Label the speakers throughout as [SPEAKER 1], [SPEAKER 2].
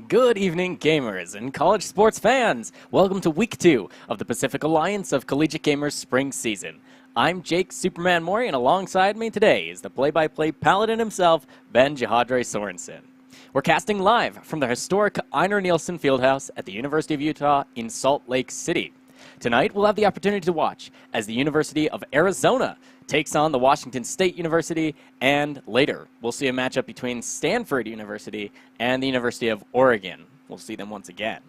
[SPEAKER 1] Good evening, gamers and college sports fans. Welcome to Week 2 of the Pacific Alliance of Collegiate Gamers Spring Season. I'm Jake Superman Mori, and alongside me today is the play-by-play paladin himself, Ben Jihadre Sorensen. We're casting live from the historic Einar Nielsen Fieldhouse at the University of Utah in Salt Lake City. Tonight, we'll have the opportunity to watch as the University of Arizona takes on the Washington State University, and later, we'll see a matchup between Stanford University and the University of Oregon. We'll see them once again.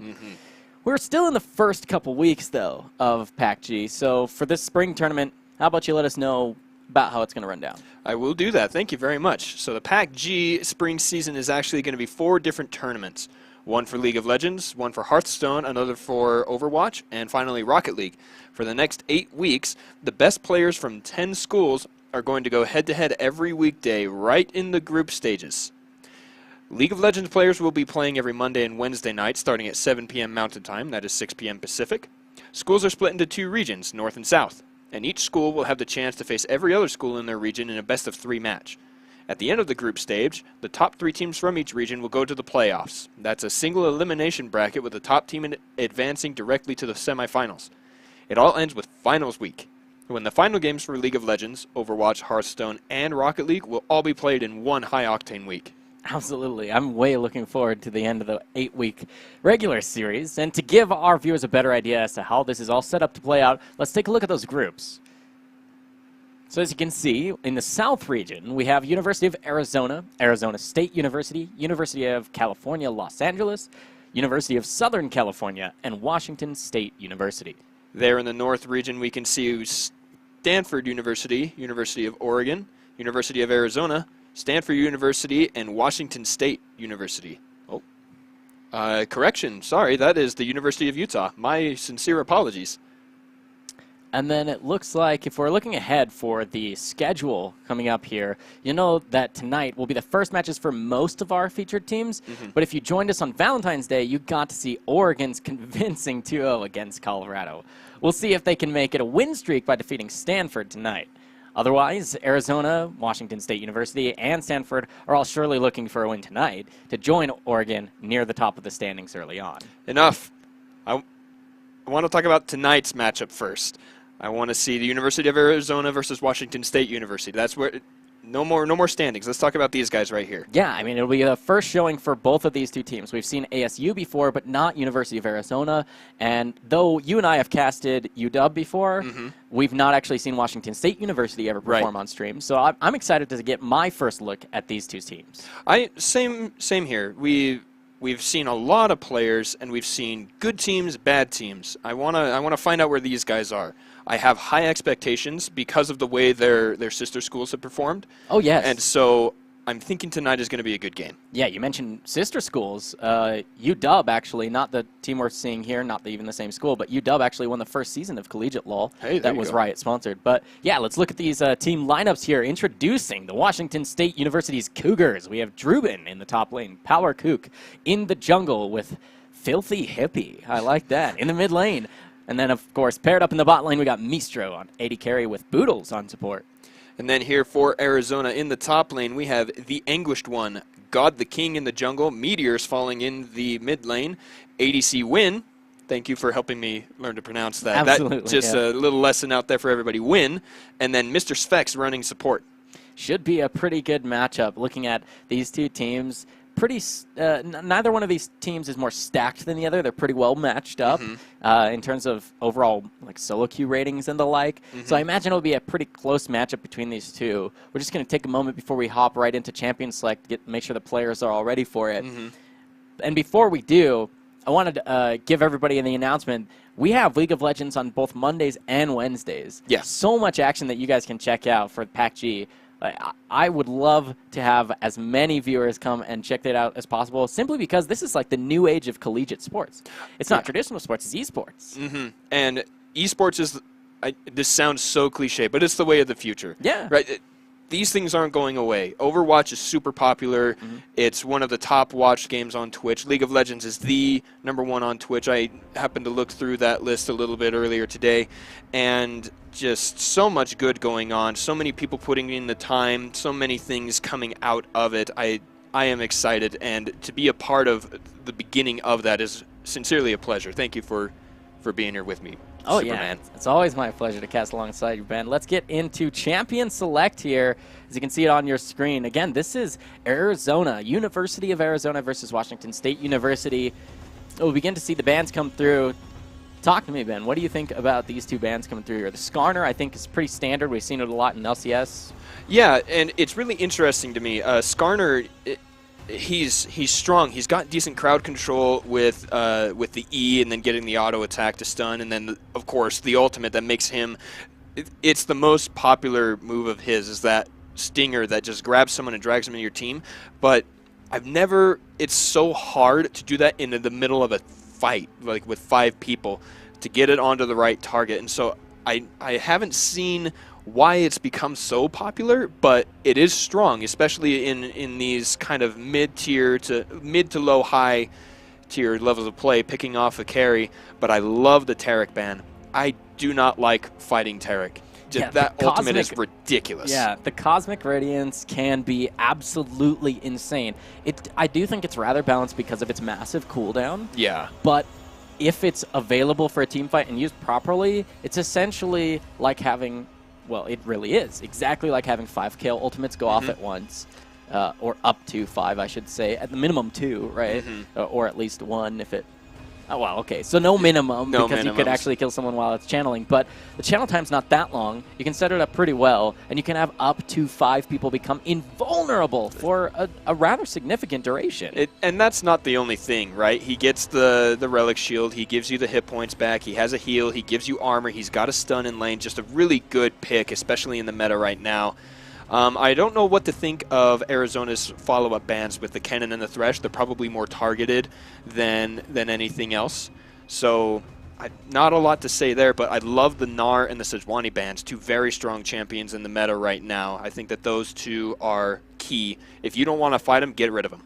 [SPEAKER 1] We're still in the first couple weeks, though, of PACG, so for this spring tournament, how about you let us know about how it's going to run down?
[SPEAKER 2] I will do that. Thank you very much. So the PACG Spring Season is actually going to be 4 different tournaments. One for League of Legends, one for Hearthstone, another for Overwatch, and finally Rocket League. For the next 8 weeks, the best players from 10 schools are going to go head-to-head every weekday right in the group stages. League of Legends players will be playing every Monday and Wednesday night starting at 7 p.m. Mountain Time, that is 6 p.m. Pacific. Schools are split into 2 regions, North and South, and each school will have the chance to face every other school in their region in a best-of-3 match. At the end of the group stage, the top 3 teams from each region will go to the playoffs. That's a single elimination bracket with the top team advancing directly to the semifinals. It all ends with Finals Week, when the final games for League of Legends, Overwatch, Hearthstone, and Rocket League will all be played in one high-octane week.
[SPEAKER 1] Absolutely. I'm way looking forward to the end of the 8-week regular series. And to give our viewers a better idea as to how this is all set up to play out, let's take a look at those groups. So as you can see, in the South region, we have University of Arizona, Arizona State University, University of California, Los Angeles, University of Southern California, and Washington State University.
[SPEAKER 2] There in the North region, we can see Stanford University, University of Oregon, University of Arizona, Stanford University, and Washington State University. Correction, sorry, that is the University of Utah. My sincere apologies.
[SPEAKER 1] And then it looks like if we're looking ahead for the schedule coming up here, you know that tonight will be the first matches for most of our featured teams. But if you joined us on Valentine's Day, you got to see Oregon's convincing 2-0 against Colorado. We'll see if they can make it a win streak by defeating Stanford tonight. Otherwise, Arizona, Washington State University, and Stanford are all surely looking for a win tonight to join Oregon near the top of the standings early on.
[SPEAKER 2] Enough. I want to talk about tonight's matchup first. I want to see the University of Arizona versus Washington State University. That's where no more standings. Let's talk about these guys right here.
[SPEAKER 1] Yeah, I mean, it'll be the first showing for both of these two teams. We've seen ASU before, but not University of Arizona. And though you and I have casted UW before, we've not actually seen Washington State University ever perform on stream. So I'm excited to get my first look at these two teams.
[SPEAKER 2] Same here. We've seen a lot of players, and we've seen good teams, bad teams. I wanna find out where these guys are. I have high expectations because of the way their sister schools have performed.
[SPEAKER 1] Oh, yes.
[SPEAKER 2] And so I'm thinking tonight is going to be a good game.
[SPEAKER 1] Yeah, you mentioned sister schools. UW, actually, not the team we're seeing here, not even the same school, but UW actually won the first season of Collegiate LOL.
[SPEAKER 2] Hey,
[SPEAKER 1] that was Riot sponsored. But yeah, let's look at these team lineups here. Introducing the Washington State University's Cougars. We have Drubin in the top lane, Power Kook in the jungle with Filthy Hippie. I like that. In the mid lane. And then, of course, paired up in the bot lane, we got Mistro on AD carry with Boodles on support.
[SPEAKER 2] And then here for Arizona in the top lane, we have the Anguished One, God the King in the jungle, Meteors falling in the mid lane, ADC Win. Thank you for helping me learn to pronounce that.
[SPEAKER 1] Absolutely,
[SPEAKER 2] just a little lesson out there for everybody. Win. And then Mr. Sphex running support.
[SPEAKER 1] Should be a pretty good matchup. Looking at these two teams, neither one of these teams is more stacked than the other. They're pretty well matched up in terms of overall solo queue ratings and the like. So I imagine it'll be a pretty close matchup between these two. We're just going to take a moment before we hop right into Champion Select to make sure the players are all ready for it. And before we do, I wanted to give everybody in the announcement, we have League of Legends on both Mondays and Wednesdays.
[SPEAKER 2] Yes.
[SPEAKER 1] So much action that you guys can check out for PACG. I would love to have as many viewers come and check that out as possible, simply because this is like the new age of collegiate sports. It's not traditional sports, it's esports.
[SPEAKER 2] And esports is, this sounds so cliche, but it's the way of the future.
[SPEAKER 1] Yeah.
[SPEAKER 2] Right? These things aren't going away. Overwatch is super popular. It's one of the top watched games on Twitch. League of Legends is the #1 on Twitch. I happened to look through that list a little bit earlier today, and just so much good going on. So many people putting in the time. So many things coming out of it. I am excited, and to be a part of the beginning of that is sincerely a pleasure. Thank you for being here with me,
[SPEAKER 1] Oh,
[SPEAKER 2] Superman.
[SPEAKER 1] yeah. It's always my pleasure to cast alongside you, Ben. Let's get into Champion Select here. As you can see it on your screen. Again, this is Arizona, University of Arizona versus Washington State University. We'll begin to see the bands come through. Talk to me, Ben. What do you think about these two bands coming through here? The Skarner, I think, is pretty standard. We've seen it a lot in LCS.
[SPEAKER 2] Yeah, and it's really interesting to me. Skarner, he's strong. He's got decent crowd control with the E and then getting the auto attack to stun, and then of course the ultimate that makes him. It's the most popular move of his is that stinger that just grabs someone and drags them into your team. But I've never. It's so hard to do that in the middle of a fight, like with 5 people, to get it onto the right target. And so I haven't seen why it's become so popular, but it is strong, especially in these kind of mid to low high tier levels of play, picking off a carry. But I love the Taric ban. I do not like fighting Taric.
[SPEAKER 1] Yeah,
[SPEAKER 2] that ultimate is ridiculous.
[SPEAKER 1] Yeah, the Cosmic Radiance can be absolutely insane. I do think it's rather balanced because of its massive cooldown.
[SPEAKER 2] Yeah.
[SPEAKER 1] But if it's available for a team fight and used properly, it's essentially like having, well, it really is exactly like having 5 KO ultimates go off at once, or up to 5, I should say, at the minimum 2, right? Or at least 1 if it. Oh, well, okay. So no minimum, because you could actually kill someone while it's channeling. But the channel time's not that long. You can set it up pretty well, and you can have up to 5 people become invulnerable for a rather significant duration.
[SPEAKER 2] And that's not the only thing, right? He gets the relic shield. He gives you the hit points back. He has a heal. He gives you armor. He's got a stun in lane. Just a really good pick, especially in the meta right now. I don't know what to think of Arizona's follow-up bans with the Kennen and the Thresh. They're probably more targeted than anything else. So not a lot to say there, but I love the Gnar and the Sejuani bans, 2 very strong champions in the meta right now. I think that those 2 are key. If you don't want to fight them, get rid of them.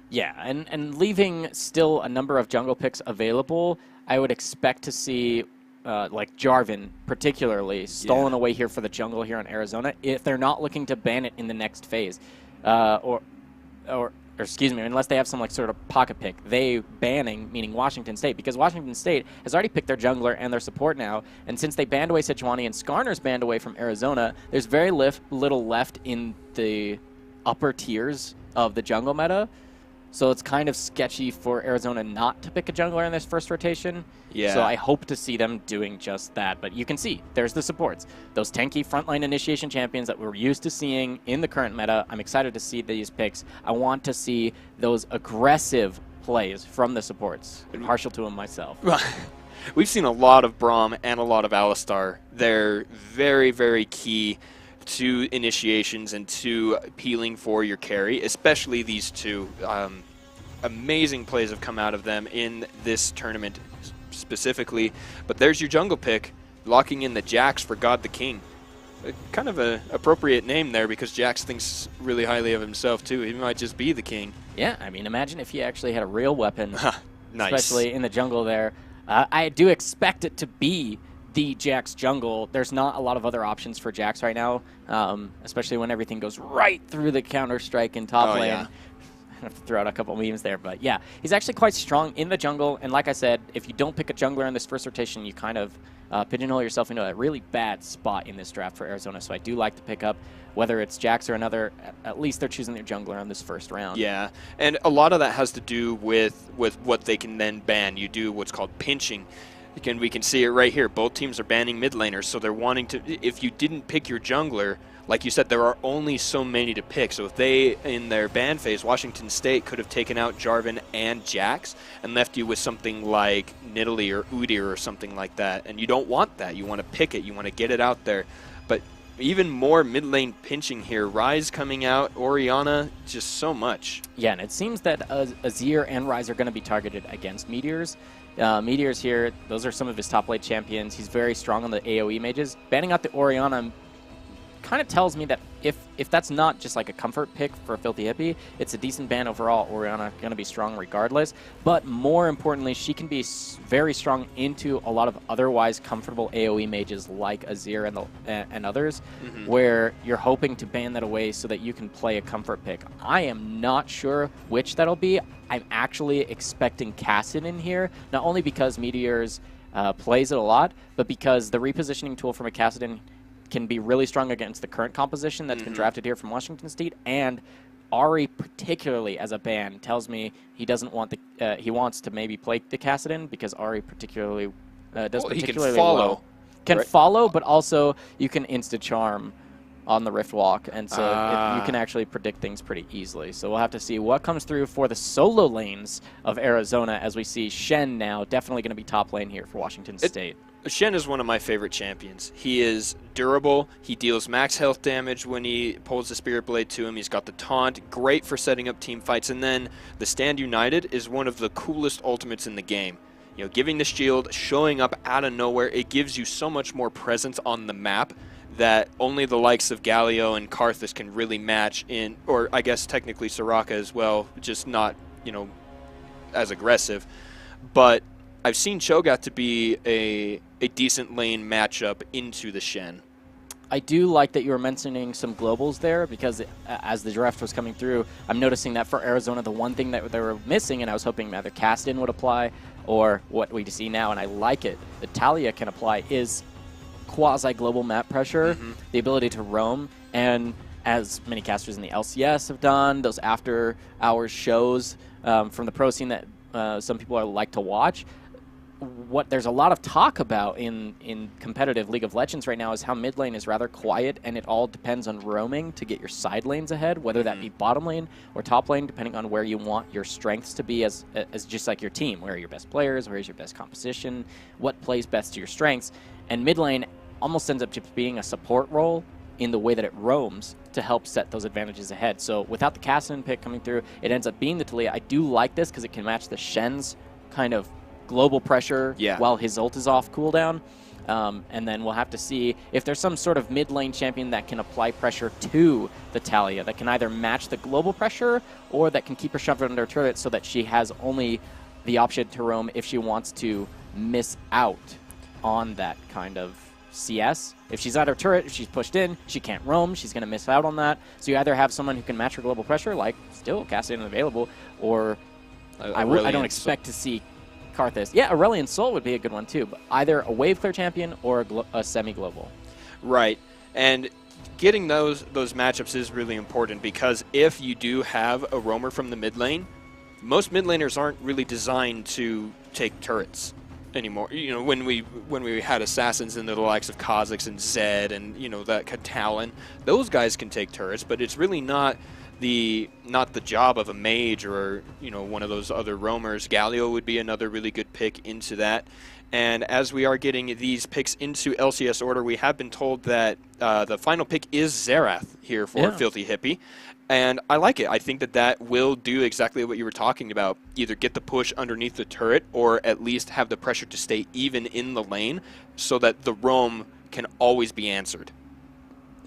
[SPEAKER 1] Yeah, and leaving still a number of jungle picks available, I would expect to see like Jarvan, particularly, stolen away here for the jungle here in Arizona, if they're not looking to ban it in the next phase. Or excuse me, unless they have some like sort of pocket pick. They banning, meaning Washington State, because Washington State has already picked their jungler and their support now, and since they banned away Sejuani and Skarner's banned away from Arizona, there's very little left in the upper tiers of the jungle meta. So it's kind of sketchy for Arizona not to pick a jungler in this first rotation.
[SPEAKER 2] Yeah.
[SPEAKER 1] So I hope to see them doing just that. But you can see, there's the supports. Those tanky frontline initiation champions that we're used to seeing in the current meta. I'm excited to see these picks. I want to see those aggressive plays from the supports. I'm partial to them myself.
[SPEAKER 2] We've seen a lot of Braum and a lot of Alistar. They're very, very key to initiations and to peeling for your carry, especially these 2. Amazing plays have come out of them in this tournament specifically. But there's your jungle pick, locking in the Jax for God the King. Kind of an appropriate name there because Jax thinks really highly of himself too. He might just be the king.
[SPEAKER 1] Yeah, I mean, imagine if he actually had a real weapon,
[SPEAKER 2] nice.
[SPEAKER 1] Especially in the jungle there. I do expect it to be the Jax jungle. There's not a lot of other options for Jax right now, especially when everything goes right through the Counter-Strike in top lane.
[SPEAKER 2] Yeah.
[SPEAKER 1] I have to throw out a couple memes there, but yeah, he's actually quite strong in the jungle, and like I said, if you don't pick a jungler in this first rotation, you kind of pigeonhole yourself into a really bad spot in this draft for Arizona, so I do like to pick up, whether it's Jax or another, at least they're choosing their jungler on this first round.
[SPEAKER 2] Yeah, and a lot of that has to do with what they can then ban. You do what's called pinching. We can see it right here. Both teams are banning mid laners, so they're wanting to, if you didn't pick your jungler, like you said, there are only so many to pick. So if they, in their ban phase, Washington State could have taken out Jarvan and Jax and left you with something like Nidalee or Udyr or something like that. And you don't want that. You want to pick it. You want to get it out there. But even more mid lane pinching here. Ryze coming out, Orianna, just so much. Yeah,
[SPEAKER 1] and it seems that Azir and Ryze are going to be targeted against Meteors. Meteors here, those are some of his top lane champions. He's very strong on the AoE mages. Banning out the Orianna kind of tells me that if that's not just like a comfort pick for Filthy Hippie, it's a decent ban overall. Orianna going to be strong regardless. But more importantly, she can be very strong into a lot of otherwise comfortable AoE mages like Azir and others, where you're hoping to ban that away so that you can play a comfort pick. I am not sure which that'll be. I'm actually expecting Cassid in here, not only because Meteors plays it a lot, but because the repositioning tool from a Cassidin can be really strong against the current composition that's been drafted here from Washington State, and Ari particularly as a ban tells me he doesn't want the he wants to maybe play the Cassidin because Ari particularly does particularly well. Can follow, but also you can insta charm on the Rift Walk, and so you can actually predict things pretty easily. So we'll have to see what comes through for the solo lanes of Arizona as we see Shen now definitely going to be top lane here for Washington State.
[SPEAKER 2] Shen is one of my favorite champions. He is durable. He deals max health damage when he pulls the Spirit Blade to him. He's got the taunt, great for setting up team fights. And then the Stand United is one of the coolest ultimates in the game. You know, giving the shield, showing up out of nowhere, it gives you so much more presence on the map that only the likes of Galio and Karthus can really match in, or I guess technically Soraka as well, just not, you know, as aggressive. But I've seen Cho'Gath to be a decent lane matchup into the Shen.
[SPEAKER 1] I do like that you were mentioning some globals there because as the draft was coming through, I'm noticing that for Arizona, the one thing that they were missing, and I was hoping either Castin would apply or what we see now, and I like it, that Talia can apply, is quasi-global map pressure, the ability to roam, and as many casters in the LCS have done, those after-hours shows from the pro scene that some people like to watch. What there's a lot of talk about in competitive League of Legends right now is how mid lane is rather quiet, and it all depends on roaming to get your side lanes ahead, whether that be bottom lane or top lane, depending on where you want your strengths to be as just like your team. Where are your best players? Where is your best composition? What plays best to your strengths? And mid lane almost ends up just being a support role in the way that it roams to help set those advantages ahead. So without the Cassin pick coming through, it ends up being the Talia. I do like this because it can match the Shen's kind of global pressure while his ult is off cooldown. And then we'll have to see if there's some sort of mid lane champion that can apply pressure to the Talia, that can either match the global pressure or that can keep her shoved under turret so that she has only the option to roam if she wants to miss out on that kind of CS. If she's at her turret, if she's pushed in, she can't roam, she's going to miss out on that. So you either have someone who can match her global pressure, like still Cassian available, or I don't expect to see Karthus. Yeah, Aurelion Sol would be a good one too, but either a wave clear champion or a semi-global.
[SPEAKER 2] Right, and getting those matchups is really important because if you do have a roamer from the mid lane, most mid laners aren't really designed to take turrets anymore. You know, when we had assassins into the likes of Kha'Zix and Zed and, you know, that Talon, those guys can take turrets, but it's really not the job of a mage or, you know, one of those other roamers. Galio would be another really good pick into that. And as we are getting these picks into LCS order, we have been told that the final pick is Xerath here for Filthy Hippie. And I like it. I think that will do exactly what you were talking about. Either get the push underneath the turret or at least have the pressure to stay even in the lane so that the roam can always be answered.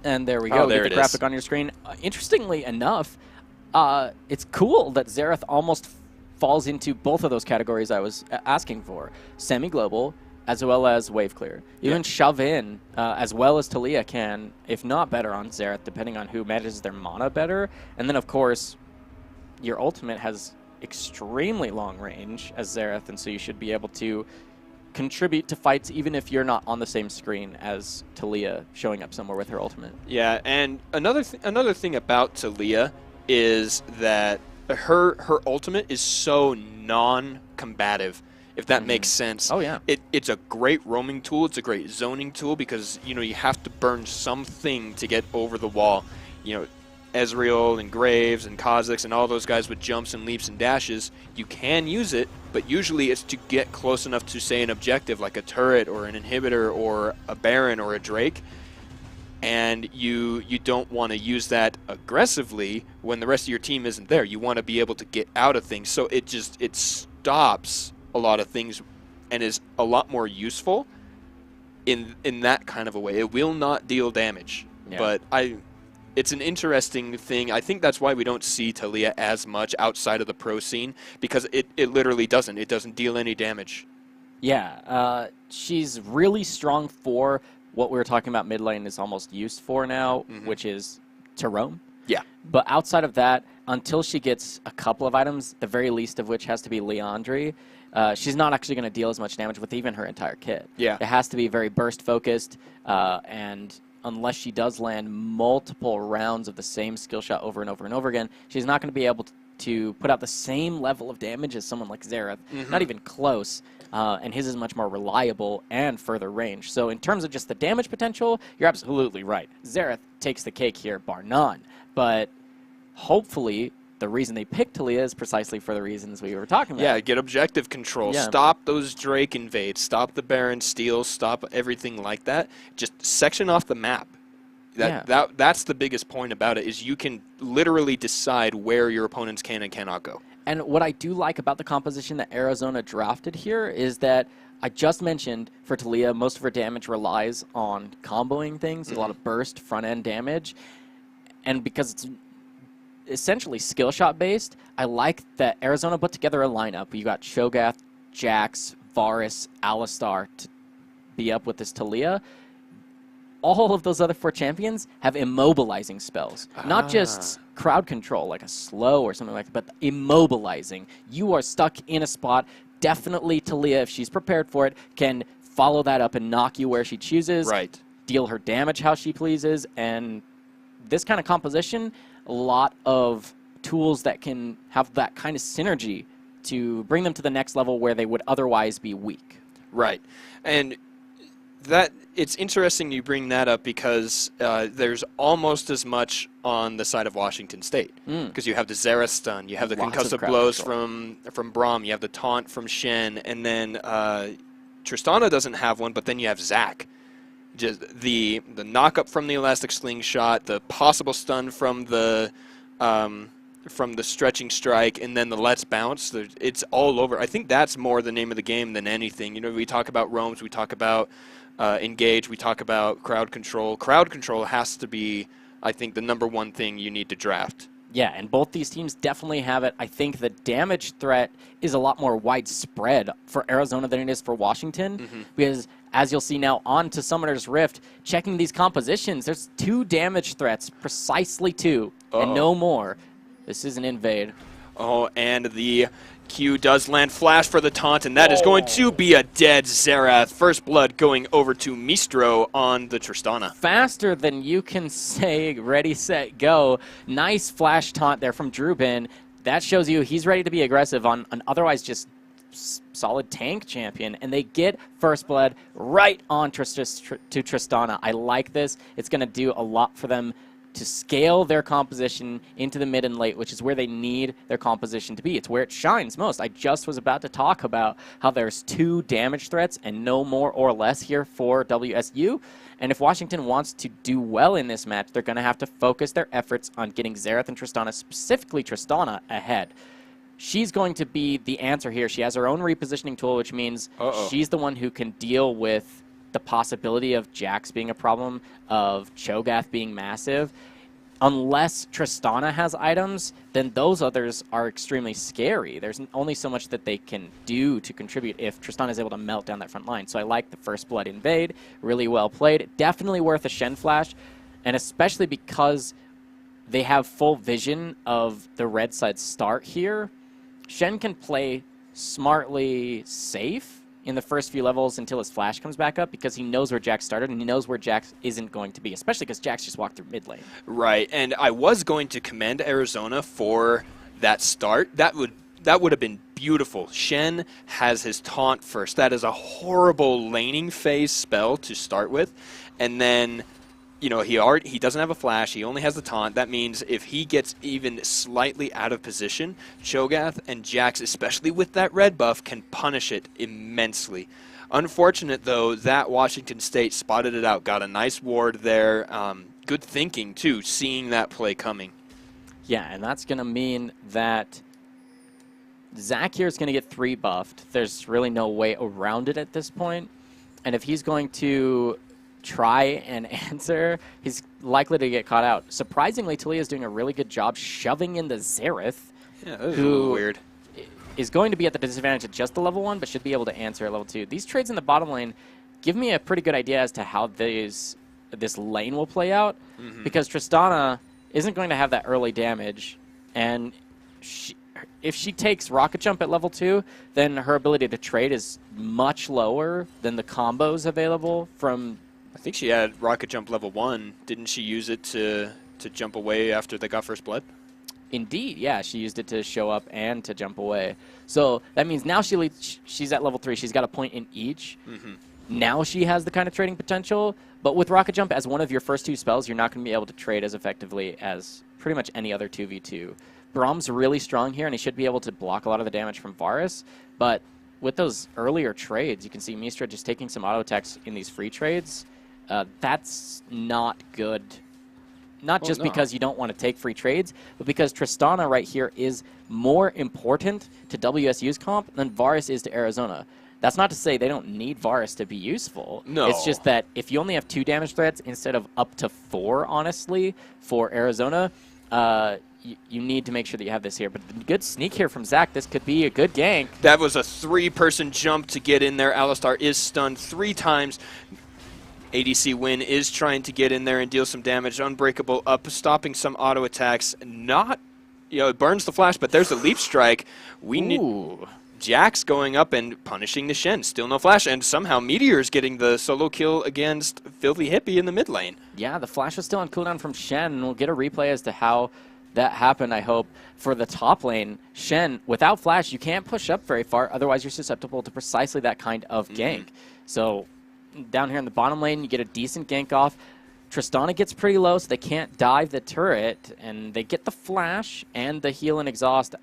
[SPEAKER 1] And there we go. Get the graphic on your screen. Interestingly enough, it's cool that Xerath almost falls into both of those categories I was asking for. Semi-global as well as wave clear. You can shove in as well as Talia can, if not better on Xerath, depending on who manages their mana better. And then, of course, your ultimate has extremely long range as Xerath, and so you should be able to contribute to fights even if you're not on the same screen as Talia showing up somewhere with her ultimate. Yeah,
[SPEAKER 2] and another thing about Talia is that her ultimate is so non-combative, if that makes sense.
[SPEAKER 1] Oh, yeah.
[SPEAKER 2] It's a great roaming tool. It's a great zoning tool because, you know, you have to burn something to get over the wall. You know, Ezreal and Graves and Kha'Zix and all those guys with jumps and leaps and dashes, you can use it, but usually it's to get close enough to, say, an objective like a turret or an inhibitor or a Baron or a Drake. And you don't want to use that aggressively when the rest of your team isn't there. You want to be able to get out of things. So it stops a lot of things and is a lot more useful in that kind of a way. It will not deal damage
[SPEAKER 1] Yeah.
[SPEAKER 2] But it's an interesting thing. I think that's why we don't see Talia as much outside of the pro scene, because it literally doesn't. It doesn't deal any damage.
[SPEAKER 1] Yeah, she's really strong for what we were talking about mid lane is almost used for now, which is to roam.
[SPEAKER 2] Yeah.
[SPEAKER 1] But outside of that, until she gets a couple of items, the very least of which has to be Leandri, she's not actually going to deal as much damage with even her entire kit.
[SPEAKER 2] Yeah.
[SPEAKER 1] It has to be very burst focused, and unless she does land multiple rounds of the same skill shot over and over and over again, she's not going to be able to put out the same level of damage as someone like Xerath. Not even close. And his is much more reliable and further range. So in terms of just the damage potential, you're absolutely right. Xerath takes the cake here, bar none. But hopefully the reason they picked Talia is precisely for the reasons we were talking about.
[SPEAKER 2] Yeah, get objective control.
[SPEAKER 1] Yeah.
[SPEAKER 2] Stop those Drake invades. Stop the Baron steals. Stop everything like that. Just section off the map. That's the biggest point about it, is you can literally decide where your opponents can and cannot go.
[SPEAKER 1] And what I do like about the composition that Arizona drafted here is that I just mentioned for Talia, most of her damage relies on comboing things, a lot of burst front-end damage. And because it's essentially skill shot based, I like that Arizona put together a lineup. You got Cho'Gath, Jax, Varus, Alistar to be up with this Talia. All of those other 4 champions have immobilizing spells. Not just crowd control, like a slow or something like that, but immobilizing. You are stuck in a spot. Definitely Talia, if she's prepared for it, can follow that up and knock you where she chooses.
[SPEAKER 2] Right.
[SPEAKER 1] Deal her damage how she pleases. And this kind of composition, a lot of tools that can have that kind of synergy to bring them to the next level where they would otherwise be weak.
[SPEAKER 2] Right. And that it's interesting you bring that up, because there's almost as much on the side of Washington State, because you have the Xerath stun, you have the
[SPEAKER 1] Lots of
[SPEAKER 2] concussive
[SPEAKER 1] crowd
[SPEAKER 2] blows
[SPEAKER 1] control.
[SPEAKER 2] from Braum, you have the taunt from Shen, and then Tristana doesn't have one, but then you have Zac. Just the knock-up from the elastic slingshot, the possible stun from the stretching strike, and then the let's bounce. It's all over. I think that's more the name of the game than anything. You know, we talk about roams, we talk about engage, we talk about crowd control. Crowd control has to be, I think, the #1 thing you need to draft.
[SPEAKER 1] Yeah, and both these teams definitely have it. I think the damage threat is a lot more widespread for Arizona than it is for Washington, because as you'll see now on to Summoner's Rift, checking these compositions, there's 2 damage threats, precisely 2, and no more. This is an invade.
[SPEAKER 2] Oh, and the Q does land flash for the taunt, and that is going to be a dead Xerath. First blood going over to Mistro on the Tristana.
[SPEAKER 1] Faster than you can say ready, set, go. Nice flash taunt there from Drubin. That shows you he's ready to be aggressive on an otherwise just solid tank champion, and they get first blood right on to Tristana. I like this. It's going to do a lot for them to scale their composition into the mid and late, which is where they need their composition to be. It's where it shines most. I just was about to talk about how there's 2 damage threats and no more or less here for WSU. And if Washington wants to do well in this match, they're going to have to focus their efforts on getting Xerath and Tristana, specifically Tristana, ahead. She's going to be the answer here. She has her own repositioning tool, which means she's the one who can deal with the possibility of Jax being a problem, of Cho'Gath being massive. Unless Tristana has items, then those others are extremely scary. There's only so much that they can do to contribute if Tristana is able to melt down that front line. So I like the first blood invade. Really well played. Definitely worth a Shen flash, and especially because they have full vision of the red side start here. Shen can play smartly safe in the first few levels until his flash comes back up, because he knows where Jax started and he knows where Jax isn't going to be, especially because Jax just walked through mid lane.
[SPEAKER 2] Right, and I was going to commend Arizona for that start. That would have been beautiful. Shen has his taunt first. That is a horrible laning phase spell to start with, and then you know, he doesn't have a flash. He only has the taunt. That means if he gets even slightly out of position, Cho'Gath and Jax, especially with that red buff, can punish it immensely. Unfortunate, though, that Washington State spotted it out. Got a nice ward there. Good thinking, too, seeing that play coming.
[SPEAKER 1] Yeah, and that's going to mean that Zac here is going to get 3 buffed. There's really no way around it at this point. And if he's going to try and answer, he's likely to get caught out. Surprisingly, Talia is doing a really good job shoving in the Xerath,
[SPEAKER 2] Yeah, that was a little weird.
[SPEAKER 1] Is going to be at the disadvantage at just the level 1, but should be able to answer at level 2. These trades in the bottom lane give me a pretty good idea as to how this lane will play out, because Tristana isn't going to have that early damage, and if she takes Rocket Jump at level 2, then her ability to trade is much lower than the combos available from...
[SPEAKER 2] I think she had Rocket Jump level 1. Didn't she use it to jump away after they got First Blood?
[SPEAKER 1] Indeed, yeah. She used it to show up and to jump away. So that means now she's at level 3. She's got a point in each. Now she has the kind of trading potential. But with Rocket Jump as one of your first 2 spells, you're not going to be able to trade as effectively as pretty much any other 2v2. Braum's really strong here, and he should be able to block a lot of the damage from Varus. But with those earlier trades, you can see Mistra just taking some auto attacks in these free trades. That's not good. Not just because you don't want to take free trades, but because Tristana right here is more important to WSU's comp than Varus is to Arizona. That's not to say they don't need Varus to be useful.
[SPEAKER 2] No.
[SPEAKER 1] It's just that if you only have 2 damage threats instead of up to 4, honestly, for Arizona, you need to make sure that you have this here. But the good sneak here from Zach. This could be a good gank.
[SPEAKER 2] That was a 3-person jump to get in there. Alistar is stunned 3 times. ADC Win is trying to get in there and deal some damage. Unbreakable up, stopping some auto attacks. Not, it burns the flash, but there's a leap strike. We need Jax going up and punishing the Shen. Still no flash, and somehow Meteor's getting the solo kill against Filthy Hippie in the mid lane.
[SPEAKER 1] Yeah, the flash was still on cooldown from Shen, and we'll get a replay as to how that happened, I hope. For the top lane, Shen, without flash, you can't push up very far, otherwise you're susceptible to precisely that kind of gank. So down here in the bottom lane, you get a decent gank off. Tristana gets pretty low, so they can't dive the turret, and they get the flash and the heal and exhaust,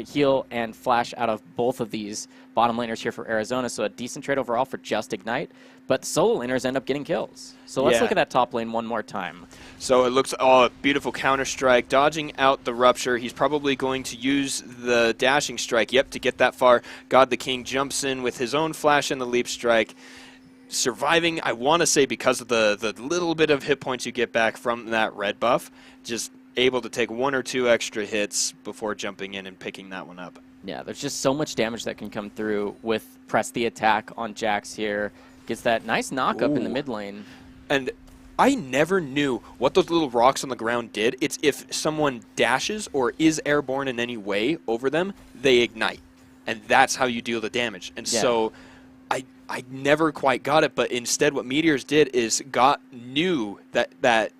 [SPEAKER 1] heal and flash out of both of these bottom laners here for Arizona, so a decent trade overall for just Ignite, but solo laners end up getting kills. So let's look at that top lane one more time.
[SPEAKER 2] So it looks, a beautiful counter strike, dodging out the Rupture. He's probably going to use the dashing strike, to get that far. God the King jumps in with his own flash and the leap strike. Surviving, I want to say, because of the little bit of hit points you get back from that red buff, just able to take 1 or 2 extra hits before jumping in and picking that one up.
[SPEAKER 1] Yeah, there's just so much damage that can come through with press the attack on Jax here. Gets that nice knock up in the mid lane.
[SPEAKER 2] And I never knew what those little rocks on the ground did. It's if someone dashes or is airborne in any way over them, they ignite. And that's how you deal the damage. And so I never quite got it, but instead what Meteors did is knew that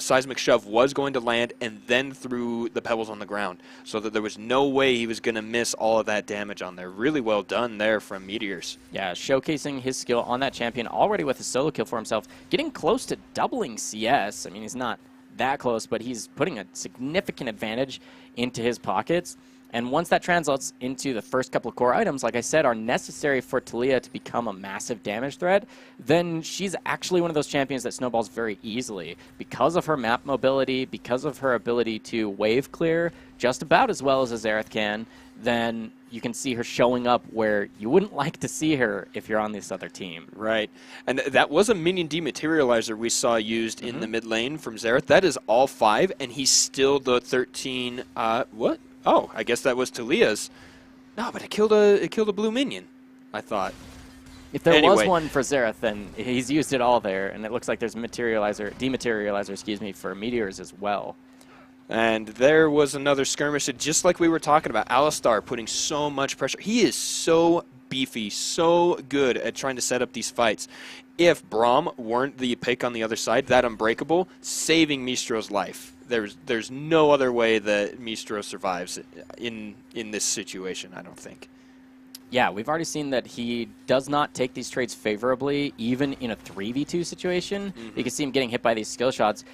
[SPEAKER 2] seismic shove was going to land and then threw the pebbles on the ground, so that there was no way he was going to miss all of that damage on there. Really well done there from Meteors.
[SPEAKER 1] Yeah, showcasing his skill on that champion already with a solo kill for himself, getting close to doubling CS. I mean, he's not that close, but he's putting a significant advantage into his pockets. And once that translates into the first couple of core items, like I said, are necessary for Talia to become a massive damage threat, then she's actually one of those champions that snowballs very easily. Because of her map mobility, because of her ability to wave clear just about as well as a Xerath can, then you can see her showing up where you wouldn't like to see her if you're on this other team.
[SPEAKER 2] Right. And that was a minion dematerializer we saw used in the mid lane from Xerath. That is all 5, and he's still the 13... what? Oh, I guess that was Talia's. No, but it killed a blue minion, I thought.
[SPEAKER 1] If there was one for Xerath, then he's used it all there, and it looks like there's dematerializer, for Meteors as well.
[SPEAKER 2] And there was another skirmish, just like we were talking about. Alistar putting so much pressure. He is so beefy, so good at trying to set up these fights. If Braum weren't the pick on the other side, that Unbreakable, saving Mistro's life. There's no other way that Mistro survives in this situation, I don't think.
[SPEAKER 1] Yeah, we've already seen that he does not take these trades favorably, even in a 3v2 situation. You can see him getting hit by these skill shots.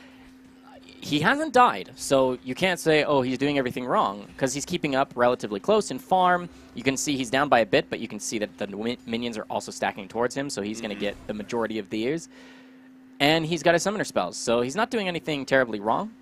[SPEAKER 1] He hasn't died, so you can't say, oh, he's doing everything wrong, because he's keeping up relatively close in farm. You can see he's down by a bit, but you can see that the minions are also stacking towards him, so he's going to get the majority of these. And he's got his summoner spells, so he's not doing anything terribly wrong.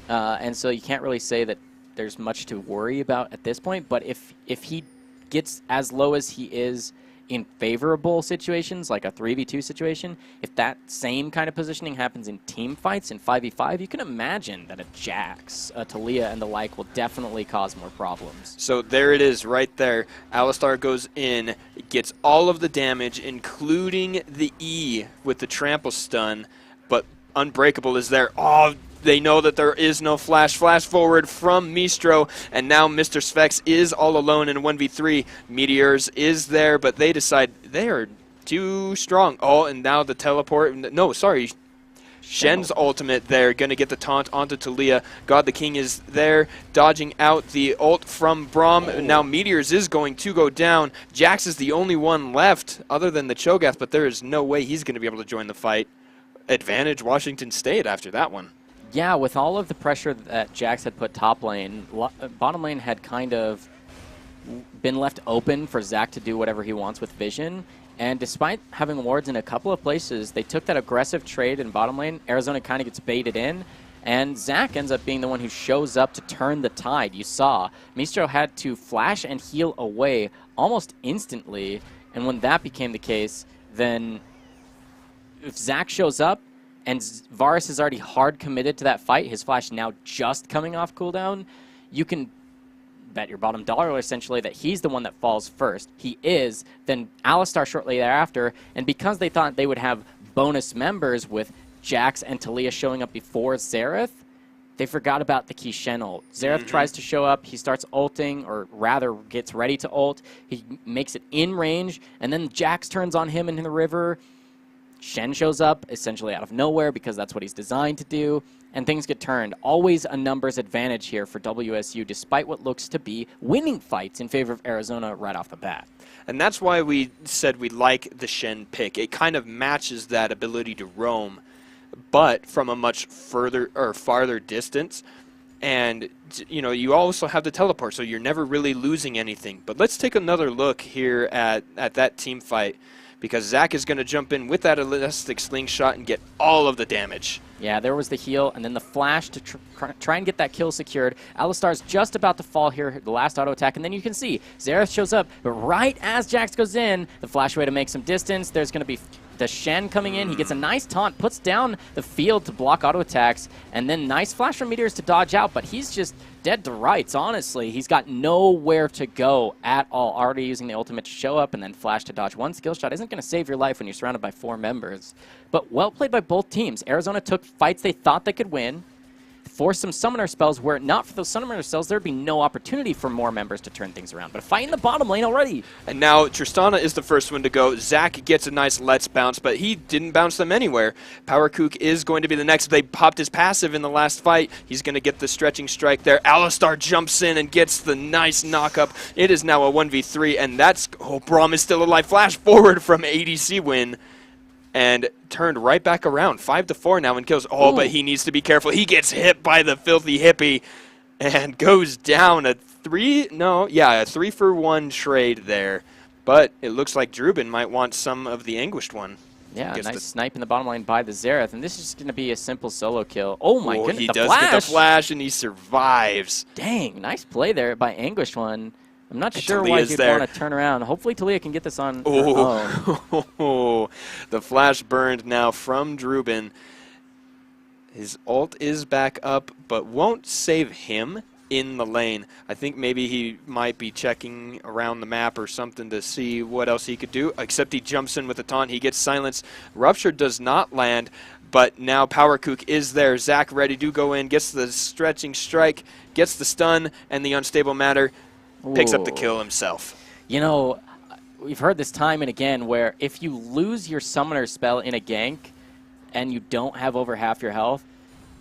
[SPEAKER 1] And so you can't really say that there's much to worry about at this point, but if he gets as low as he is in favorable situations, like a 3v2 situation, if that same kind of positioning happens in team fights in 5v5, you can imagine that a Jax, a Talia, and the like will definitely cause more problems.
[SPEAKER 2] So there it is right there. Alistar goes in, gets all of the damage, including the E with the trample stun, but Unbreakable is there. Oh, they know that there is no flash. Flash forward from Mistro, and now Mr. Svex is all alone in 1v3. Meteors is there, but they decide they are too strong. Oh, and now the teleport. No, sorry. Shen's ultimate there, going to get the taunt onto Talia. God the King is there, dodging out the ult from Braum. Oh. Now Meteors is going to go down. Jax is the only one left other than the Cho'Gath, but there is no way he's going to be able to join the fight. Advantage Washington State after that one.
[SPEAKER 1] Yeah, with all of the pressure that Jax had put top lane, bottom lane had kind of been left open for Zach to do whatever he wants with Vision. And despite having wards in a couple of places, they took that aggressive trade in bottom lane. Arizona kind of gets baited in, and Zach ends up being the one who shows up to turn the tide. You saw Mistro had to flash and heal away almost instantly, and when that became the case, then if Zach shows up, and Varus is already hard committed to that fight, his flash now just coming off cooldown, you can bet your bottom dollar essentially that he's the one that falls first. He is, then Alistar shortly thereafter, and because they thought they would have bonus members with Jax and Talia showing up before Xerath, they forgot about the key Shen ult. Xerath tries to show up, he starts ulting, or rather gets ready to ult, he makes it in range, and then Jax turns on him in the river. Shen shows up essentially out of nowhere because that's what he's designed to do, and things get turned. Always a numbers advantage here for WSU, despite what looks to be winning fights in favor of Arizona right off the bat.
[SPEAKER 2] And that's why we said we like the Shen pick. It kind of matches that ability to roam, but from a much further or farther distance. And, you know, you also have the teleport, so you're never really losing anything. But let's take another look here at that team fight, because Zach is going to jump in with that elastic slingshot and get all of the damage.
[SPEAKER 1] Yeah, there was the heal, and then the flash to try and get that kill secured. Alistar's just about to fall here, the last auto attack, and then you can see Xerath shows up, but right as Jax goes in, the flash way to make some distance, there's going to be the Shen coming in. He gets a nice taunt, puts down the field to block auto attacks, and then nice flash from Meteors to dodge out, but he's just dead to rights, honestly. He's got nowhere to go at all. Already using the ultimate to show up and then flash to dodge one skill shot isn't going to save your life when you're surrounded by 4 members. But well played by both teams. Arizona took fights they thought they could win, forced some summoner spells where not for those summoner spells, there'd be no opportunity for more members to turn things around. But a fight in the bottom lane already.
[SPEAKER 2] And now Tristana is the first one to go. Zach gets a nice let's bounce, but he didn't bounce them anywhere. Power Kook is going to be the next. They popped his passive in the last fight. He's going to get the stretching strike there. Alistar jumps in and gets the nice knock-up. It is now a 1v3, and that's... Oh, Braum is still alive. Flash forward from ADC win. And turned right back around. 5-4 now and kills. Oh, but he needs to be careful. He gets hit by the filthy hippie and goes down a 3-for-1 trade there. But it looks like Drubin might want some of the Anguished one.
[SPEAKER 1] Yeah, nice snipe in the bottom lane by the Xerath, and this is just going to be a simple solo kill. Oh my goodness,
[SPEAKER 2] he does get the flash, and he survives.
[SPEAKER 1] Dang, nice play there by Anguished one. I'm not sure why you'd want to turn around. Hopefully Talia can get this on her own.
[SPEAKER 2] The flash burned now from Drubin. His ult is back up, but won't save him in the lane. I think maybe he might be checking around the map or something to see what else he could do, except he jumps in with a taunt. He gets silenced. Rupture does not land, but now Power Kook is there. Zach ready to go in, gets the stretching strike, gets the stun, and the unstable matter. Picks up the kill himself.
[SPEAKER 1] You know, we've heard this time and again where if you lose your summoner spell in a gank and you don't have over half your health,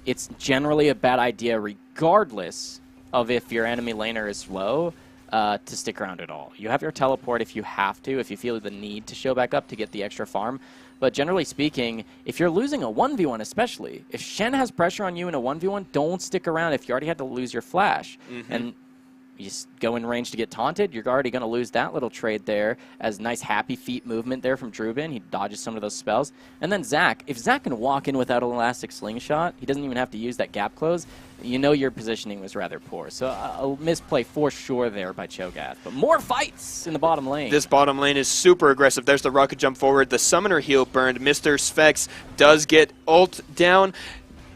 [SPEAKER 1] it's generally a bad idea regardless of if your enemy laner is slow to stick around at all. You have your teleport if you have to, if you feel the need to show back up to get the extra farm. But generally speaking, if you're losing a 1v1 especially, if Shen has pressure on you in a 1v1, don't stick around if you already had to lose your flash. And You just go in range to get taunted, you're already going to lose that little trade there as nice happy feet movement there from Drubin. He dodges some of those spells. And then Zach, if Zach can walk in without an elastic slingshot, he doesn't even have to use that gap close, you know your positioning was rather poor. So a misplay for sure there by Cho'Gath. But more fights in the bottom lane.
[SPEAKER 2] This bottom lane is super aggressive. There's the rocket jump forward. The summoner heal burned. Mr. Sphex does get ult down.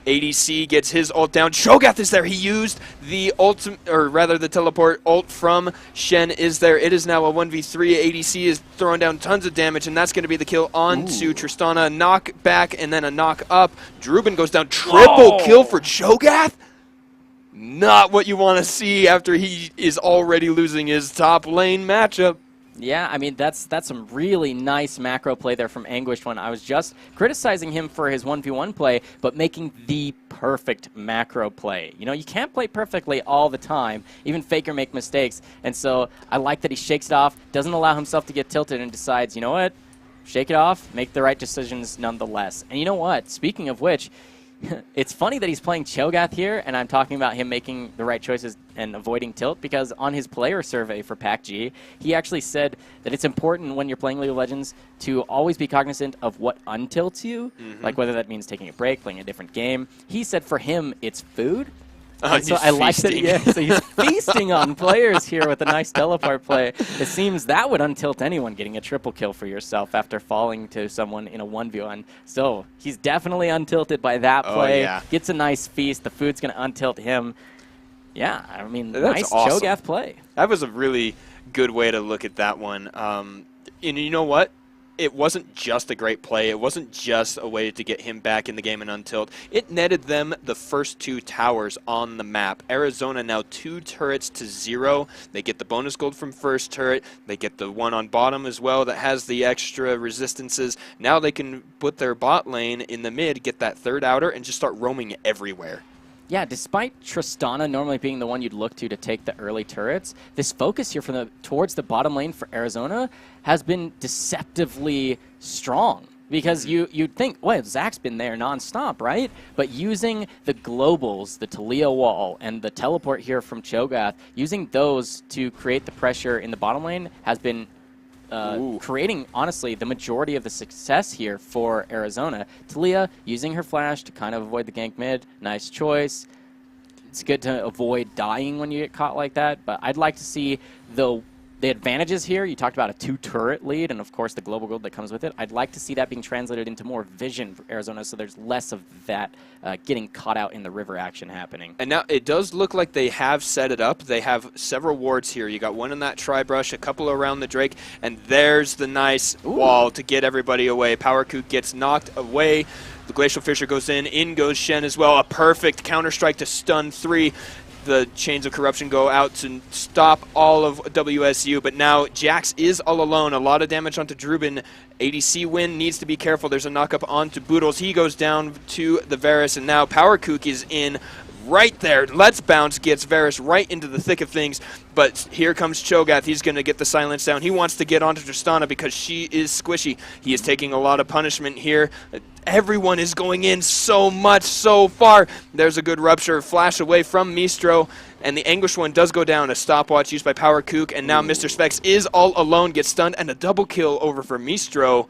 [SPEAKER 2] ADC gets his ult down. Cho'Gath is there. He used the the teleport ult from Shen is there. It is now a 1v3. ADC is throwing down tons of damage, and that's going to be the kill onto Tristana. Knock back and then a knock up. Drubin goes down. Triple kill for Cho'Gath. Not what you want to see after he is already losing his top lane matchup.
[SPEAKER 1] Yeah, I mean, that's some really nice macro play there from Anguished when I was just criticizing him for his 1v1 play, but making the perfect macro play. You know, you can't play perfectly all the time. Even Faker make mistakes. And so I like that he shakes it off, doesn't allow himself to get tilted, and decides, you know what, shake it off, make the right decisions nonetheless. And you know what, speaking of which, it's funny that he's playing Cho'Gath here, and I'm talking about him making the right choices and avoiding tilt, because on his player survey for PACG, he actually said that it's important when you're playing League of Legends to always be cognizant of what untilts you, like whether that means taking a break, playing a different game. He said for him, it's food. So I like that. Yeah, so he's feasting on players here with a nice teleport play. It seems that would untilt anyone, getting a triple kill for yourself after falling to someone in a 1v1. So he's definitely untilted by that play.
[SPEAKER 2] Yeah.
[SPEAKER 1] Gets a nice feast. The food's going to untilt him. Yeah, I mean,
[SPEAKER 2] That's
[SPEAKER 1] nice
[SPEAKER 2] awesome.
[SPEAKER 1] Cho'Gath play.
[SPEAKER 2] That was a really good way to look at that one. And you know what? It wasn't just a great play. It wasn't just a way to get him back in the game and untilt. It netted them the first 2 towers on the map. Arizona now 2 turrets to 0. They get the bonus gold from first turret. They get the one on bottom as well that has the extra resistances. Now they can put their bot lane in the mid, get that third outer, and just start roaming everywhere.
[SPEAKER 1] Yeah, despite Tristana normally being the one you'd look to take the early turrets, this focus here from towards the bottom lane for Arizona has been deceptively strong. Because you'd think, well, Zach's been there nonstop, right? But using the globals, the Talia wall, and the teleport here from Cho'Gath, using those to create the pressure in the bottom lane has been creating, honestly, the majority of the success here for Arizona. Talia using her flash to kind of avoid the gank mid. Nice choice. It's good to avoid dying when you get caught like that, but I'd like to see the advantages here. You talked about a 2-turret lead and, of course, the global gold that comes with it. I'd like to see that being translated into more vision for Arizona, so there's less of that getting caught out in the river action happening.
[SPEAKER 2] And now it does look like they have set it up. They have several wards here. You got one in that tri-brush, a couple around the Drake, and there's the nice wall to get everybody away. Power Kook gets knocked away. The Glacial Fisher goes in goes Shen as well. A perfect counter-strike to stun 3. The Chains of Corruption go out to stop all of WSU, but now Jax is all alone. A lot of damage onto Drubin. ADC win needs to be careful. There's a knock-up onto Boodles. He goes down to the Varus, and now Power Kook is in right there. Let's Bounce gets Varus right into the thick of things, but here comes Cho'Gath. He's going to get the silence down. He wants to get onto Tristana because she is squishy. He is taking a lot of punishment here. Everyone is going in so much so far. There's a good rupture. Flash away from Mistro, and the Anguish one does go down. A stopwatch used by Power Kook, and now Mr. Sphex is all alone, gets stunned, and a double kill over for Mistro.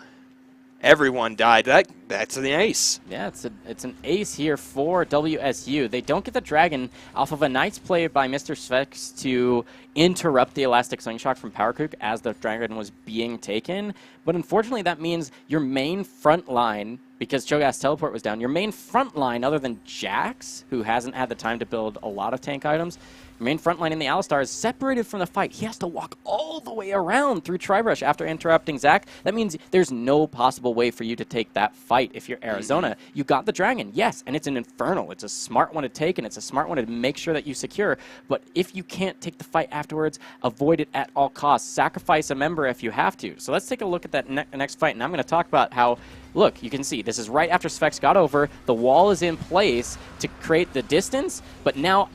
[SPEAKER 2] Everyone died. That's an ace.
[SPEAKER 1] Yeah, it's an ace here for WSU. They don't get the dragon off of a nice play by Mr. Sphex to interrupt the elastic slingshot from Power Kook as the dragon was being taken. But unfortunately, that means your main front line, because Cho'Gath's teleport was down, your main front line, other than Jax, who hasn't had the time to build a lot of tank items, your main front line in the Alistar is separated from the fight. He has to walk all the way around through Tri-Brush after interrupting Zach. That means there's no possible way for you to take that fight if you're Arizona. You got the dragon, yes, and it's an Infernal. It's a smart one to take, and it's a smart one to make sure that you secure. But if you can't take the fight afterwards, avoid it at all costs. Sacrifice a member if you have to. So let's take a look at that next fight, and I'm going to talk about how, look, you can see this is right after Sphex got over. The wall is in place to create the distance, but now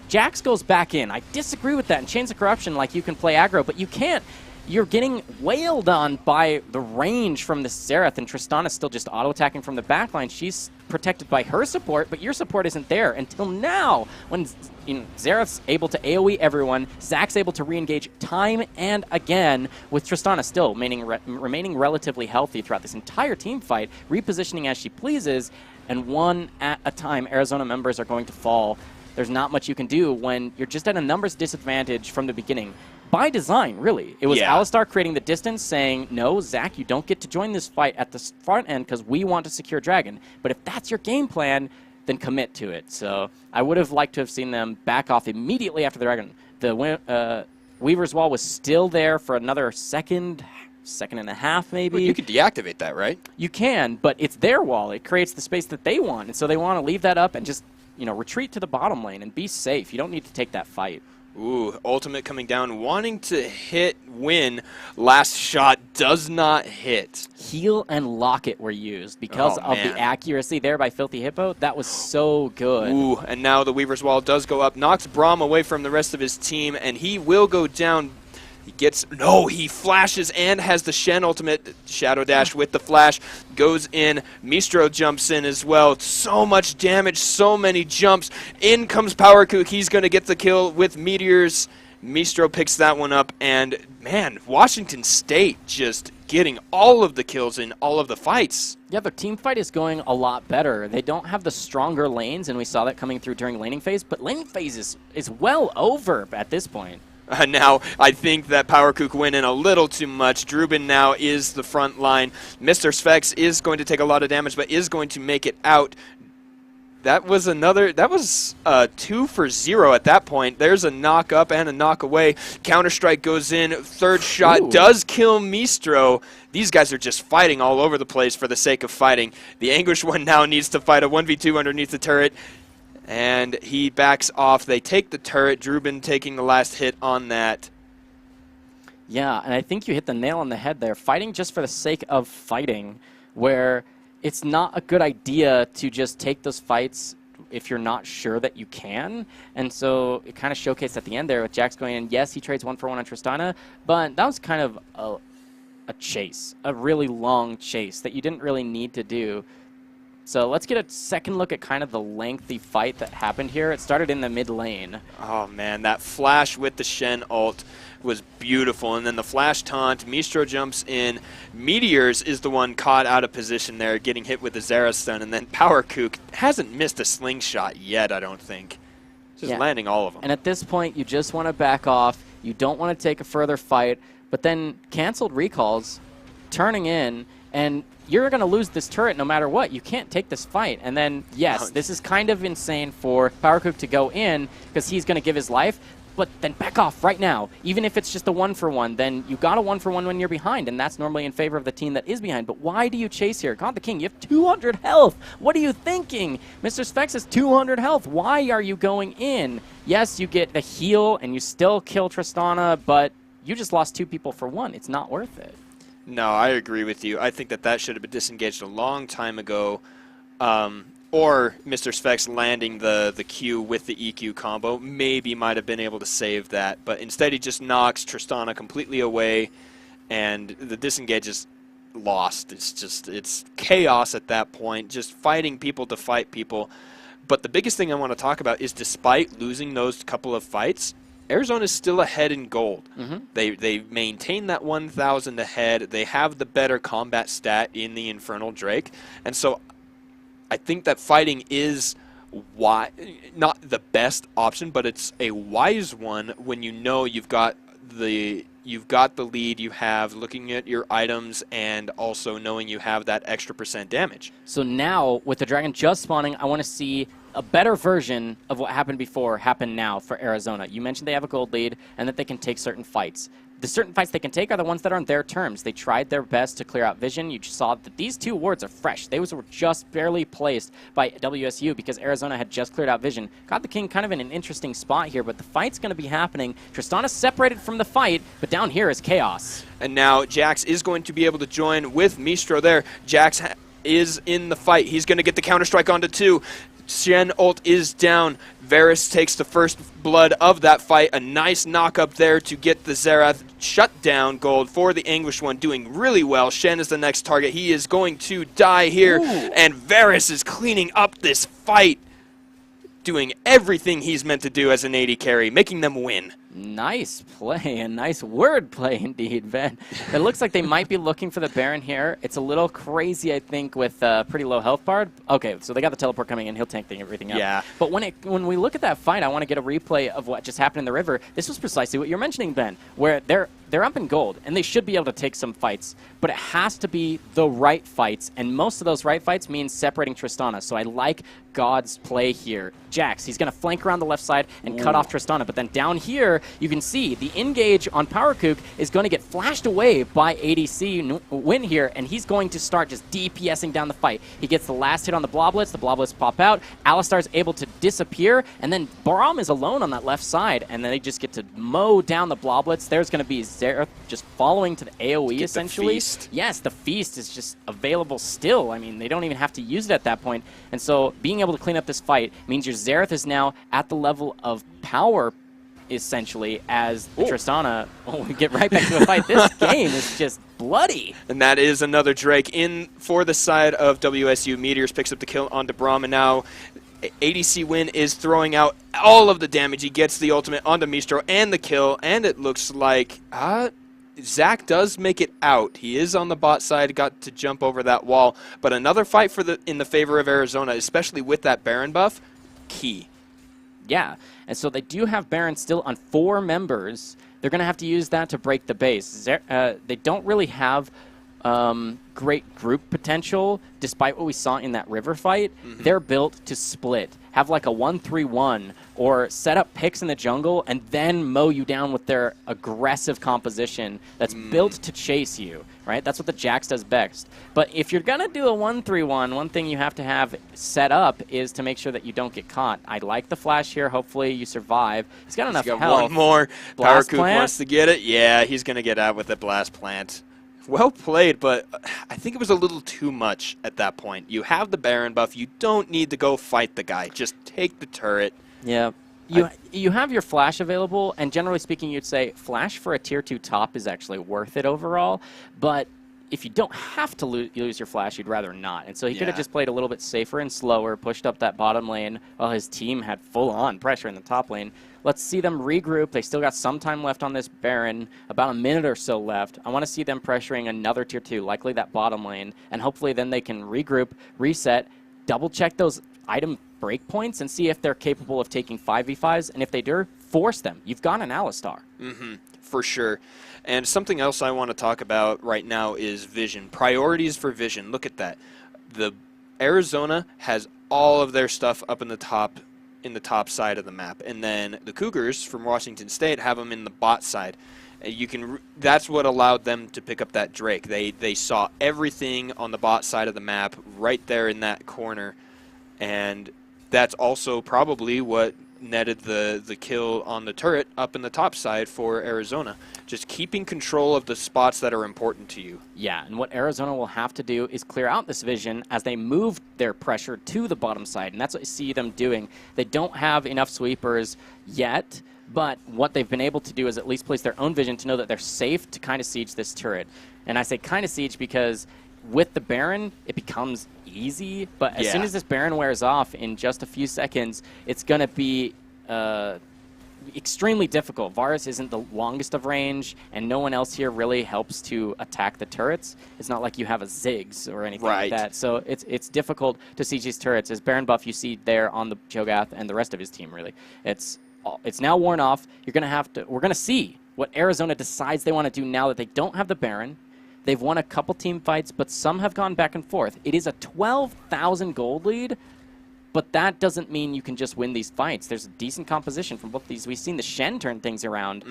[SPEAKER 1] Jax goes back in. I disagree with that. In Chains of Corruption, like, you can play aggro, but you can't you're getting wailed on by the range from the Xerath, and Tristana's still just auto-attacking from the backline. She's protected by her support, but your support isn't there until now, when Xerath's able to AoE everyone, Zach's able to re-engage time and again, with Tristana still remaining relatively healthy throughout this entire team fight, repositioning as she pleases, and one at a time, Arizona members are going to fall. There's not much you can do when you're just at a numbers disadvantage from the beginning. By design, really. It was Alistar creating the distance, saying, no, Zach, you don't get to join this fight at the front end because we want to secure Dragon. But if that's your game plan, then commit to it. So I would have liked to have seen them back off immediately after the Dragon. The Weaver's Wall was still there for another second and a half, maybe.
[SPEAKER 2] Well, you can deactivate that, right?
[SPEAKER 1] You can, but it's their wall. It creates the space that they want. And so they want to leave that up and just, retreat to the bottom lane and be safe. You don't need to take that fight.
[SPEAKER 2] Ooh, Ultimate coming down, wanting to win. Last shot does not hit.
[SPEAKER 1] Heal and Locket were used because of the accuracy there by Filthy Hippo. That was so good.
[SPEAKER 2] Ooh, and now the Weaver's Wall does go up, knocks Braum away from the rest of his team, and he will go down. He flashes and has the Shen ultimate. Shadow Dash with the flash, goes in. Mistro jumps in as well. So much damage, so many jumps. In comes PowerKook. He's going to get the kill with Meteors. Mistro picks that one up, and man, Washington State just getting all of the kills in all of the fights.
[SPEAKER 1] Yeah, their team fight is going a lot better. They don't have the stronger lanes, and we saw that coming through during laning phase, but laning phase is well over at this point.
[SPEAKER 2] Now, I think that PowerKook went in a little too much. Drubin now is the front line. Mr. Sphex is going to take a lot of damage, but is going to make it out. That was 2 for 0 at that point. There's a knock up and a knock away. Counter-Strike goes in. Third shot does kill Mistro. These guys are just fighting all over the place for the sake of fighting. The Anguish one now needs to fight a 1v2 underneath the turret. And he backs off. They take the turret. Drubin taking the last hit on that.
[SPEAKER 1] Yeah, and I think you hit the nail on the head there. Fighting just for the sake of fighting, where it's not a good idea to just take those fights if you're not sure that you can. And so it kind of showcased at the end there with Jax going in. Yes, he trades 1-for-1 on Tristana, but that was kind of a chase, a really long chase that you didn't really need to do. So let's get a second look at kind of the lengthy fight that happened here. It started in the mid lane.
[SPEAKER 2] Oh, man, that flash with the Shen ult was beautiful. And then the flash taunt, Mistro jumps in. Meteors is the one caught out of position there, getting hit with the Zera stun. And then PowerKook hasn't missed a slingshot yet, I don't think. Just landing all of them.
[SPEAKER 1] And at this point, you just want to back off. You don't want to take a further fight. But then canceled recalls, turning in, and you're going to lose this turret no matter what. You can't take this fight. And then, yes, this is kind of insane for PowerKook to go in because he's going to give his life, but then back off right now. Even if it's just a 1-for-1, then you got a 1-for-1 when you're behind, and that's normally in favor of the team that is behind. But why do you chase here? God the King, you have 200 health. What are you thinking? Mr. Sphex has 200 health. Why are you going in? Yes, you get the heal, and you still kill Tristana, but you just lost 2 people for 1. It's not worth it.
[SPEAKER 2] No, I agree with you. I think that should have been disengaged a long time ago. Or Mr. Sphex landing the Q with the EQ combo maybe might have been able to save that. But instead he just knocks Tristana completely away, and the disengage is lost. It's chaos at that point, just fighting people to fight people. But the biggest thing I want to talk about is despite losing those couple of fights, Arizona is still ahead in gold. They maintain that 1,000 ahead. They have the better combat stat in the Infernal Drake. And so I think that fighting is not the best option, but it's a wise one when you know you've got the lead you have, looking at your items, and also knowing you have that extra % damage.
[SPEAKER 1] So now, with the Dragon just spawning, I want to see a better version of what happened before happen now for Arizona. You mentioned they have a gold lead and that they can take certain fights. The certain fights they can take are the ones that are on their terms. They tried their best to clear out vision. You saw that these 2 wards are fresh. Those were just barely placed by WSU because Arizona had just cleared out vision. God the King kind of in an interesting spot here, but the fight's going to be happening. Tristana's separated from the fight, but down here is chaos.
[SPEAKER 2] And now Jax is going to be able to join with Mistro there. Jax is in the fight. He's going to get the Counter-Strike onto 2. Shen ult is down. Varus takes the first blood of that fight. A nice knock up there to get the Xerath shut down. Gold for the Anguished One, doing really well. Shen is the next target. He is going to die here.
[SPEAKER 1] Ooh.
[SPEAKER 2] And Varus is cleaning up this fight, doing everything he's meant to do as an AD carry, making them win.
[SPEAKER 1] Nice play, and nice word play indeed, Ben. It looks like they might be looking for the Baron here. It's a little crazy, I think, with pretty low health bar. Okay, so they got the teleport coming in. He'll tank everything up.
[SPEAKER 2] Yeah.
[SPEAKER 1] But when we look at that fight, I want to get a replay of what just happened in the river. This was precisely what you're mentioning, Ben, where they're up in gold, and they should be able to take some fights, but it has to be the right fights, and most of those right fights means separating Tristana. So I like God's play here. Jax, he's going to flank around the left side and cut off Tristana, but then down here, you can see the engage on PowerKook is going to get flashed away by ADC Win here, and he's going to start just DPSing down the fight. He gets the last hit on the Bloblets pop out, Alistar's able to disappear, and then Baram is alone on that left side, and then they just get to mow down the Bloblets. There's going to be Xerath just following to the AoE essentially.
[SPEAKER 2] The feast.
[SPEAKER 1] Yes, the feast is just available still. I mean, they don't even have to use it at that point. And so being able to clean up this fight means your Xerath is now at the level of power essentially as Tristana. Oh, we get right back to the fight. This game is just bloody.
[SPEAKER 2] And that is another Drake in for the side of WSU. Meteors picks up the kill onto Braum, and now ADC Win is throwing out all of the damage. He gets the ultimate onto Mistro and the kill, and it looks like Zach does make it out. He is on the bot side, got to jump over that wall, but another fight in the favor of Arizona, especially with that Baron buff, key.
[SPEAKER 1] Yeah, and so they do have Baron still on 4 members. They're going to have to use that to break the base. They don't really have great group potential, despite what we saw in that river fight. They're built to split, have like a 1-3-1, or set up picks in the jungle and then mow you down with their aggressive composition that's built to chase you, right? That's what the Jax does best. But if you're going to do a 1-3-1, one thing you have to have set up is to make sure that you don't get caught. I like the flash here. Hopefully you survive. He's got enough health.
[SPEAKER 2] One more.
[SPEAKER 1] Blast
[SPEAKER 2] PowerKook
[SPEAKER 1] plant?
[SPEAKER 2] wants to get it. Yeah, he's going to get out with the Blast Plant. Well played, but I think it was a little too much at that point. You have the Baron buff. You don't need to go fight the guy. Just take the turret.
[SPEAKER 1] Yeah. You have your flash available, and generally speaking, you'd say flash for a tier 2 top is actually worth it overall, but if you don't have to lose your flash, you'd rather not. And so he could have just played a little bit safer and slower, pushed up that bottom lane while his team had full-on pressure in the top lane. Let's see them regroup. They still got some time left on this Baron, about a minute or so left. I want to see them pressuring another tier 2, likely that bottom lane, and hopefully then they can regroup, reset, double-check those item breakpoints and see if they're capable of taking 5v5s, and if they do, force them. You've got an Alistar.
[SPEAKER 2] For sure. And something else I want to talk about right now is vision. Priorities for vision. Look at that. The Arizona has all of their stuff up in the top side of the map, and then the Cougars from Washington State have them in the bot side. That's what allowed them to pick up that Drake. They saw everything on the bot side of the map right there in that corner, and that's also probably what netted the kill on the turret up in the top side for Arizona. Just keeping control of the spots that are important to you.
[SPEAKER 1] Yeah, and what Arizona will have to do is clear out this vision as they move their pressure to the bottom side, and that's what you see them doing. They don't have enough sweepers yet, but what they've been able to do is at least place their own vision to know that they're safe to kind of siege this turret. And I say kind of siege because with the Baron, it becomes easy, but as soon as this Baron wears off in just a few seconds, it's going to be extremely difficult. Varus isn't the longest of range, and no one else here really helps to attack the turrets. It's not like you have a Ziggs or anything like that. So it's difficult to siege these turrets. As Baron buff you see there on the Cho'Gath and the rest of his team, really. It's now worn off. We're going to see what Arizona decides they want to do now that they don't have the Baron. They've won a couple team fights, but some have gone back and forth. It is a 12,000 gold lead, but that doesn't mean you can just win these fights. There's a decent composition from both these. We've seen the Shen turn things around.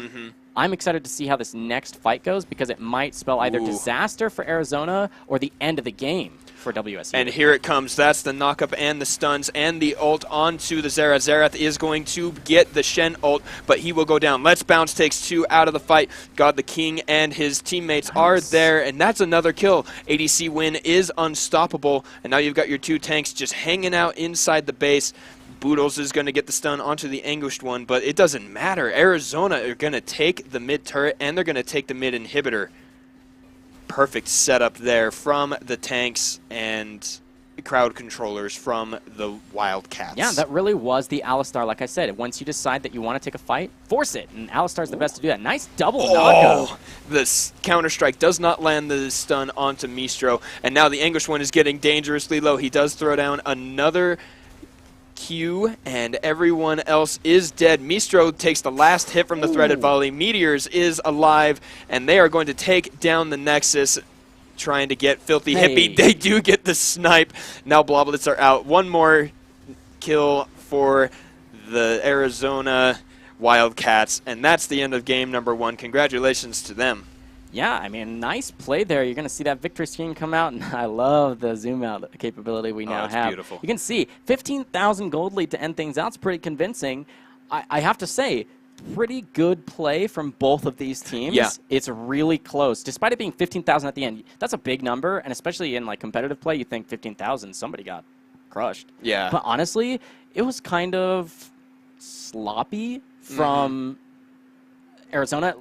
[SPEAKER 1] I'm excited to see how this next fight goes because it might spell either disaster for Arizona or the end of the game for WSU.
[SPEAKER 2] And here it comes. That's the knockup and the stuns and the ult onto the Xerath. Xerath is going to get the Shen ult, but he will go down. Let's Bounce takes 2 out of the fight. God the King and his teammates are there, and that's another kill. ADC Win is unstoppable, and now you've got your 2 tanks just hanging out inside the base. Boodles is going to get the stun onto the Anguished one, but it doesn't matter. Arizona are going to take the mid turret, and they're going to take the mid inhibitor. Perfect setup there from the tanks and crowd controllers from the Wildcats.
[SPEAKER 1] Yeah, that really was the Alistar, like I said. Once you decide that you want to take a fight, force it, and Alistar's the best to do that. Nice double knockout.
[SPEAKER 2] This Counter-Strike does not land the stun onto Mistro, and now the Anguished one is getting dangerously low. He does throw down another Q, and everyone else is dead. Mistro takes the last hit from the threaded volley. Meteors is alive, and they are going to take down the Nexus, trying to get Filthy Hippie. They do get the snipe. Now Bloblets are out. One more kill for the Arizona Wildcats, and that's the end of game number 1. Congratulations to them.
[SPEAKER 1] Yeah, I mean, nice play there. You're going to see that victory screen come out, and I love the zoom out capability we now have.
[SPEAKER 2] Beautiful.
[SPEAKER 1] You can see 15,000 gold lead to end things out. It's pretty convincing. I have to say, pretty good play from both of these teams.
[SPEAKER 2] Yeah.
[SPEAKER 1] It's really close. Despite it being 15,000 at the end, that's a big number, and especially in like competitive play, you think 15,000, somebody got crushed.
[SPEAKER 2] Yeah.
[SPEAKER 1] But honestly, it was kind of sloppy from Arizona.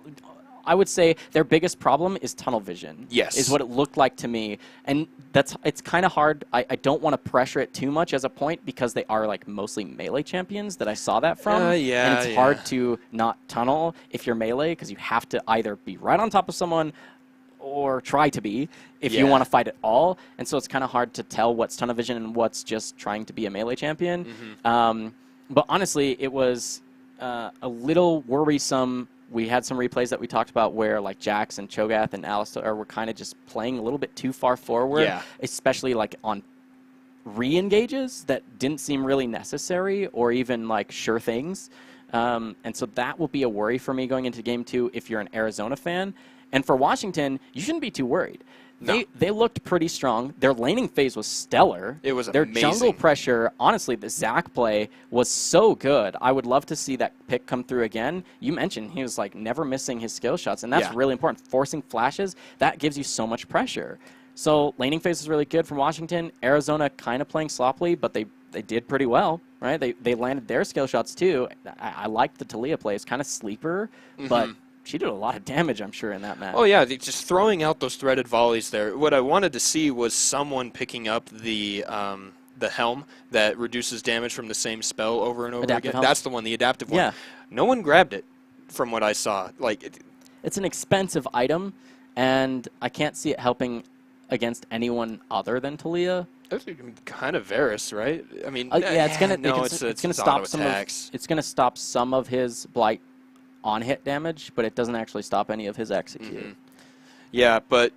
[SPEAKER 1] I would say their biggest problem is tunnel vision.
[SPEAKER 2] Yes.
[SPEAKER 1] Is what it looked like to me. And it's kind of hard. I don't want to pressure it too much as a point because they are like mostly melee champions that I saw that from.
[SPEAKER 2] Yeah,
[SPEAKER 1] and it's hard to not tunnel if you're melee because you have to either be right on top of someone or try to be if you want to fight at all. And so it's kind of hard to tell what's tunnel vision and what's just trying to be a melee champion. But honestly, it was a little worrisome. We had some replays that we talked about where like Jax and Cho'Gath and Alistar were kind of just playing a little bit too far forward, especially like on re-engages that didn't seem really necessary or even like sure things. And so that will be a worry for me going into game 2 if you're an Arizona fan. And for Washington, you shouldn't be too worried.
[SPEAKER 2] No.
[SPEAKER 1] They looked pretty strong. Their laning phase was stellar.
[SPEAKER 2] It was
[SPEAKER 1] Their
[SPEAKER 2] amazing.
[SPEAKER 1] jungle pressure, honestly, the Zac play was so good. I would love to see that pick come through again. You mentioned he was like never missing his skill shots, and that's really important. Forcing flashes, that gives you so much pressure. So laning phase is really good from Washington. Arizona kind of playing sloppily, but they did pretty well, right? They landed their skill shots too. I liked the Talia play. It's kind of sleeper, but she did a lot of damage, I'm sure, in that match.
[SPEAKER 2] Oh, yeah, just throwing out those threaded volleys there. What I wanted to see was someone picking up the helm that reduces damage from the same spell over and over
[SPEAKER 1] Adaptive
[SPEAKER 2] again.
[SPEAKER 1] helm?
[SPEAKER 2] That's the one, the adaptive one.
[SPEAKER 1] Yeah.
[SPEAKER 2] No one grabbed it from what I saw.
[SPEAKER 1] It's an expensive item, and I can't see it helping against anyone other than Talia.
[SPEAKER 2] That's kind of Varus, right? I mean,
[SPEAKER 1] yeah, it's gonna stop
[SPEAKER 2] it's
[SPEAKER 1] gonna stop some of his blight on hit damage, but it doesn't actually stop any of his execute.
[SPEAKER 2] Yeah, but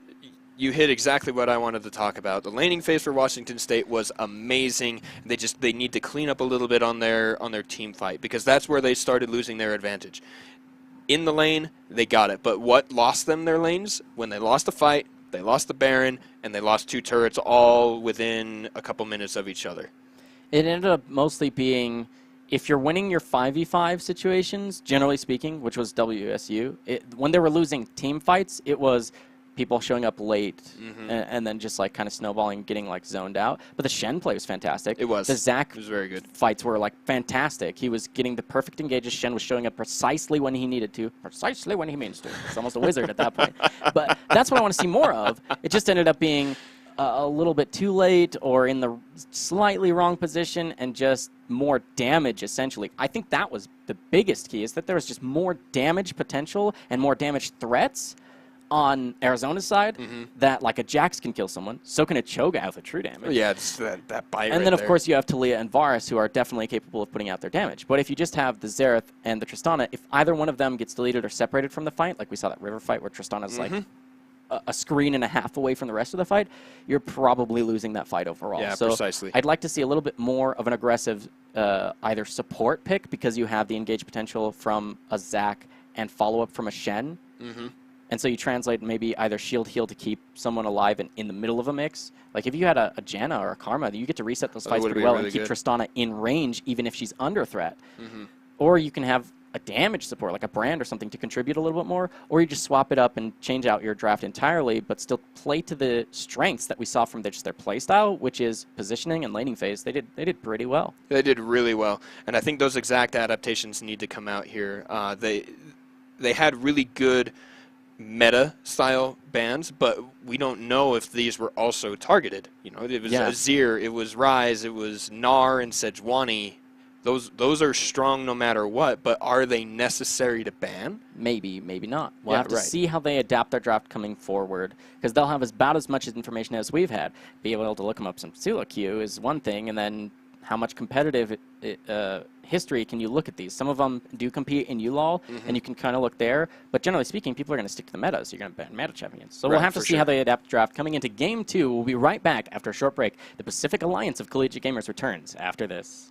[SPEAKER 2] you hit exactly what I wanted to talk about. The laning phase for Washington State was amazing. They need to clean up a little bit on their team fight because that's where they started losing their advantage. In the lane, they got it, but what lost them their lanes? When they lost the fight, they lost the Baron, and they lost 2 turrets all within a couple minutes of each other.
[SPEAKER 1] It ended up mostly being, if you're winning your 5v5 situations, generally speaking, which was WSU, when they were losing team fights, it was people showing up late and then just like kind of snowballing, getting like zoned out. But the Shen play was fantastic.
[SPEAKER 2] It was.
[SPEAKER 1] The Zac
[SPEAKER 2] was very good.
[SPEAKER 1] Fights were like fantastic. He was getting the perfect engages. Shen was showing up precisely when he needed to, precisely when he means to. It's almost a wizard at that point. But that's what I want to see more of. It just ended up being a little bit too late or in the slightly wrong position and just more damage, essentially. I think that was the biggest key, is that there was just more damage potential and more damage threats on Arizona's side that, like, a Jax can kill someone, so can a Cho'Gath with true damage.
[SPEAKER 2] Yeah, it's that bite
[SPEAKER 1] And then, of course, you have Talia and Varus, who are definitely capable of putting out their damage. But if you just have the Xerath and the Tristana, if either one of them gets deleted or separated from the fight, like we saw that river fight where Tristana's like a screen and a half away from the rest of the fight, you're probably losing that fight overall.
[SPEAKER 2] Yeah,
[SPEAKER 1] so
[SPEAKER 2] precisely.
[SPEAKER 1] I'd like to see a little bit more of an aggressive either support pick, because you have the engage potential from a Zac and follow-up from a Shen. And so you translate maybe either shield heal to keep someone alive and in the middle of a mix. Like if you had a Janna or a Karma, you get to reset those fights pretty well and keep Tristana in range even if she's under threat. Or you can have a damage support, like a brand or something, to contribute a little bit more, or you just swap it up and change out your draft entirely, but still play to the strengths that we saw from just their play style, which is positioning and laning phase. They did pretty well.
[SPEAKER 2] They did really well, and I think those exact adaptations need to come out here. They had really good meta style bans, but we don't know if these were also targeted. You know, it was Azir, it was Ryze, it was Gnar and Sejuani. Those are strong no matter what, but are they necessary to ban?
[SPEAKER 1] Maybe, maybe not. We'll have to see how they adapt their draft coming forward, because they'll have about as much information as we've had. Be able to look them up some solo queue is one thing, and then how much competitive history can you look at these? Some of them do compete in ULOL, and you can kind of look there, but generally speaking, people are going to stick to the meta, so you're going to ban meta champions. So we'll have to see how they adapt the draft. Coming into Game 2, we'll be right back after a short break. The Pacific Alliance of Collegiate Gamers returns after this.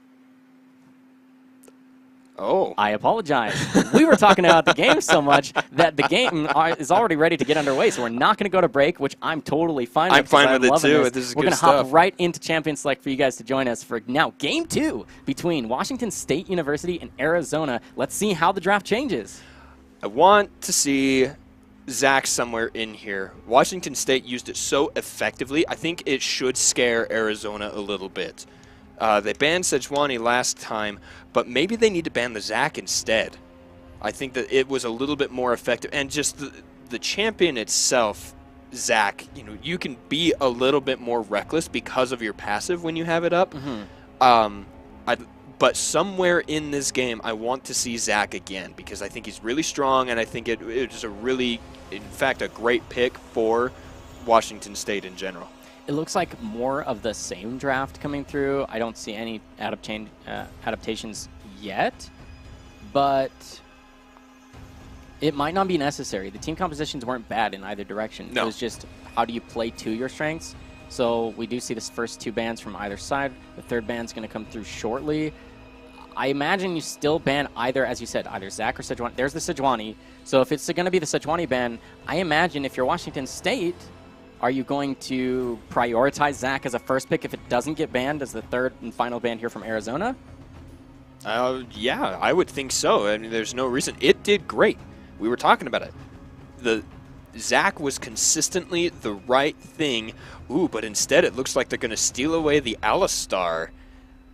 [SPEAKER 2] Oh.
[SPEAKER 1] I apologize. We were talking about the game so much that the game is already ready to get underway, so we're not going to go to break, which I'm totally fine with.
[SPEAKER 2] I'm fine with it, too. This is
[SPEAKER 1] we're
[SPEAKER 2] going
[SPEAKER 1] to hop right into Champion Select for you guys to join us for now Game 2 between Washington State University and Arizona. Let's see how the draft changes.
[SPEAKER 2] I want to see Zach somewhere in here. Washington State used it so effectively. I think it should scare Arizona a little bit. They banned Sejuani last time, but maybe they need to ban the Zac instead. I think that it was a little bit more effective. And just the champion itself, Zac, you know, you can be a little bit more reckless because of your passive when you have it up. But somewhere in this game, I want to see Zac again because I think he's really strong, and I think it is a really, in fact, a great pick for Washington State in general.
[SPEAKER 1] It looks like more of the same draft coming through. I don't see any adaptations yet, but it might not be necessary. The team compositions weren't bad in either direction.
[SPEAKER 2] No.
[SPEAKER 1] It was just how do you play to your strengths. So we do see this first two bans from either side. The third ban's going to come through shortly. I imagine you still ban either, as you said, either Zac or Sejuani. There's the Sejuani. So if it's going to be the Sejuani ban, I imagine if you're Washington State, are you going to prioritize Zac as a first pick if it doesn't get banned as the third and final ban here from Arizona?
[SPEAKER 2] Yeah, I would think so. I mean, there's no reason. It did great. We were talking about it. The Zac was consistently the right thing. Ooh, but instead it looks like they're going to steal away the Alistar.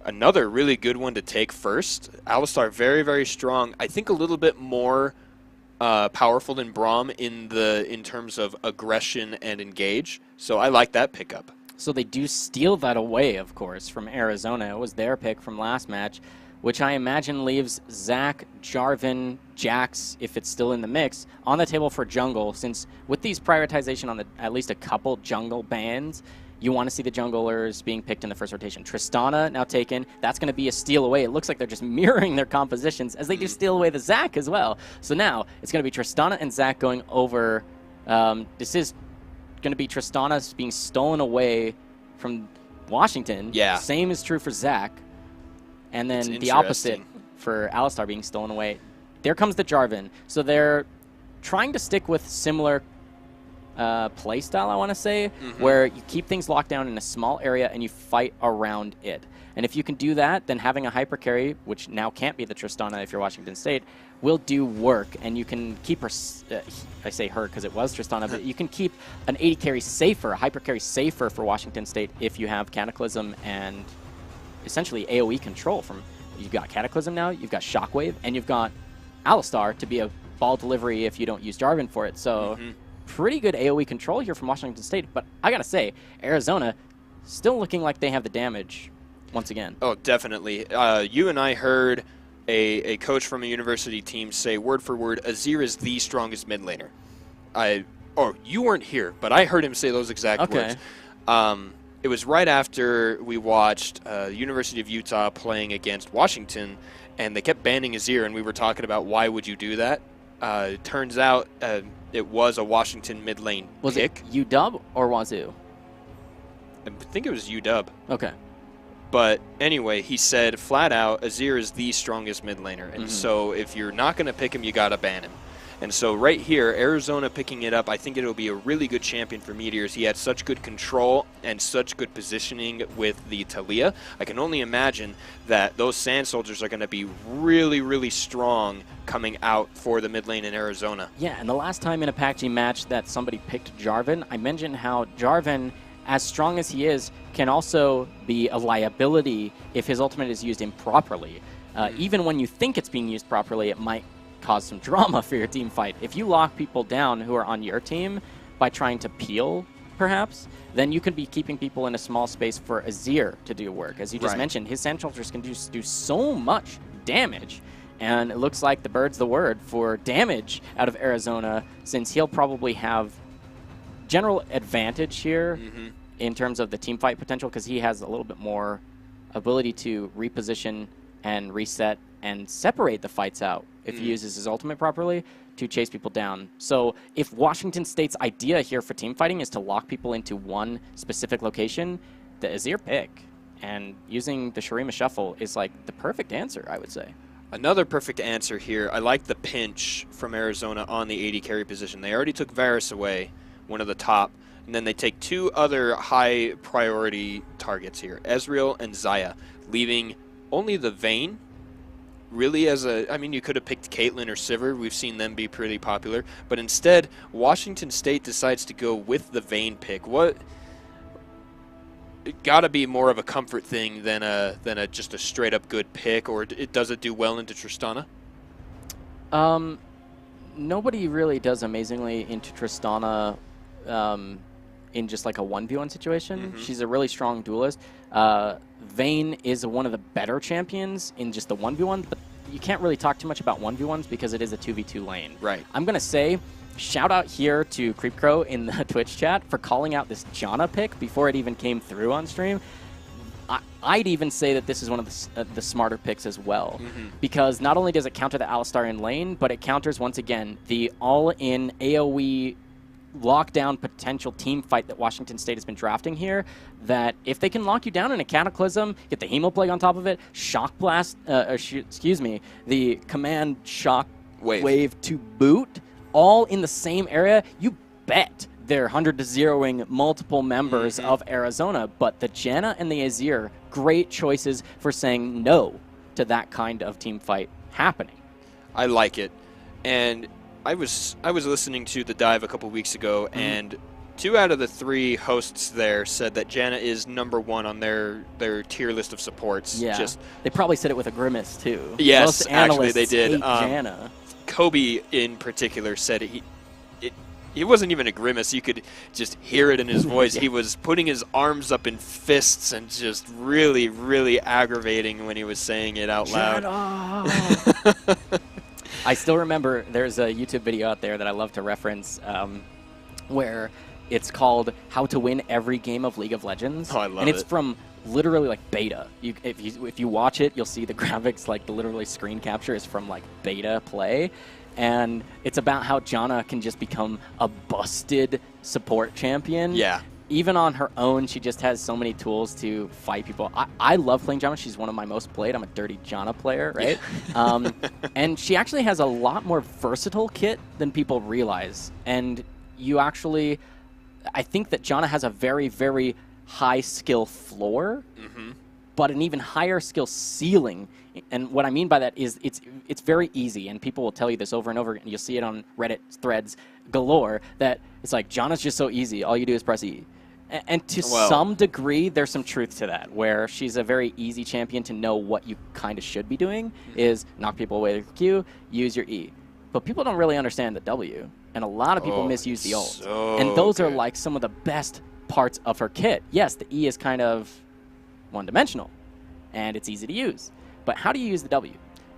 [SPEAKER 2] Another really good one to take first. Alistar very, very strong. I think a little bit more powerful than Braum in terms of aggression and engage. So I like that pickup.
[SPEAKER 1] So they do steal that away, of course, from Arizona. It was their pick from last match, which I imagine leaves Zac, Jarvan, Jax, if it's still in the mix, on the table for jungle, since with these prioritization on at least a couple jungle bans, you want to see the junglers being picked in the first rotation. Tristana now taken. That's going to be a steal away. It looks like they're just mirroring their compositions as they do steal away the Zac as well. So now it's going to be Tristana and Zac going over. This is going to be Tristana being stolen away from Washington.
[SPEAKER 2] Yeah.
[SPEAKER 1] Same is true for Zac. And then
[SPEAKER 2] It's
[SPEAKER 1] the opposite for Alistar being stolen away. There comes the Jarvan. So they're trying to stick with similar play style, I want to say, where you keep things locked down in a small area and you fight around it. And if you can do that, then having a hyper carry, which now can't be the Tristana if you're Washington State, will do work. And you can keep her, I say her because it was Tristana, but you can keep an 80 carry safer, a hyper carry safer for Washington State if you have Cataclysm and essentially AoE control from, you've got Cataclysm now, you've got Shockwave, and you've got Alistar to be a ball delivery if you don't use Jarvan for it. So pretty good AoE control here from Washington State, but I gotta say, Arizona still looking like they have the damage once again.
[SPEAKER 2] Oh, definitely. You and I heard a coach from a university team say word for word, Azir is the strongest mid laner. You weren't here, but I heard him say those exact words. It was right after we watched the University of Utah playing against Washington, and they kept banning Azir, and we were talking about why would you do that. It turns out it was a Washington mid lane pick.
[SPEAKER 1] Was it UW or Wazoo?
[SPEAKER 2] I think it was UW.
[SPEAKER 1] Okay.
[SPEAKER 2] But anyway, he said flat out, Azir is the strongest mid laner. And so if you're not going to pick him, you got to ban him. And so right here, Arizona picking it up, I think it'll be a really good champion for Meteors. He had such good control and such good positioning with the Talia. I can only imagine that those Sand Soldiers are going to be really, really strong coming out for the mid lane in Arizona.
[SPEAKER 1] Yeah, and the last time in a PACG match that somebody picked Jarvan, I mentioned how Jarvan, as strong as he is, can also be a liability if his ultimate is used improperly. Even when you think it's being used properly, it might cause some drama for your team fight. If you lock people down who are on your team by trying to peel, perhaps, then you can be keeping people in a small space for Azir to do work. As you just mentioned, his Sand Soldiers can do so much damage, and it looks like the bird's the word for damage out of Arizona, since he'll probably have general advantage here in terms of the team fight potential, because he has a little bit more ability to reposition and reset and separate the fights out if he uses his ultimate properly to chase people down. So if Washington State's idea here for team fighting is to lock people into one specific location, the Azir pick and using the Shurima Shuffle is like the perfect answer, I would say.
[SPEAKER 2] Another perfect answer here. I like the pinch from Arizona on the AD carry position. They already took Varus away, one of the top, and then they take two other high priority targets here, Ezreal and Xayah, leaving only the Vayne really as a, I mean, you could have picked Caitlyn or Sivir. We've seen them be pretty popular. But instead, Washington State decides to go with the Vayne pick. What? It got to be more of a comfort thing than a just a straight up good pick, or does it do well into Tristana?
[SPEAKER 1] Nobody really does amazingly into Tristana in just like a 1v1 situation. She's a really strong duelist. Vayne is one of the better champions in just the 1v1, but you can't really talk too much about 1v1s because it is a 2v2 lane.
[SPEAKER 2] Right.
[SPEAKER 1] I'm going to say, shout out here to Creepcrow in the Twitch chat for calling out this Janna pick before it even came through on stream. I'd even say that this is one of the smarter picks as well, because not only does it counter the Alistar in lane, but it counters, once again, the all-in AoE lockdown potential team fight that Washington State has been drafting here, that if they can lock you down in a Cataclysm, get the Hemoplague on top of it, Shock Blast, the Command Shock Wave to boot, all in the same area, you bet they're 100-0ing multiple members of Arizona. But the Janna and the Azir, great choices for saying no to that kind of team fight happening.
[SPEAKER 2] I like it. And I was listening to The Dive a couple weeks ago, and 2 out of the 3 hosts there said that Janna is #1 on their tier list of supports.
[SPEAKER 1] Yeah,
[SPEAKER 2] just,
[SPEAKER 1] they probably said it with a grimace too.
[SPEAKER 2] Yes,
[SPEAKER 1] most
[SPEAKER 2] actually they did.
[SPEAKER 1] Hate Janna.
[SPEAKER 2] Kobe in particular said it wasn't even a grimace. You could just hear it in his voice. He was putting his arms up in fists and just really, really aggravating when he was saying it out loud.
[SPEAKER 1] I still remember there's a YouTube video out there that I love to reference where it's called How to Win Every Game of League of Legends.
[SPEAKER 2] Oh, I love it.
[SPEAKER 1] And it's from literally like beta. If you watch it, you'll see the graphics, like the literally screen capture is from like beta play. And it's about how Janna can just become a busted support champion.
[SPEAKER 2] Yeah.
[SPEAKER 1] Even on her own, she just has so many tools to fight people. I love playing Janna. She's one of my most played. I'm a dirty Janna player, right? And she actually has a lot more versatile kit than people realize. And you actually, I think that Janna has a very, very high skill floor, but an even higher skill ceiling. And what I mean by that is it's very easy, and people will tell you this over and over, and you'll see it on Reddit threads galore, that it's like, Janna's just so easy, all you do is press E. And to some degree, there's some truth to that, where she's a very easy champion to know what you kind of should be doing, is knock people away with Q, use your E. But people don't really understand the W, and a lot of people misuse the ult. And those are like some of the best parts of her kit. Yes, the E is kind of one-dimensional, and it's easy to use. But how do you use the W?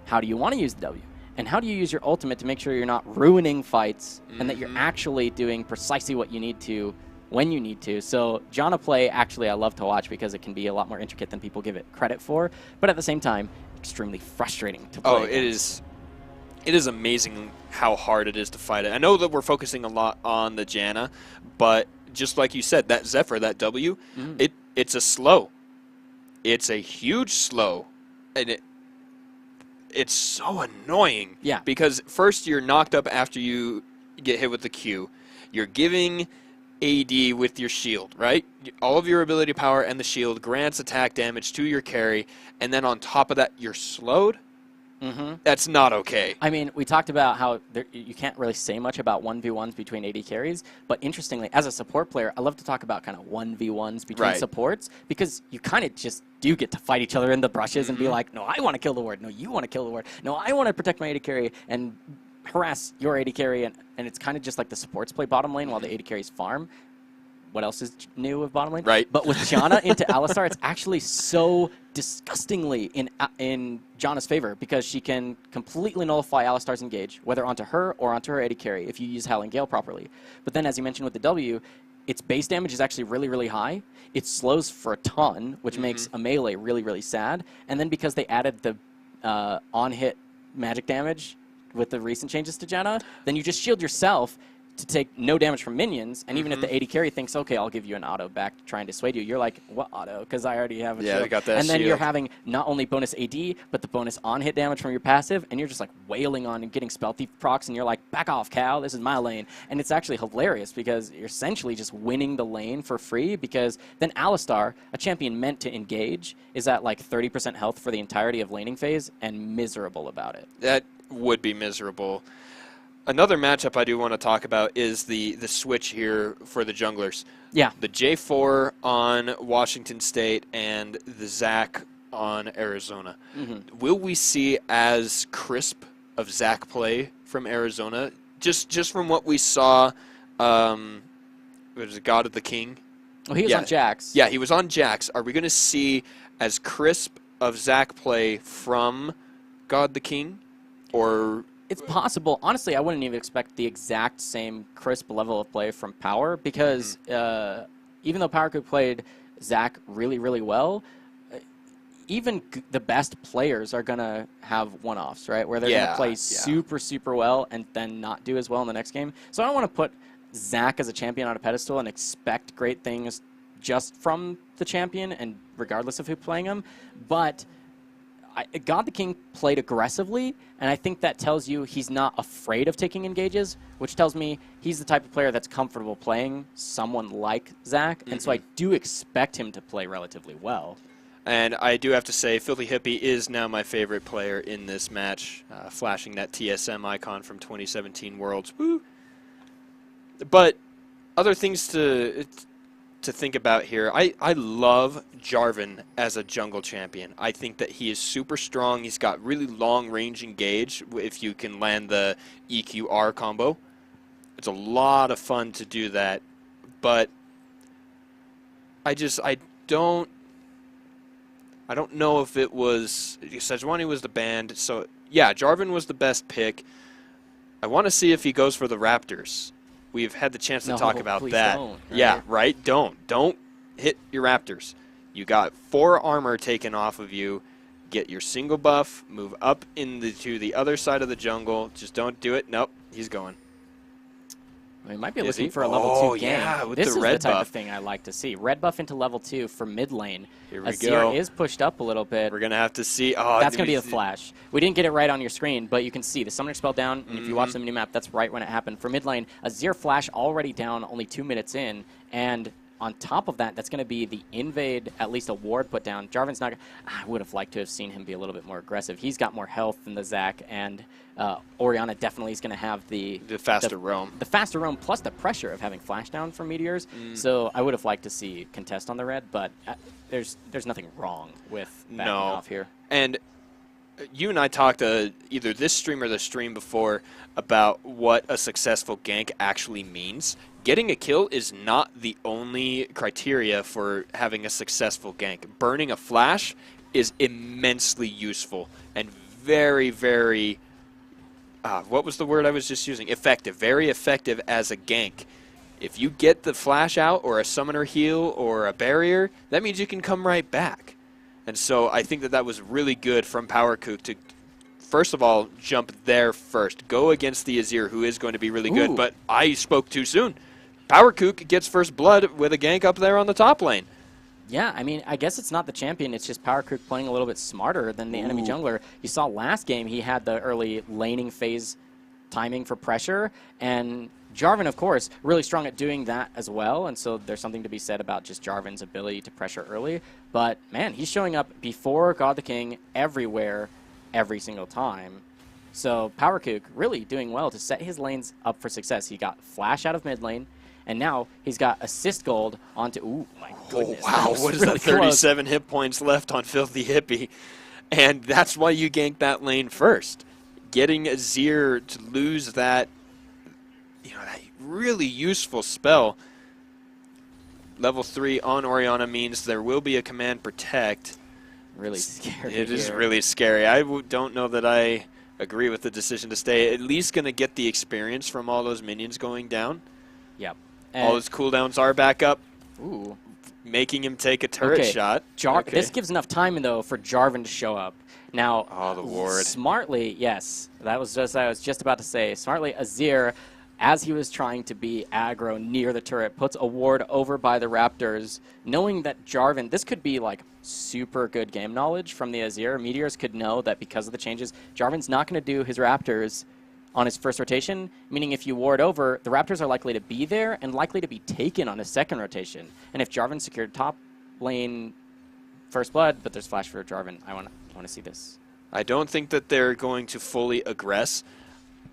[SPEAKER 1] How do you want to use the W? And how do you use your ultimate to make sure you're not ruining fights and that you're actually doing precisely what you need to when you need to? So Janna play, actually, I love to watch because it can be a lot more intricate than people give it credit for. But at the same time, extremely frustrating to play.
[SPEAKER 2] Oh, it is amazing how hard it is to fight it. I know that we're focusing a lot on the Janna, but just like you said, that Zephyr, that W, it's a slow. It's a huge slow. And it's so annoying.
[SPEAKER 1] Yeah.
[SPEAKER 2] Because first you're knocked up after you get hit with the Q. You're giving AD with your shield, right? All of your ability power and the shield grants attack damage to your carry, and then on top of that, you're slowed. That's not okay.
[SPEAKER 1] I mean, we talked about how you can't really say much about 1v1s between AD carries, but interestingly, as a support player, I love to talk about kind of 1v1s between supports, because you kind of just do get to fight each other in the brushes and be like, no, I want to kill the ward. No, you want to kill the ward. No, I want to protect my AD carry and harass your AD carry, and it's kind of just like the supports play bottom lane while the AD carries farm. What else is new with bottom lane?
[SPEAKER 2] Right.
[SPEAKER 1] But with Janna into Alistar, it's actually so disgustingly in Janna's favor, because she can completely nullify Alistar's engage, whether onto her or onto her AD carry, if you use Howling Gale properly. But then, as you mentioned with the W, its base damage is actually really, really high. It slows for a ton, which makes a melee really, really sad. And then because they added the on-hit magic damage with the recent changes to Janna, then you just shield yourself to take no damage from minions, and even if the AD carry thinks, okay, I'll give you an auto back to try and dissuade you, you're like, what auto? Because I already have a shield.
[SPEAKER 2] I got that
[SPEAKER 1] And then
[SPEAKER 2] shield.
[SPEAKER 1] you're having not only bonus AD, but the bonus on-hit damage from your passive, and you're just like wailing on and getting Spell Thief procs, and you're like, back off, Cal, this is my lane. And it's actually hilarious, because you're essentially just winning the lane for free, because then Alistar, a champion meant to engage, is at like 30% health for the entirety of laning phase, and miserable about it.
[SPEAKER 2] That would be miserable. Another matchup I do want to talk about is the switch here for the junglers.
[SPEAKER 1] Yeah.
[SPEAKER 2] The J4 on Washington State and the Zac on Arizona. Will we see as crisp of Zac play from Arizona? Just from what we saw, was it God of the King?
[SPEAKER 1] Oh, he was on Jax.
[SPEAKER 2] Yeah, he was on Jax. Are we going to see as crisp of Zac play from God the King? Or...
[SPEAKER 1] It's possible. Honestly, I wouldn't even expect the exact same crisp level of play from Power, because even though PowerCook played Zac really, really well, even the best players are going to have one-offs, right? Where they're going to play super, super well and then not do as well in the next game. So I don't want to put Zac as a champion on a pedestal and expect great things just from the champion, and regardless of who's playing him. But God the King played aggressively, and I think that tells you he's not afraid of taking engages, which tells me he's the type of player that's comfortable playing someone like Zac, and so I do expect him to play relatively well.
[SPEAKER 2] And I do have to say, Filthy Hippie is now my favorite player in this match, flashing that TSM icon from 2017 Worlds. Woo! But other things to think about here, I love Jarvan as a jungle champion. I think that he is super strong. He's got really long range engage if you can land the EQR combo. It's a lot of fun to do that, but I don't know if it was Sejuani was the banned. So yeah, Jarvan was the best pick. I want to see if he goes for the Raptors. We've had the chance to talk about that.
[SPEAKER 1] Don't, right?
[SPEAKER 2] Yeah, right? Don't hit your Raptors. You got 4 armor taken off of you. Get your single buff, move up to the other side of the jungle. Just don't do it. Nope, he's going.
[SPEAKER 1] We might be looking for a level 2 game.
[SPEAKER 2] Yeah, with
[SPEAKER 1] this
[SPEAKER 2] the
[SPEAKER 1] is
[SPEAKER 2] red
[SPEAKER 1] the type
[SPEAKER 2] buff.
[SPEAKER 1] of thing I like to see. Red buff into level 2 for mid lane.
[SPEAKER 2] Here we
[SPEAKER 1] Azir
[SPEAKER 2] go.
[SPEAKER 1] is pushed up a little bit.
[SPEAKER 2] We're going to have to see. Oh,
[SPEAKER 1] That's going to be the flash. We didn't get it right on your screen, but you can see the summoner spell down, and if you watch the minimap, that's right when it happened. For mid lane, Azir flash already down only 2 minutes in, and on top of that, that's going to be the invade, at least a ward put down. Jarvan's not... I would have liked to have seen him be a little bit more aggressive. He's got more health than the Zac, and Orianna definitely is going to have the
[SPEAKER 2] faster roam.
[SPEAKER 1] The faster roam, plus the pressure of having flash down from meteors. So I would have liked to see contest on the red, but there's nothing wrong with backing off here.
[SPEAKER 2] And you and I talked either this stream or the stream before about what a successful gank actually means. Getting a kill is not the only criteria for having a successful gank. Burning a flash is immensely useful and very, very, what was the word I was just using? Effective. Very effective as a gank. If you get the flash out or a summoner heal or a barrier, that means you can come right back. And so I think that was really good from PowerCook to, first of all, jump there first. Go against the Azir, who is going to be really good, but I spoke too soon. PowerCook gets first blood with a gank up there on the top lane.
[SPEAKER 1] Yeah, I mean, I guess it's not the champion. It's just PowerCook playing a little bit smarter than the enemy jungler. You saw last game he had the early laning phase timing for pressure, and Jarvan, of course, really strong at doing that as well, and so there's something to be said about just Jarvan's ability to pressure early. But, man, he's showing up before God the King everywhere, every single time. So PowerCook really doing well to set his lanes up for success. He got Flash out of mid lane, and now he's got assist gold onto... Ooh, my goodness.
[SPEAKER 2] Oh, wow, what is really that? 37 hit points left on Filthy Hippie. And that's why you gank that lane first. Getting Azir to lose that, that really useful spell. Level 3 on Orianna means there will be a command protect.
[SPEAKER 1] Really scary.
[SPEAKER 2] It is really scary. I don't know that I agree with the decision to stay. At least going to get the experience from all those minions going down.
[SPEAKER 1] Yep.
[SPEAKER 2] All his cooldowns are back up.
[SPEAKER 1] Ooh.
[SPEAKER 2] Making him take a turret shot.
[SPEAKER 1] This gives enough time, though, for Jarvan to show up. Now,
[SPEAKER 2] the ward.
[SPEAKER 1] Smartly, yes, that was just I was just about to say. Smartly, Azir, as he was trying to be aggro near the turret, puts a ward over by the Raptors, knowing that Jarvan, this could be like super good game knowledge from the Azir. Meteors could know that because of the changes, Jarvan's not going to do his Raptors on his first rotation, meaning if you ward over, the Raptors are likely to be there and likely to be taken on his second rotation. And if Jarvan secured top lane first blood, but there's flash for Jarvan, I want to see this.
[SPEAKER 2] I don't think that they're going to fully aggress.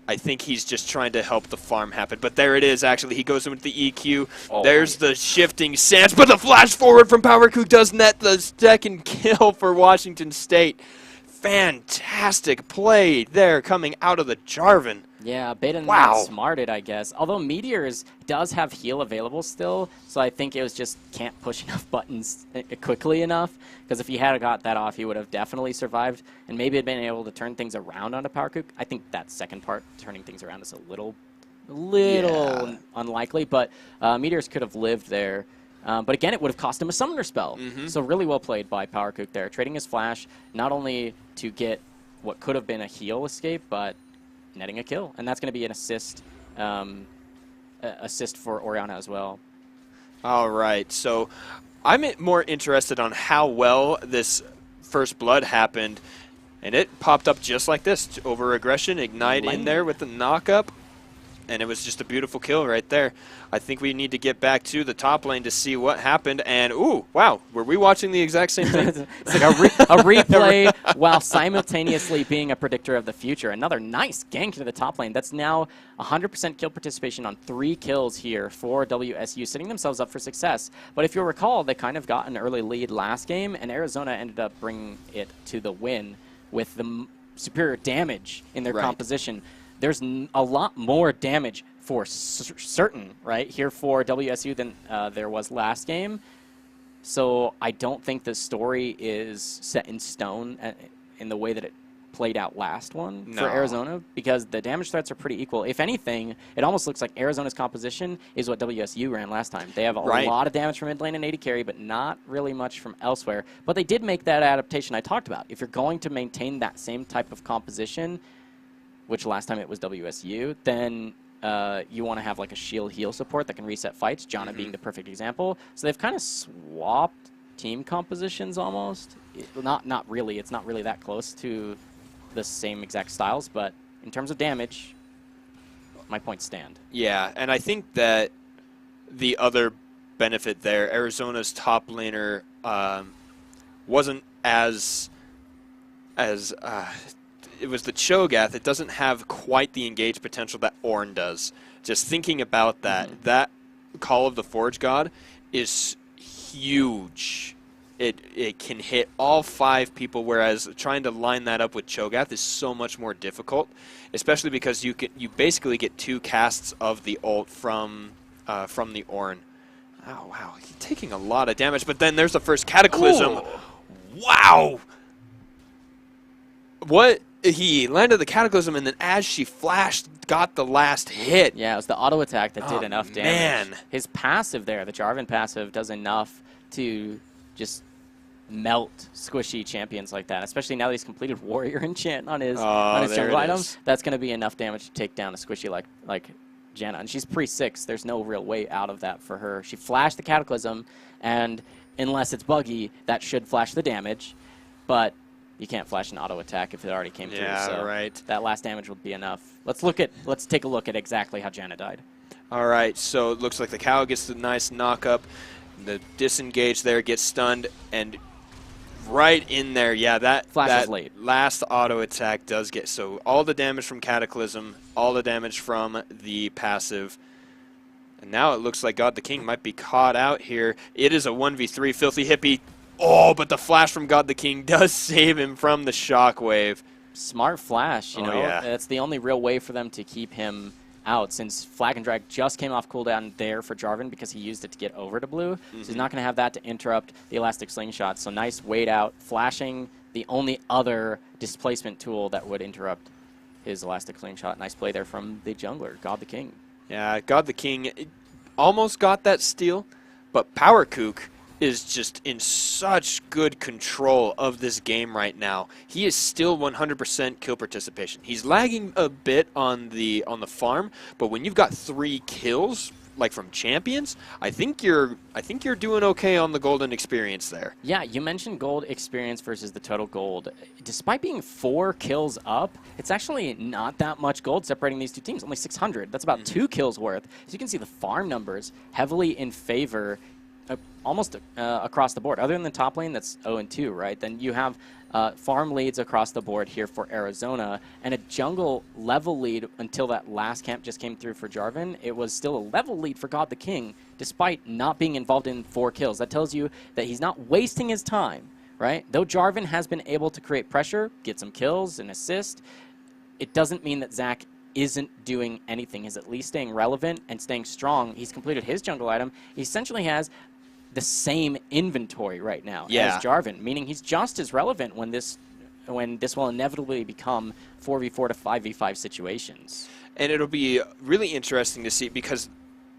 [SPEAKER 2] I think he's just trying to help the farm happen. But there it is, actually. He goes in with the EQ. There's the shifting stance, but the flash forward from PowerCook does net the second kill for Washington State. Fantastic play there coming out of the Jarvan.
[SPEAKER 1] Yeah, Baden smarted, I guess. Although Meteors does have heal available still, so I think it was just can't push enough buttons quickly enough, because if he had got that off, he would have definitely survived and maybe had been able to turn things around onto PowerCook. I think that second part, turning things around, is a little unlikely, but Meteors could have lived there. But again, it would have cost him a summoner spell. So really well played by PowerCook there, trading his flash not only to get what could have been a heal escape, but netting a kill. And that's going to be an assist for Orianna as well.
[SPEAKER 2] All right, so I'm more interested on how well this first blood happened. And it popped up just like this. Over aggression, Ignite in there with the knock-up. And it was just a beautiful kill right there. I think we need to get back to the top lane to see what happened. And, ooh, wow, were we watching the exact same thing?
[SPEAKER 1] It's like a replay while simultaneously being a predictor of the future. Another nice gank to the top lane. That's now 100% kill participation on 3 kills here for WSU, setting themselves up for success. But if you'll recall, they kind of got an early lead last game, and Arizona ended up bringing it to the win with the superior damage in their composition. There's a lot more damage for certain, right, here for WSU than there was last game. So I don't think the story is set in stone in the way that it played out last one for Arizona, because the damage threats are pretty equal. If anything, it almost looks like Arizona's composition is what WSU ran last time. They have a lot of damage from mid lane and AD carry, but not really much from elsewhere. But they did make that adaptation I talked about. If you're going to maintain that same type of composition, which last time it was WSU, then you want to have like a shield heal support that can reset fights, Janna being the perfect example. So they've kind of swapped team compositions almost. Not really. It's not really that close to the same exact styles, but in terms of damage, my points stand.
[SPEAKER 2] Yeah, and I think that the other benefit there, Arizona's top laner wasn't as it was the Cho'Gath. It doesn't have quite the engage potential that Ornn does. Just thinking about that, that Call of the Forge God is huge. It can hit all 5 people, whereas trying to line that up with Cho'Gath is so much more difficult, especially because you basically get 2 casts of the ult from the Ornn. Oh, wow. He's taking a lot of damage, but then there's the first Cataclysm. Oh. Wow! What? He landed the Cataclysm, and then as she flashed, got the last hit.
[SPEAKER 1] Yeah, it was the auto attack that did enough damage.
[SPEAKER 2] Man.
[SPEAKER 1] His passive there, the Jarvan passive, does enough to just melt squishy champions like that, especially now that he's completed Warrior Enchant on his jungle items. That's going to be enough damage to take down a squishy like Janna, and she's pre-6. There's no real way out of that for her. She flashed the Cataclysm, and unless it's buggy, that should flash the damage, but you can't flash an auto attack if it already came through. So
[SPEAKER 2] right.
[SPEAKER 1] That last damage would be enough. Let's take a look at exactly how Janna died.
[SPEAKER 2] All right, so it looks like the cow gets the nice knock up. The disengage there gets stunned, and right in there, yeah, that
[SPEAKER 1] late.
[SPEAKER 2] Last auto attack does get, so all the damage from Cataclysm, all the damage from the passive, and now it looks like God the King might be caught out here. It is a 1v3, Filthy Hippie. Oh, but the flash from God the King does save him from the shockwave.
[SPEAKER 1] Smart flash, you know.
[SPEAKER 2] Yeah.
[SPEAKER 1] That's the only real way for them to keep him out, since Flag and Drag just came off cooldown there for Jarvan because he used it to get over to blue. So he's not going to have that to interrupt the Elastic Slingshot. So nice wait out, flashing the only other displacement tool that would interrupt his Elastic Slingshot. Nice play there from the jungler, God the King.
[SPEAKER 2] Yeah, God the King almost got that steal, but Power Kook is just in such good control of this game right now. He is still 100% kill participation. He's lagging a bit on the farm, but when you've got 3 kills, like from champions, I think you're doing okay on the golden experience there.
[SPEAKER 1] Yeah, you mentioned gold experience versus the total gold. Despite being 4 kills up, it's actually not that much gold separating these two teams. Only 600. That's about 2 kills worth. So you can see the farm numbers heavily in favor almost across the board. Other than the top lane, that's 0-2, right? Then you have farm leads across the board here for Arizona, and a jungle level lead until that last camp just came through for Jarvan. It was still a level lead for God the King, despite not being involved in 4 kills. That tells you that he's not wasting his time, right? Though Jarvan has been able to create pressure, get some kills, and assist, it doesn't mean that Zach isn't doing anything. He's at least staying relevant and staying strong. He's completed his jungle item. He essentially has the same inventory right now as Jarvan, meaning he's just as relevant when this will inevitably become 4v4 to 5v5 situations.
[SPEAKER 2] And it'll be really interesting to see, because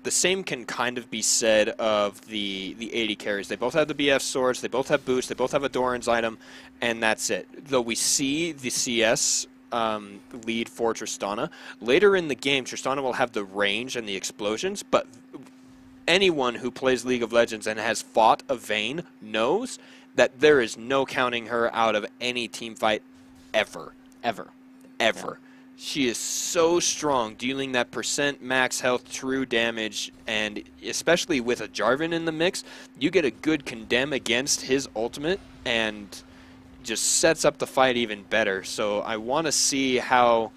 [SPEAKER 2] the same can kind of be said of the AD carries. They both have the BF swords, they both have boots, they both have a Doran's item, and that's it. Though we see the CS lead for Tristana. Later in the game, Tristana will have the range and the explosions, but anyone who plays League of Legends and has fought a Vayne knows that there is no counting her out of any team fight ever.
[SPEAKER 1] Ever.
[SPEAKER 2] Yeah. She is so strong, dealing that % max health true damage, and especially with a Jarvan in the mix, you get a good condemn against his ultimate and just sets up the fight even better. So I want to see how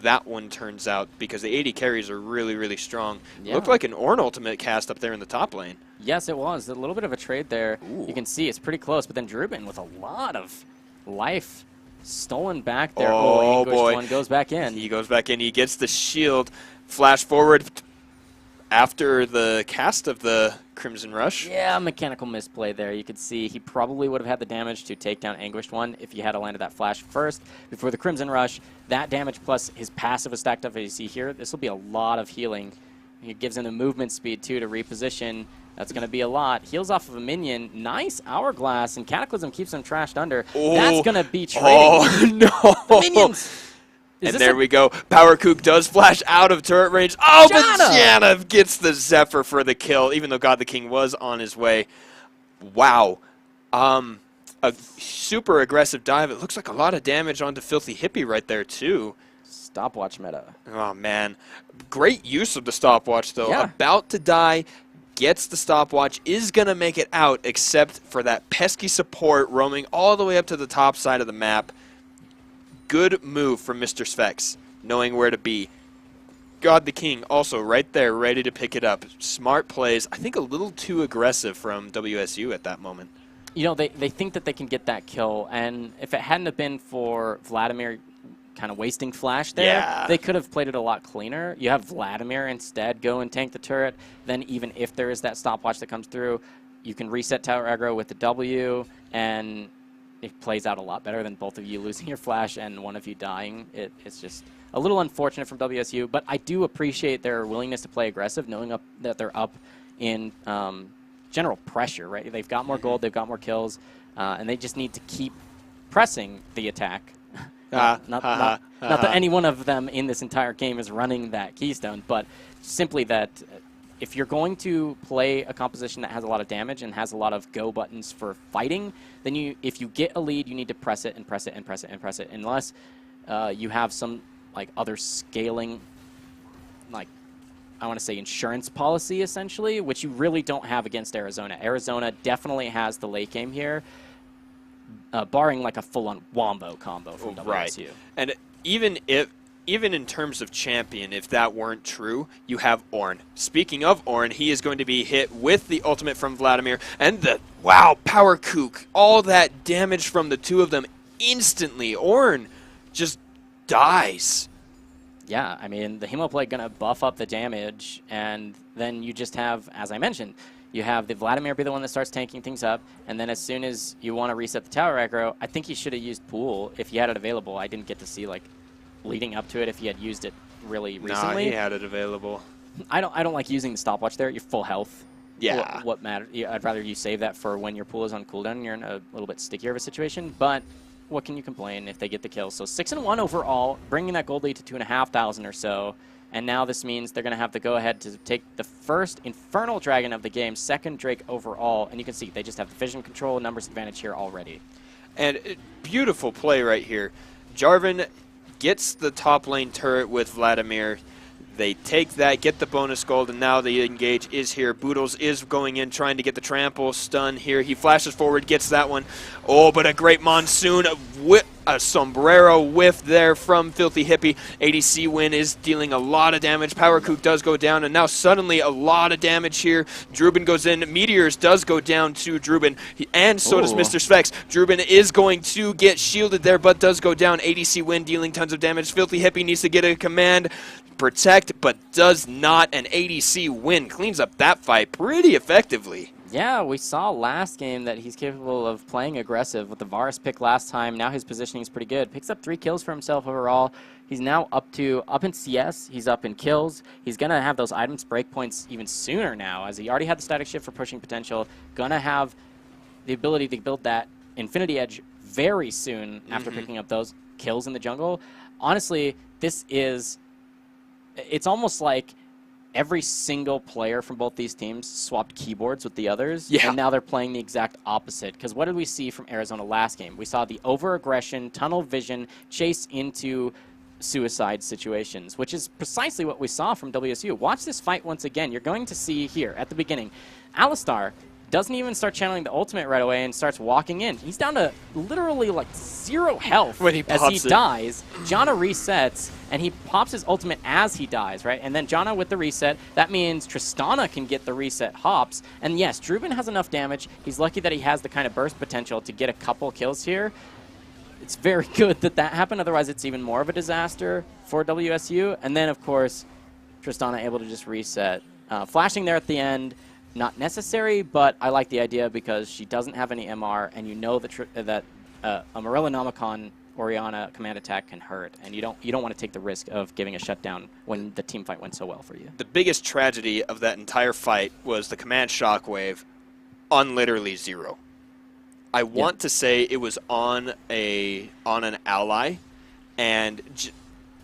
[SPEAKER 2] that one turns out, because the AD carries are really, really strong. Yeah. Looked like an Ornn ultimate cast up there in the top lane.
[SPEAKER 1] Yes, it was. A little bit of a trade there.
[SPEAKER 2] Ooh.
[SPEAKER 1] You can see it's pretty close, but then Drubin with a lot of life stolen back there.
[SPEAKER 2] Oh, boy.
[SPEAKER 1] One goes back in.
[SPEAKER 2] He goes back in. He gets the shield. Flash forward after the cast of the Crimson Rush.
[SPEAKER 1] Yeah, mechanical misplay there. You could see he probably would have had the damage to take down Anguished One if he had landed that flash first before the Crimson Rush. That damage plus his passive is stacked up, as you see here. This will be a lot of healing. It gives him the movement speed, too, to reposition. That's going to be a lot. Heals off of a minion. Nice Hourglass, and Cataclysm keeps him trashed under.
[SPEAKER 2] Oh.
[SPEAKER 1] That's going to be trading.
[SPEAKER 2] Oh, no.
[SPEAKER 1] The minions.
[SPEAKER 2] And there we go. Power Kook does flash out of turret range. Oh, but Janna gets the Zephyr for the kill, even though God the King was on his way. Wow. A super aggressive dive. It looks like a lot of damage onto Filthy Hippie right there, too.
[SPEAKER 1] Stopwatch meta.
[SPEAKER 2] Oh, man. Great use of the stopwatch, though.
[SPEAKER 1] Yeah.
[SPEAKER 2] About to die, gets the stopwatch, is going to make it out, except for that pesky support roaming all the way up to the top side of the map. Good move from Mr. Sphex, knowing where to be. God the King also right there, ready to pick it up. Smart plays. I think a little too aggressive from WSU at that moment.
[SPEAKER 1] You know, they think that they can get that kill, and if it hadn't have been for Vladimir kind of wasting flash there, they could have played it a lot cleaner. You have Vladimir instead go and tank the turret. Then even if there is that stopwatch that comes through, you can reset tower aggro with the W, and it plays out a lot better than both of you losing your flash and one of you dying. It's just a little unfortunate from WSU, but I do appreciate their willingness to play aggressive, knowing that they're up in general pressure, right? They've got more gold, they've got more kills, and they just need to keep pressing the attack Not that any one of them in this entire game is running that keystone, but simply that if you're going to play a composition that has a lot of damage and has a lot of go buttons for fighting, then if you get a lead, you need to press it and press it and press it and press it, unless you have some like other scaling, like I want to say insurance policy essentially, which you really don't have against Arizona. Arizona definitely has the late game here, barring like a full-on wombo combo from WSU.
[SPEAKER 2] Right. And even in terms of champion, if that weren't true, you have Ornn. Speaking of Ornn, he is going to be hit with the ultimate from Vladimir, and the, wow, power kook. All that damage from the two of them instantly. Ornn just dies.
[SPEAKER 1] Yeah, I mean, the Hemoplague going to buff up the damage, and then you just have, as I mentioned, you have the Vladimir be the one that starts tanking things up, and then as soon as you want to reset the tower aggro, I think he should have used Pool if he had it available. I didn't get to see, like, leading up to it if he had used it really recently.
[SPEAKER 2] Nah, he had it available.
[SPEAKER 1] I don't like using the stopwatch there. You're full health.
[SPEAKER 2] Yeah.
[SPEAKER 1] What matters? I'd rather you save that for when your pool is on cooldown and you're in a little bit stickier of a situation. But what can you complain if they get the kill? So 6-1 overall, bringing that gold lead to 2,500 or so. And now this means they're going to have to go ahead to take the first Infernal Dragon of the game, second Drake overall. And you can see they just have the vision control, numbers advantage here already. And
[SPEAKER 2] beautiful play right here. Jarvan gets the top lane turret with Vladimir. They take that, get the bonus gold, and now the engage is here. Boodles is going in, trying to get the trample stun here. He flashes forward, gets that one. Oh, but a great monsoon. A sombrero whiff there from Filthy Hippie. ADC win is dealing a lot of damage. Power Kook does go down, and now suddenly a lot of damage here. Druben goes in. Meteors does go down to Druben, and so does Mr. Specs. Druben is going to get shielded there, but does go down. ADC win, dealing tons of damage. Filthy Hippie needs to get a command. Protect, but does not. An ADC win cleans up that fight pretty effectively.
[SPEAKER 1] Yeah, we saw last game that he's capable of playing aggressive with the Varus pick last time. Now his positioning is pretty good. Picks up 3 kills for himself overall. He's now up in CS. He's up in kills. He's going to have those items break points even sooner now, as he already had the static shift for pushing potential. Going to have the ability to build that Infinity Edge very soon after picking up those kills in the jungle. Honestly, it's almost like every single player from both these teams swapped keyboards with the others, and now they're playing the exact opposite. Because what did we see from Arizona last game? We saw the over-aggression, tunnel vision, chase into suicide situations, which is precisely what we saw from WSU. Watch this fight once again. You're going to see here at the beginning, Alistar doesn't even start channeling the ultimate right away and starts walking in. He's down to literally like 0 health
[SPEAKER 2] when he
[SPEAKER 1] dies. Janna resets, and he pops his ultimate as he dies, right? And then Janna with the reset, that means Tristana can get the reset hops. And yes, Druben has enough damage. He's lucky that he has the kind of burst potential to get a couple kills here. It's very good that happened, otherwise it's even more of a disaster for WSU. And then, of course, Tristana able to just reset. Flashing there at the end, not necessary, but I like the idea because she doesn't have any MR, and you know that a Morella Nomicon Orianna command attack can hurt, and you don't want to take the risk of giving a shutdown when the team fight went so well for you.
[SPEAKER 2] The biggest tragedy of that entire fight was the command shockwave on literally 0. I want to say it was on an ally, and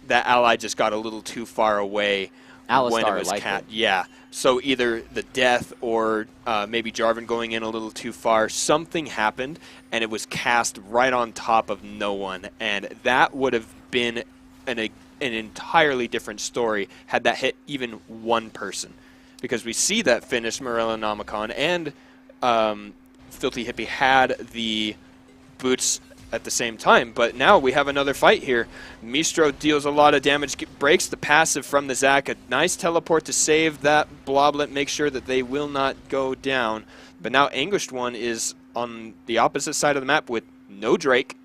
[SPEAKER 2] that ally just got a little too far away when it was cast. Yeah. So either the death or maybe Jarvan going in a little too far, something happened, and it was cast right on top of no one. And that would have been an entirely different story had that hit even one person. Because we see that finish, Morella Nomicon, and Filthy Hippie had the boots at the same time, but now we have another fight here. Mistro deals a lot of damage, breaks the passive from the Zac. A nice teleport to save that Bloblet, make sure that they will not go down. But now Anguished One is on the opposite side of the map with no Drake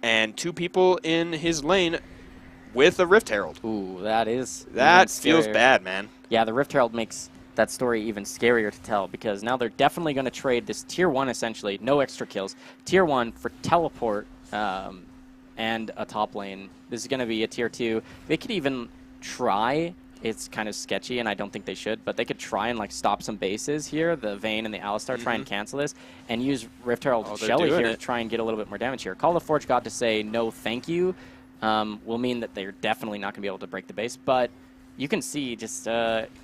[SPEAKER 2] and 2 people in his lane with a Rift Herald.
[SPEAKER 1] Ooh, that
[SPEAKER 2] feels bad, man.
[SPEAKER 1] Yeah, the Rift Herald makes that story even scarier to tell, because now they're definitely going to trade this tier 1 essentially, no extra kills, tier 1 for teleport and a top lane. This is going to be a tier 2. They could even try, it's kind of sketchy and I don't think they should, but they could try and like stop some bases here, the Vayne and the Alistar, try and cancel this, and use Rift Herald Shelly here to try and get a little bit more damage here. Call the Forge God to say no thank you, will mean that they're definitely not going to be able to break the base. But you can see just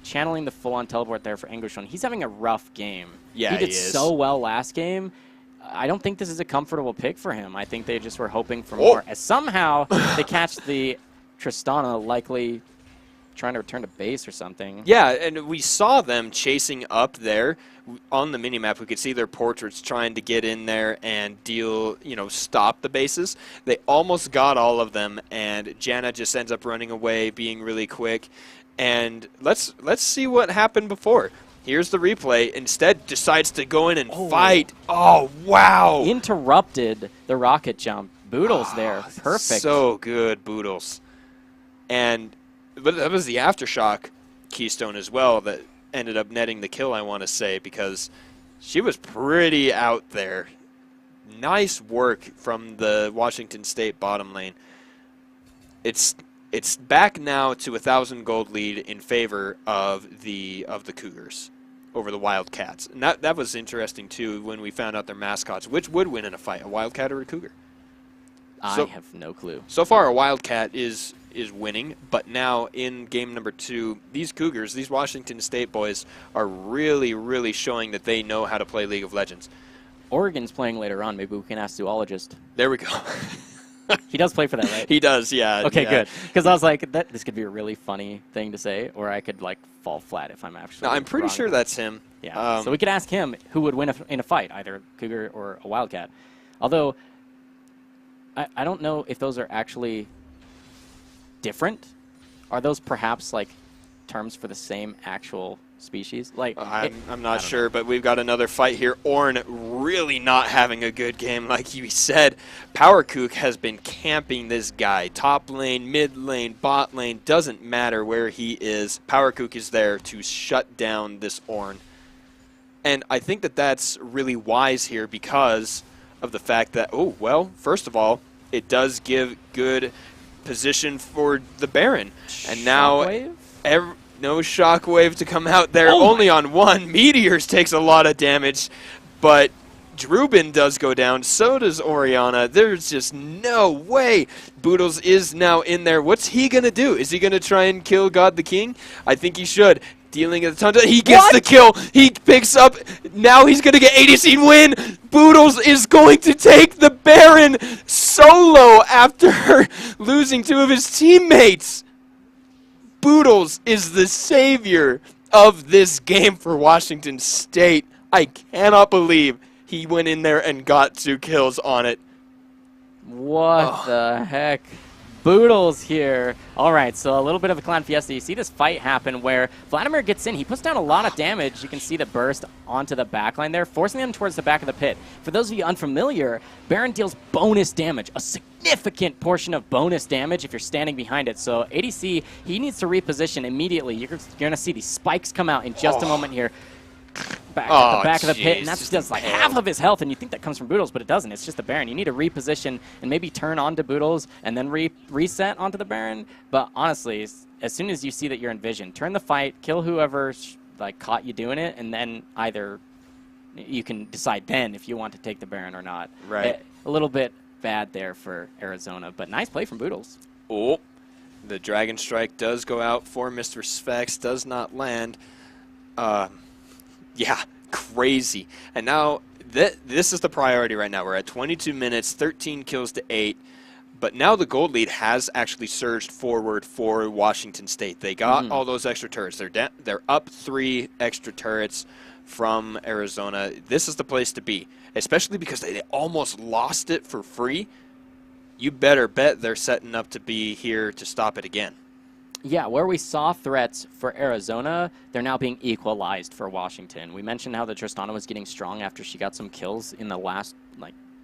[SPEAKER 1] channeling the full-on teleport there for Englishman. He's having a rough game.
[SPEAKER 2] Yeah,
[SPEAKER 1] he did
[SPEAKER 2] is.
[SPEAKER 1] so well last game. I don't think this is a comfortable pick for him. I think they just were hoping for more. As somehow they catch the Tristana, likely trying to return to base or something.
[SPEAKER 2] Yeah, and we saw them chasing up there on the minimap. We could see their portraits trying to get in there and deal, stop the bases. They almost got all of them, and Janna just ends up running away, being really quick. And let's see what happened before. Here's the replay. Instead, decides to go in and fight. Oh, wow.
[SPEAKER 1] Interrupted the rocket jump. Boodles there. Perfect.
[SPEAKER 2] So good, Boodles. But that was the Aftershock keystone as well that ended up netting the kill, I want to say, because she was pretty out there. Nice work from the Washington State bottom lane. It's back now to 1,000 gold lead in favor of the Cougars over the Wildcats. And that was interesting, too, when we found out their mascots. Which would win in a fight, a Wildcat or a Cougar?
[SPEAKER 1] I have no clue.
[SPEAKER 2] So far, a Wildcat is winning, but now in game number 2, these Cougars, these Washington State boys, are really, really showing that they know how to play League of Legends.
[SPEAKER 1] Oregon's playing later on. Maybe we can ask Zoologist.
[SPEAKER 2] There we go.
[SPEAKER 1] He does play for that, right?
[SPEAKER 2] He does, yeah.
[SPEAKER 1] Okay,
[SPEAKER 2] yeah.
[SPEAKER 1] good. Because I was like, this could be a really funny thing to say, or I could fall flat if I'm actually
[SPEAKER 2] No, I'm pretty
[SPEAKER 1] wrong.
[SPEAKER 2] sure that's him.
[SPEAKER 1] Yeah. So we could ask him who would win in a fight, either a Cougar or a Wildcat. Although, I don't know if those are actually different. Are those perhaps terms for the same actual species?
[SPEAKER 2] I'm not sure, but we've got another fight here. Ornn really not having a good game, like you said. PowerCook has been camping this guy. Top lane, mid lane, bot lane, doesn't matter where he is. PowerCook is there to shut down this Ornn. And I think that that's really wise here because of the fact that, first of all, it does give good position for the Baron. And now no Shockwave to come out there, only on one. Meteors takes a lot of damage, but Drubin does go down, so does Orianna. There's just no way. Boodles is now in there. What's he going to do? Is he going to try and kill God the King? I think he should. Dealing a ton of... He gets the kill. He picks up... Now he's going to get ADC and win. Boodles is going to take the Baron solo after losing 2 of his teammates. Boodles is the savior of this game for Washington State. I cannot believe he went in there and got 2 kills on it.
[SPEAKER 1] What the heck? Boodles here. All right, so a little bit of a clan fiesta. You see this fight happen where Vladimir gets in. He puts down a lot of damage. You can see the burst onto the backline there, forcing them towards the back of the pit. For those of you unfamiliar, Baron deals bonus damage, a significant portion of bonus damage if you're standing behind it. So ADC, he needs to reposition immediately. You're going to see these spikes come out in just a moment here. Back at the back of the pit, and that's just half of his health, and you think that comes from Boodles, but it doesn't. It's just the Baron. You need to reposition and maybe turn onto Boodles and then reset onto the Baron. But honestly, as soon as you see that you're in vision, turn the fight, kill whoever caught you doing it, and then either you can decide then if you want to take the Baron or not.
[SPEAKER 2] Right.
[SPEAKER 1] A little bit bad there for Arizona, but nice play from Boodles.
[SPEAKER 2] Oh, the Dragon Strike does go out for Mr. Sphex, does not land. Yeah, crazy. And now this is the priority right now. We're at 22 minutes, 13 kills to 8. But now the gold lead has actually surged forward for Washington State. They got all those extra turrets. They're up 3 extra turrets from Arizona. This is the place to be, especially because they almost lost it for free. You better bet they're setting up to be here to stop it again.
[SPEAKER 1] Yeah, where we saw threats for Arizona, they're now being equalized for Washington. We mentioned how the Tristana was getting strong after she got some kills in the last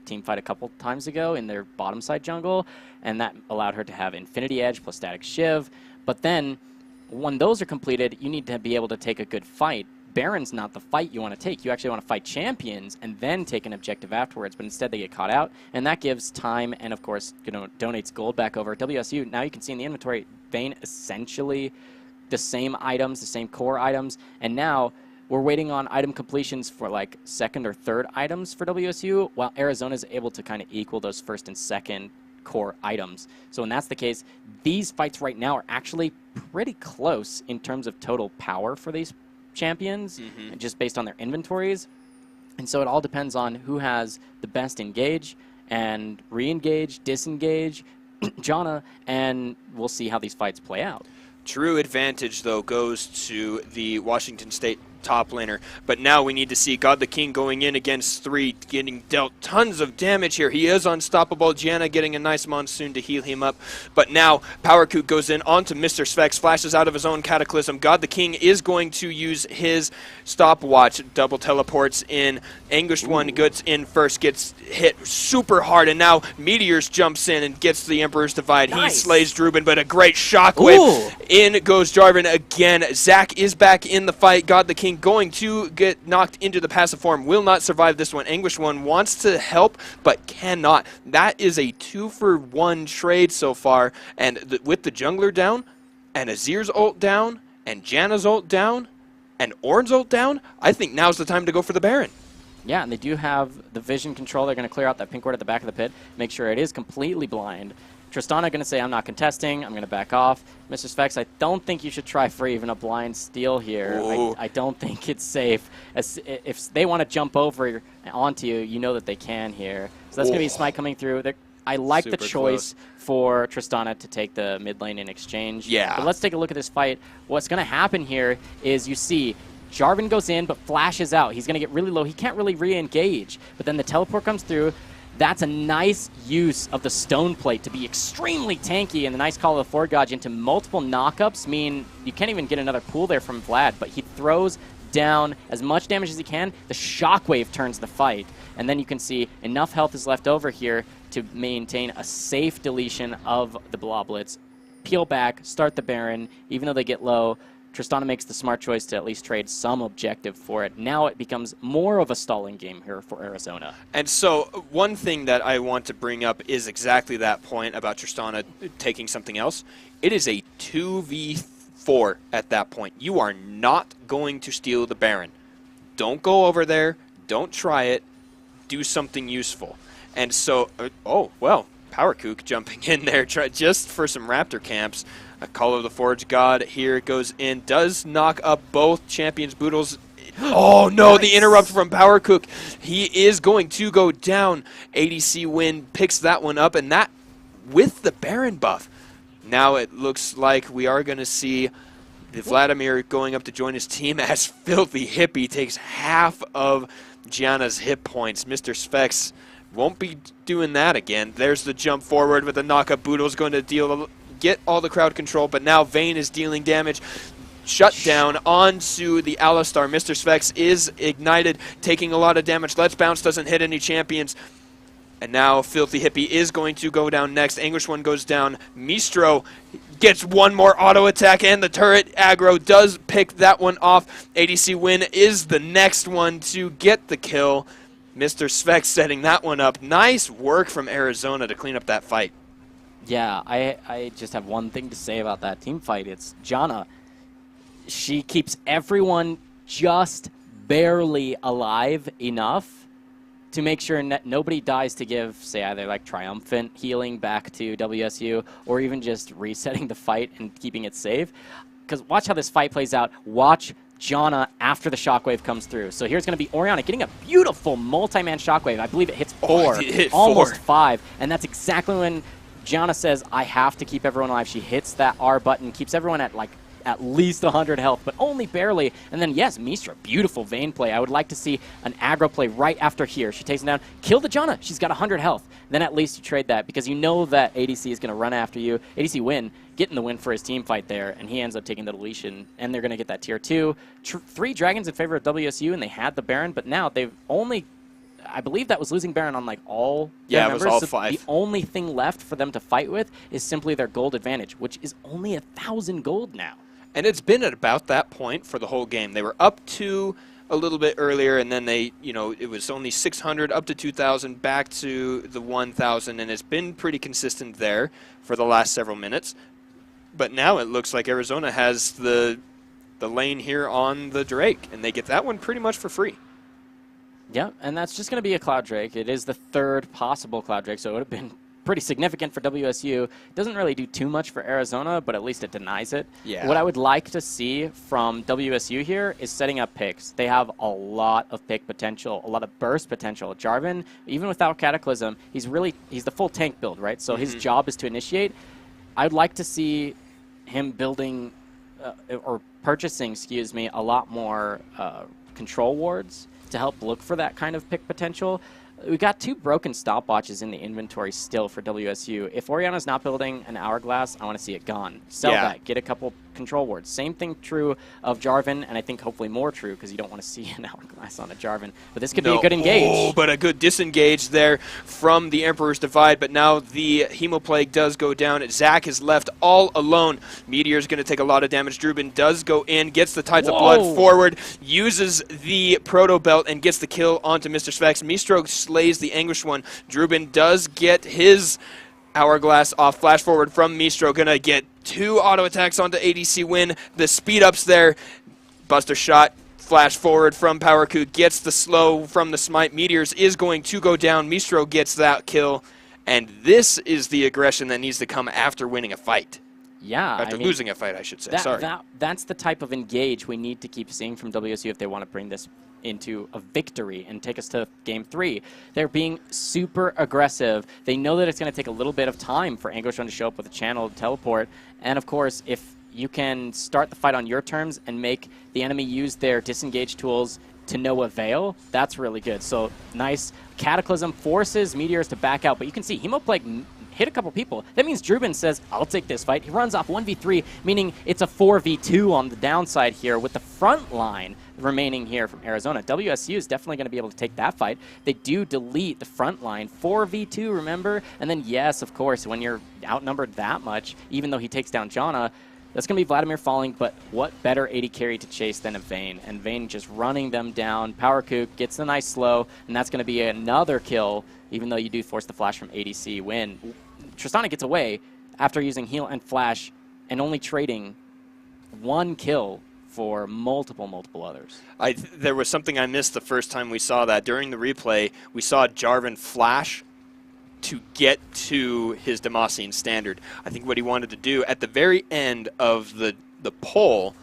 [SPEAKER 1] team fight a couple times ago in their bottom side jungle, and that allowed her to have Infinity Edge plus Static Shiv. But then, when those are completed, you need to be able to take a good fight. Baron's not the fight you want to take. You actually want to fight champions and then take an objective afterwards, but instead they get caught out, and that gives time and, of course, donates gold back over. WSU, now you can see in the inventory, Vayne essentially the same items, the same core items, and now we're waiting on item completions for second or third items for WSU, while Arizona is able to kind of equal those first and second core items. So when that's the case, these fights right now are actually pretty close in terms of total power for these champions, just based on their inventories. And so it all depends on who has the best engage and re-engage, disengage, Janna, and we'll see how these fights play out.
[SPEAKER 2] True advantage, though, goes to the Washington State top laner. But now we need to see God the King going in against 3, getting dealt tons of damage here. He is unstoppable. Janna getting a nice monsoon to heal him up. But now PowerKook goes in onto Mr. Svex, flashes out of his own Cataclysm. God the King is going to use his stopwatch, double teleports in. Anguished One gets in first, gets hit super hard, and now Meteors jumps in and gets the Emperor's Divide. Nice. He slays Druben, but a great shockwave. Ooh. In goes Jarvan again. Zac is back in the fight. God the King going to get knocked into the passive form. Will not survive this one. Anguished One wants to help, but cannot. That is a 2-for-1 trade so far. And with the jungler down, and Azir's ult down, and Janna's ult down, and Ornn's ult down, I think now's the time to go for the Baron.
[SPEAKER 1] Yeah, and they do have the vision control. They're going to clear out that pink ward at the back of the pit, make sure it is completely blind. Tristana going to say, I'm not contesting, I'm going to back off. Mr. Specs, I don't think you should try for even a blind steal here. I don't think it's safe. If they want to jump over onto you, you know that they can here. So that's going to be Smite coming through. I like the choice for Tristana to take the mid lane in exchange.
[SPEAKER 2] Yeah.
[SPEAKER 1] But let's take a look at this fight. What's going to happen here is you see Jarvan goes in but flashes out. He's going to get really low. He can't really re-engage. But then the teleport comes through. That's a nice use of the stone plate to be extremely tanky, and the nice call of the forward dodge into multiple knockups mean you can't even get another pull there from Vlad, but he throws down as much damage as he can. The shockwave turns the fight, and then you can see enough health is left over here to maintain a safe deletion of the Bloblets. Peel back, start the Baron, even though they get low. Tristana makes the smart choice to at least trade some objective for it. Now it becomes more of a stalling game here for Arizona.
[SPEAKER 2] And so one thing that I want to bring up is exactly that point about Tristana taking something else. It is a 2v4 at that point. You are not going to steal the Baron. Don't go over there. Don't try it. Do something useful. And so, oh, well, PowerKook jumping in there just for some Raptor camps. A Call of the Forge God here goes in, does knock up both champions' Boodles. Oh no, nice. The interrupt from PowerKook. He is going to go down. ADC Win picks that one up, and that with the Baron buff. Now it looks like we are going to see the Vladimir going up to join his team as Filthy Hippie takes half of Gianna's hit points. Mr. Specs won't be doing that again. There's the jump forward with the knock-up. Boodle's going to get all the crowd control, but now Vayne is dealing damage. Shut down onto the Alistar. Mr. Specs is ignited, taking a lot of damage. Let's Bounce doesn't hit any champions. And now Filthy Hippie is going to go down next. Anguish One goes down. Mistro gets one more auto attack, and the turret aggro does pick that one off. ADC Win is the next one to get the kill. Mr. Specs setting that one up. Nice work from Arizona to clean up that fight.
[SPEAKER 1] Yeah, I just have one thing to say about that team fight. It's Janna. She keeps everyone just barely alive enough to make sure nobody dies to give, say, either like triumphant healing back to WSU or even just resetting the fight and keeping it safe. Because watch how this fight plays out. Watch Janna after the shockwave comes through. So here's going to be Orianna getting a beautiful multi-man shockwave. I believe it hits 4, almost 5, and that's exactly when Janna says, I have to keep everyone alive. She hits that R button, keeps everyone at like at least 100 health, but only barely. And then, yes, Mistra, beautiful Vayne play. I would like to see an aggro play right after here. She takes him down, kill the Janna. She's got 100 health. Then at least you trade that because you know that ADC is going to run after you. ADC Win, getting the win for his team fight there, and he ends up taking the deletion, and they're going to get that tier 2. 3 dragons in favor of WSU, and they had the Baron, but now they've only... I believe that was losing Baron on like all
[SPEAKER 2] yeah,
[SPEAKER 1] members.
[SPEAKER 2] It was all
[SPEAKER 1] so
[SPEAKER 2] 5.
[SPEAKER 1] The only thing left for them to fight with is simply their gold advantage, which is only 1,000 gold now.
[SPEAKER 2] And it's been at about that point for the whole game. They were up to a little bit earlier, and then they, you know, it was only 600 up to 2,000, back to the 1,000, and it's been pretty consistent there for the last several minutes. But now it looks like Arizona has the lane here on the Drake, and they get that one pretty much for free.
[SPEAKER 1] Yeah, and that's just going to be a Cloud Drake. It is the 3rd possible Cloud Drake, so it would have been pretty significant for WSU. It doesn't really do too much for Arizona, but at least it denies it.
[SPEAKER 2] Yeah.
[SPEAKER 1] What I would like to see from WSU here is setting up picks. They have a lot of pick potential, a lot of burst potential. Jarvan, even without Cataclysm, he's the full tank build, right? So his job is to initiate. I'd like to see him building or purchasing, excuse me, a lot more control wards to help look for that kind of pick potential. We got 2 broken stopwatches in the inventory still for WSU. If Oriana's not building an Hourglass, I want to see it gone. Sell that. Get a couple control wards. Same thing true of Jarvan, and I think hopefully more true because you don't want to see an Hourglass on a Jarvan. But this could be a good engage.
[SPEAKER 2] Oh, but a good disengage there from the Emperor's Divide. But now the Hemoplague does go down. Zach is left all alone. Meteor's going to take a lot of damage. Drubin does go in, gets the Tides of Blood forward, uses the Proto Belt, and gets the kill onto Mr. Svex. Mistro slays the Anguished One. Drubin does get his Hourglass off. Flash forward from Mistro. Gonna get 2 auto attacks onto ADC Win. The speed ups there. Buster shot. Flash forward from PowerCoo. Gets the slow from the Smite. Meteors is going to go down. Mistro gets that kill. And this is the aggression that needs to come after winning a fight.
[SPEAKER 1] Yeah.
[SPEAKER 2] After losing a fight, I should say.
[SPEAKER 1] That's the type of engage we need to keep seeing from WSU if they want to bring this into a victory and take us to game 3. They're being super aggressive. They know that it's going to take a little bit of time for Anguished One to show up with a channel teleport. And of course, if you can start the fight on your terms and make the enemy use their disengage tools to no avail, that's really good. So nice. Cataclysm forces Meteors to back out, but you can see Hemoplague hit a couple people. That means Drubin says, I'll take this fight. He runs off 1v3, meaning it's a 4v2 on the downside here with the front line remaining here from Arizona. WSU is definitely going to be able to take that fight. They do delete the front line. 4v2, remember? And then, yes, of course, when you're outnumbered that much, even though he takes down Janna, that's going to be Vladimir falling, but what better AD carry to chase than a Vayne? And Vayne just running them down. PowerCoo gets a nice slow, and that's going to be another kill, even though you do force the flash from ADC Win. Tristana gets away after using heal and flash and only trading 1 kill for multiple others.
[SPEAKER 2] There was something I missed the first time we saw that. During the replay, we saw Jarvan flash to get to his Damascene standard. I think what he wanted to do at the very end of the pole,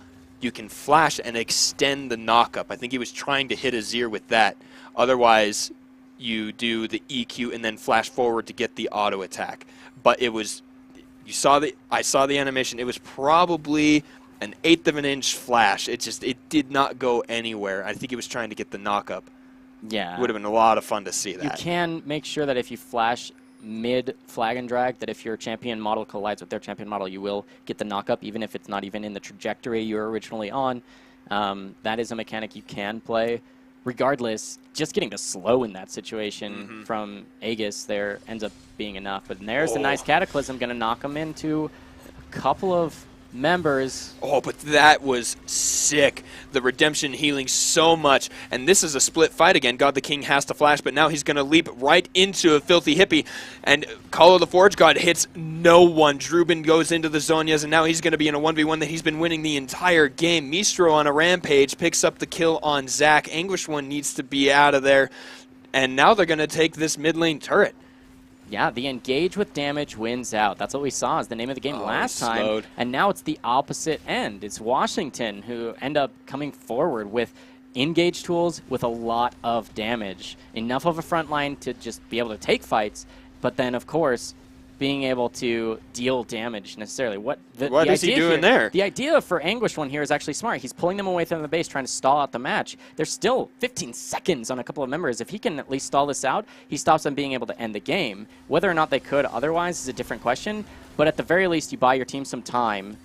[SPEAKER 2] you can flash and extend the knock-up. I think he was trying to hit Azir with that. Otherwise, you do the EQ and then flash forward to get the auto attack. But it was, I saw the animation. It was probably an 1/8 of an inch flash. It did not go anywhere. I think he was trying to get the knock-up.
[SPEAKER 1] Yeah.
[SPEAKER 2] It would have been a lot of fun to see that.
[SPEAKER 1] You can make sure that if you flash mid flag and drag, that if your champion model collides with their champion model, you will get the knock-up, even if it's not even in the trajectory you were originally on. That is a mechanic you can play. Regardless, just getting the slow in that situation from Aegis there ends up being enough. But there's a nice Cataclysm, going to knock him into a couple of members.
[SPEAKER 2] Oh, but that was sick. The Redemption healing so much. And this is a split fight again. God the King has to flash, but now he's going to leap right into a Filthy Hippie. And Call of the Forge God hits no one. Drubin goes into the Zhonya's, and now he's going to be in a 1v1 that he's been winning the entire game. Mistro on a rampage picks up the kill on Zach. Anguished One needs to be out of there. And now they're going to take this mid lane turret.
[SPEAKER 1] Yeah, the engage with damage wins out. That's what we saw as the name of the game last time.
[SPEAKER 2] Slowed.
[SPEAKER 1] And now it's the opposite end. It's Washington who end up coming forward with engage tools with a lot of damage. Enough of a front line to just be able to take fights, but then, of course, being able to deal damage necessarily. What
[SPEAKER 2] is he doing there?
[SPEAKER 1] The idea for Anguished One here is actually smart. He's pulling them away from the base, trying to stall out the match. There's still 15 seconds on a couple of members. If he can at least stall this out, he stops them being able to end the game. Whether or not they could otherwise is a different question, but at the very least, you buy your team some time,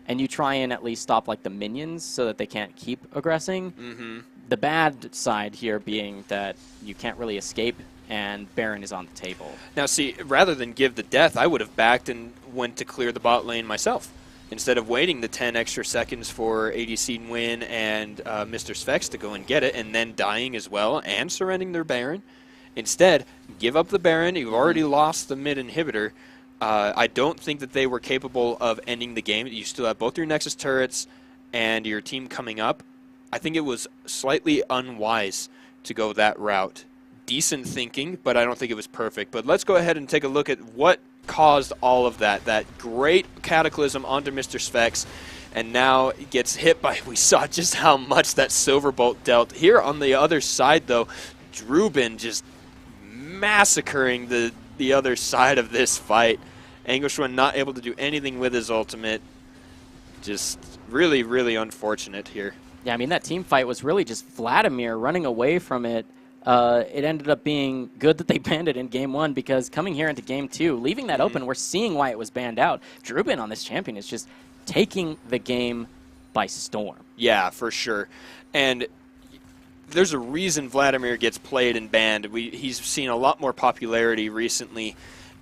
[SPEAKER 1] and you try and at least stop like the minions so that they can't keep aggressing. The bad side here being that you can't really escape, and Baron is on the table. Now,
[SPEAKER 2] see, rather than give the death, I would have backed and went to clear the bot lane myself. Instead of waiting the 10 extra seconds for ADC Win and Mr. Svex to go and get it, and then dying as well, and surrendering their Baron. Instead, give up the Baron. You've already lost the mid inhibitor. I don't think that they were capable of ending the game. You still have both your Nexus turrets and your team coming up. I think it was slightly unwise to go that route. decent thinking, but I don't think it was perfect. But let's go ahead and take a look at what caused all of that. That great Cataclysm onto Mr. Sphex, and now it gets hit by, we saw just how much that Silver Bolt dealt. Here on the other side, though, Drubin just massacring the other side of this fight. Anguishwan not able to do anything with his ultimate. Just really, really unfortunate here.
[SPEAKER 1] Yeah, I mean, that team fight was really just Vladimir running away from it. It ended up being good that they banned it in Game 1 because coming here into Game 2, leaving that open, we're seeing why it was banned out. Drubin on this champion is just taking the game by storm.
[SPEAKER 2] Yeah, for sure. And there's a reason Vladimir gets played and banned. He's seen a lot more popularity recently,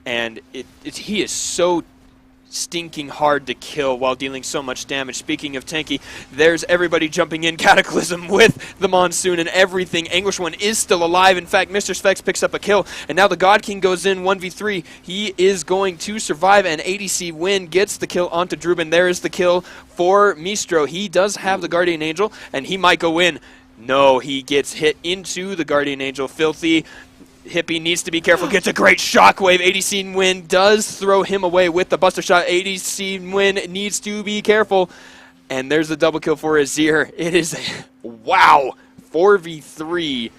[SPEAKER 2] and he is so stinking hard to kill while dealing so much damage. Speaking of tanky, there's everybody jumping in. Cataclysm with the Monsoon and everything. Anguishwan is still alive. In fact, Mr. Sphex picks up a kill, and now the God King goes in 1v3. He is going to survive, and ADC Win gets the kill onto Drubin. There is the kill for Mistro. He does have the Guardian Angel, and he might go in. No, he gets hit into the Guardian Angel. Filthy Hippie needs to be careful, gets a great shockwave. ADC Win does throw him away with the Buster Shot. ADC Win needs to be careful. And there's the double kill for Azir. It is, wow, 4v3.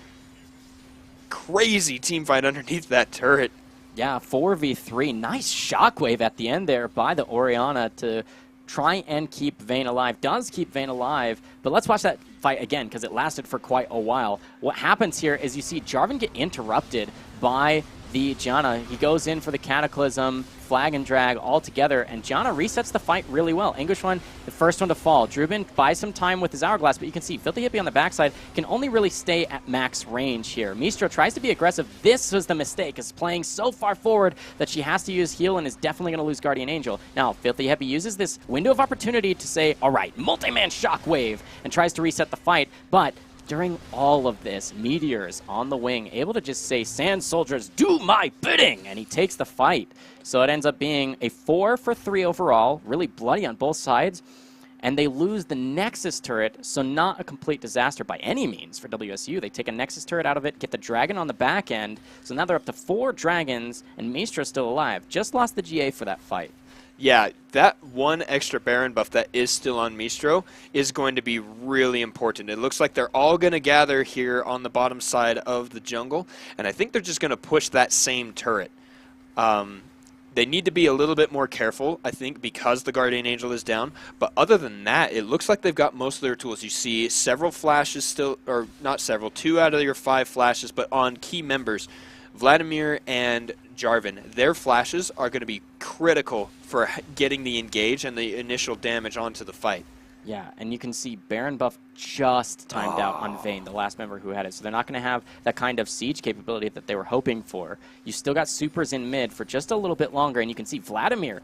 [SPEAKER 2] Crazy team fight underneath that turret.
[SPEAKER 1] Yeah, 4v3. Nice shockwave at the end there by the Orianna to try and keep Vayne alive. Does keep Vayne alive, but let's watch that fight again because it lasted for quite a while. What happens here is you see Jarvan get interrupted by the Janna. He goes in for the Cataclysm, flag and drag all together, and Janna resets the fight really well. Anguishwan, the first one to fall. Drubin buys some time with his Hourglass, but you can see Filthy Hippie on the backside can only really stay at max range here. Mistro tries to be aggressive. This was the mistake, is playing so far forward that she has to use heal and is definitely going to lose Guardian Angel. Now, Filthy Hippie uses this window of opportunity to say, all right, multi-man shockwave, and tries to reset the fight, but during all of this, Meteor's on the wing, able to just say, Sand Soldiers, do my bidding! And he takes the fight. So it ends up being a 4-for-3 overall, really bloody on both sides. And they lose the Nexus turret, so not a complete disaster by any means for WSU. They take a Nexus turret out of it, get the Dragon on the back end. So now they're up to 4 Dragons, and Mistro's still alive. Just lost the GA for that fight.
[SPEAKER 2] Yeah, that one extra Baron buff that is still on Mistro is going to be really important. It looks like they're all going to gather here on the bottom side of the jungle, and I think they're just going to push that same turret. They need to be a little bit more careful, I think, because the Guardian Angel is down. But other than that, it looks like they've got most of their tools. You see several flashes still, or not several, 2 out of your 5 flashes, but on key members, Vladimir and Jarvan, their flashes are going to be critical for getting the engage and the initial damage onto the fight.
[SPEAKER 1] Yeah, and you can see Baron buff just timed out on Vayne, the last member who had it. So they're not going to have that kind of siege capability that they were hoping for. You still got supers in mid for just a little bit longer, and you can see Vladimir,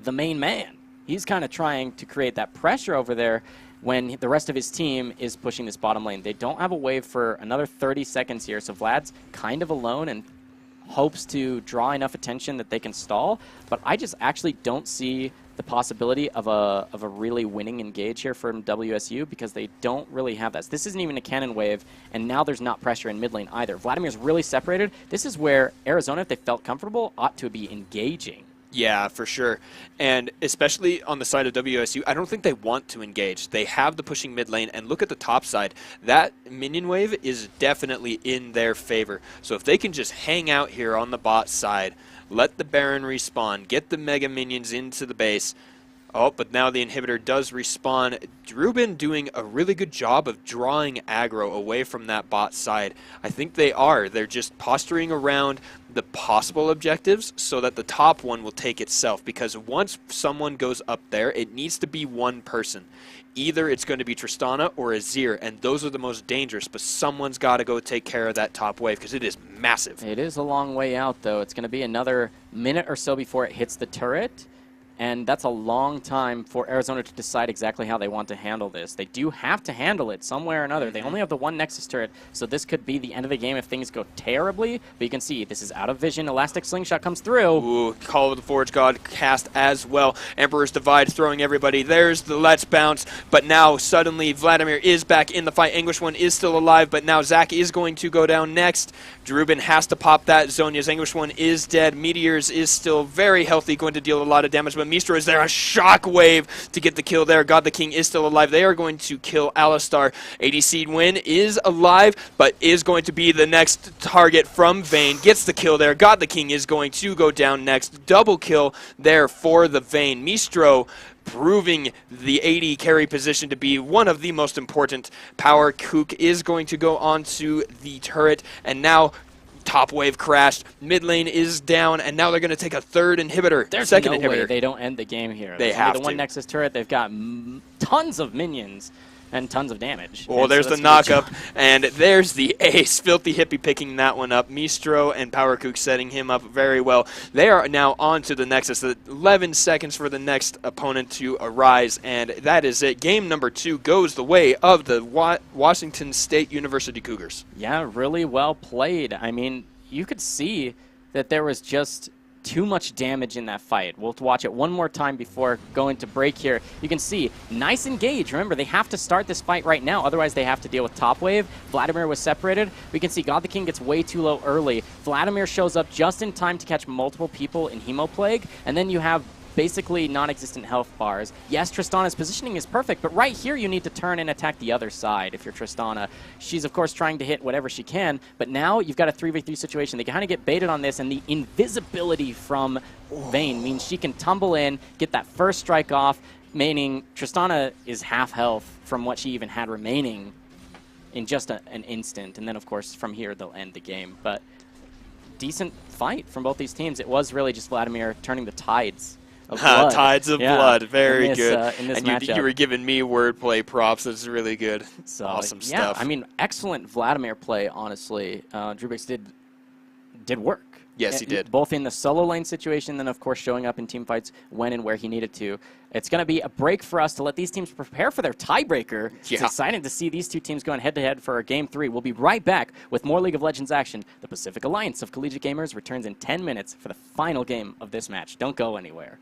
[SPEAKER 1] the main man. He's kind of trying to create that pressure over there when the rest of his team is pushing this bottom lane. They don't have a wave for another 30 seconds here, so Vlad's kind of alone and hopes to draw enough attention that they can stall, but I just actually don't see the possibility of a really winning engage here from WSU because they don't really have that. This isn't even a cannon wave, and now there's not pressure in mid lane either. Vladimir's really separated. This is where Arizona, if they felt comfortable, ought to be engaging.
[SPEAKER 2] Yeah, for sure. And especially on the side of WSU, I don't think they want to engage. They have the pushing mid lane, and look at the top side. That minion wave is definitely in their favor. So if they can just hang out here on the bot side, let the Baron respawn, get the mega minions into the base. Oh, but now the inhibitor does respawn. Drubin doing a really good job of drawing aggro away from that bot side. I think they are. They're just posturing around the possible objectives so that the top one will take itself, because once someone goes up there, it needs to be one person. Either it's going to be Tristana or Azir, and those are the most dangerous, but someone's got to go take care of that top wave because it is massive.
[SPEAKER 1] It is a long way out, though. It's going to be another minute or so before it hits the turret. And that's a long time for Arizona to decide exactly how they want to handle this. They do have to handle it some way or another. They only have the one Nexus turret, so this could be the end of the game if things go terribly. But you can see this is out of vision. Elastic Slingshot comes through.
[SPEAKER 2] Ooh, Call of the Forge God cast as well. Emperor's Divide throwing everybody. There's the Let's Bounce. But now suddenly Vladimir is back in the fight. Anguish One is still alive, but now Zach is going to go down next. Drubin has to pop that. Zonia's Anguish One is dead. Meteors is still very healthy, going to deal a lot of damage, but Mistro is there. A shockwave to get the kill there. God the King is still alive. They are going to kill Alistar. ADC Win is alive, but is going to be the next target from Vayne. Gets the kill there. God the King is going to go down next. Double kill there for the Vayne. Mistro proving the AD carry position to be one of the most important. Power Kook is going to go onto the turret, and now top wave crashed. Mid lane is down, and now they're going to take a third inhibitor.
[SPEAKER 1] There's
[SPEAKER 2] second
[SPEAKER 1] no
[SPEAKER 2] inhibitor.
[SPEAKER 1] way they don't end the game here.
[SPEAKER 2] They
[SPEAKER 1] There's
[SPEAKER 2] have
[SPEAKER 1] only the one
[SPEAKER 2] to.
[SPEAKER 1] Nexus turret. They've got tons of minions and tons of damage.
[SPEAKER 2] Well,
[SPEAKER 1] And
[SPEAKER 2] there's
[SPEAKER 1] so
[SPEAKER 2] the
[SPEAKER 1] that's a good
[SPEAKER 2] knock-up,
[SPEAKER 1] job.
[SPEAKER 2] and there's the ace. Filthy Hippie picking that one up. Mistro and Power Kook setting him up very well. They are now on to the Nexus. 11 seconds for the next opponent to arise, and that is it. Game number 2 goes the way of the Washington State University Cougars.
[SPEAKER 1] Yeah, really well played. I mean, you could see that there was just too much damage in that fight. We'll watch it one more time before going to break here. You can see, nice engage. Remember, they have to start this fight right now, otherwise they have to deal with top wave. Vladimir was separated. We can see God the King gets way too low early. Vladimir shows up just in time to catch multiple people in Hemoplague, and then you have basically non-existent health bars. Yes, Tristana's positioning is perfect, but right here you need to turn and attack the other side if you're Tristana. She's, of course, trying to hit whatever she can, but now you've got a 3v3 situation. They kind of get baited on this, and the invisibility from Vayne means she can tumble in, get that first strike off, meaning Tristana is half health from what she even had remaining in just an instant, and then, of course, from here they'll end the game. But decent fight from both these teams. It was really just Vladimir turning the tides of blood.
[SPEAKER 2] Tides of blood, very good.
[SPEAKER 1] In this
[SPEAKER 2] and
[SPEAKER 1] matchup.
[SPEAKER 2] you were giving me wordplay props. That's really good.
[SPEAKER 1] So,
[SPEAKER 2] awesome
[SPEAKER 1] yeah,
[SPEAKER 2] stuff.
[SPEAKER 1] I mean, excellent Vladimir play, honestly. Drubix did work.
[SPEAKER 2] Yes, he did.
[SPEAKER 1] Both in the solo lane situation, then, of course, showing up in team fights when and where he needed to. It's going to be a break for us to let these teams prepare for their tiebreaker.
[SPEAKER 2] Yeah.
[SPEAKER 1] It's exciting to see these two teams going head-to-head for our Game 3. We'll be right back with more League of Legends action. The Pacific Alliance of Collegiate Gamers returns in 10 minutes for the final game of this match. Don't go anywhere.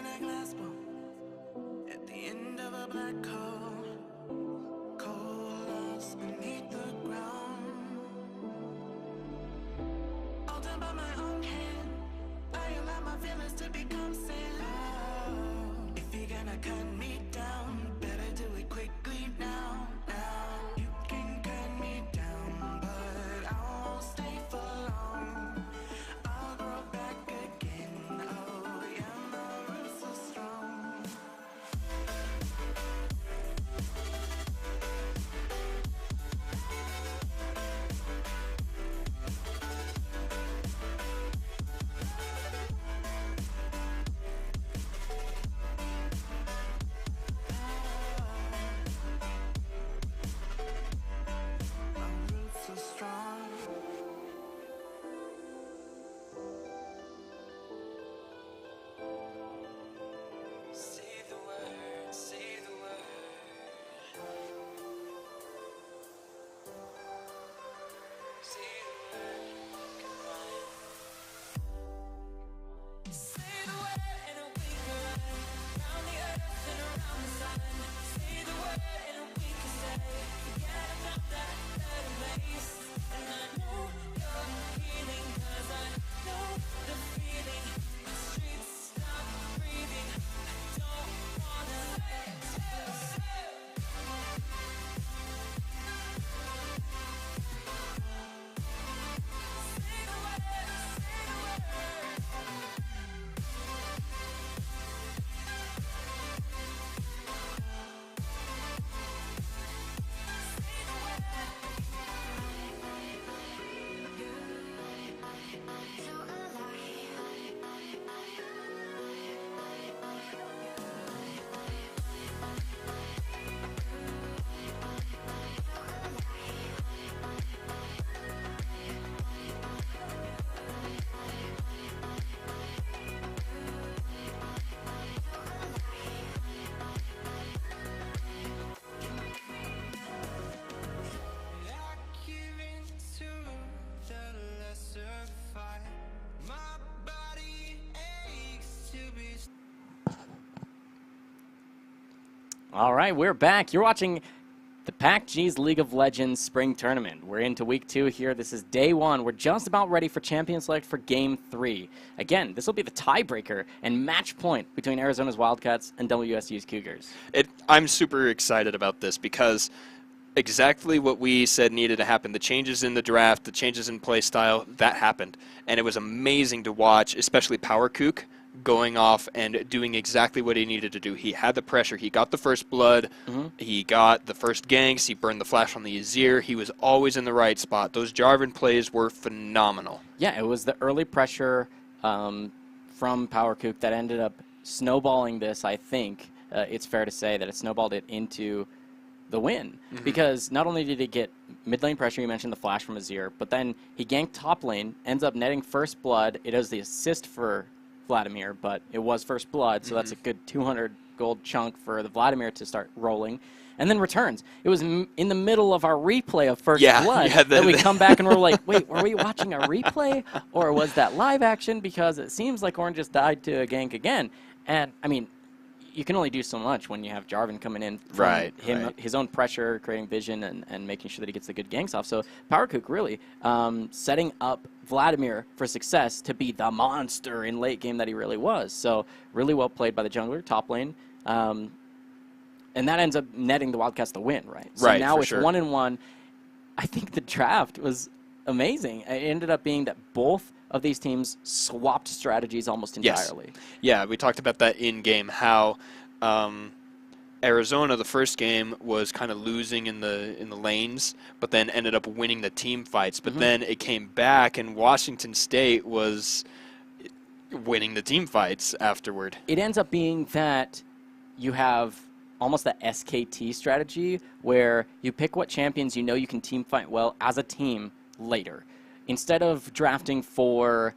[SPEAKER 3] a glass bowl at the end of a black hole. Cold lost beneath the ground. All done by my own hand. I allow my feelings to become sand. Oh, if you're gonna cut me down, better do it quickly now. Now you can cut me down, but I won't stay for long. I'll grow back again. Oh yeah, my roots are strong. My roots are strong. Say the word, say the word. Say the word, goodbye. Say the word and we can run around the earth and around the sun. Say the word and we can say, forget about that better place. And I know you're healing, 'cause I know the feeling. The streets stop breathing. I don't wanna let you. Say the word, say the word. I give into the lesser fight. My body aches to be.
[SPEAKER 1] All right, we're back. You're watching the PACG's League of Legends Spring Tournament. We're into week 2 here. This is day 1. We're just about ready for champion select for game 3. Again, this will be the tiebreaker and match point between Arizona's Wildcats and WSU's Cougars.
[SPEAKER 2] I'm super excited about this because exactly what we said needed to happen. The changes in the draft, the changes in play style, that happened. And it was amazing to watch, especially PowerCook going off and doing exactly what he needed to do. He had the pressure. He got the first blood. He got the first ganks. He burned the flash on the Azir. He was always in the right spot. Those Jarvan plays were phenomenal.
[SPEAKER 1] Yeah, it was the early pressure from PowerCook that ended up snowballing this, I think. It's fair to say that it snowballed it into the win. Because not only did he get mid lane pressure, you mentioned the flash from Azir, but then he ganked top lane, ends up netting first blood. It was the assist for Vladimir, but it was first blood, so that's a good 200 gold chunk for the Vladimir to start rolling. And then returns. It was in the middle of our replay of First Blood that we come back and we're like, wait, were we watching a replay? Or was that live action? Because it seems like Orange just died to a gank again. And, I mean, you can only do so much when you have Jarvan coming in from his own pressure, creating vision, and making sure that he gets the good ganks off. So PowerCook really setting up Vladimir for success to be the monster in late game that he really was. So really well played by the jungler, top lane. And that ends up netting the Wildcats the win, right? So now it's 1-1. I think the draft was amazing. It ended up being that both of these teams swapped strategies almost entirely.
[SPEAKER 2] Yeah, we talked about that in game, how Arizona, the first game, was kind of losing in the lanes, but then ended up winning the team fights. But then it came back, and Washington State was winning the team fights afterward.
[SPEAKER 1] It ends up being that you have almost that SKT strategy where you pick what champions you know you can team fight well as a team later. Instead of drafting for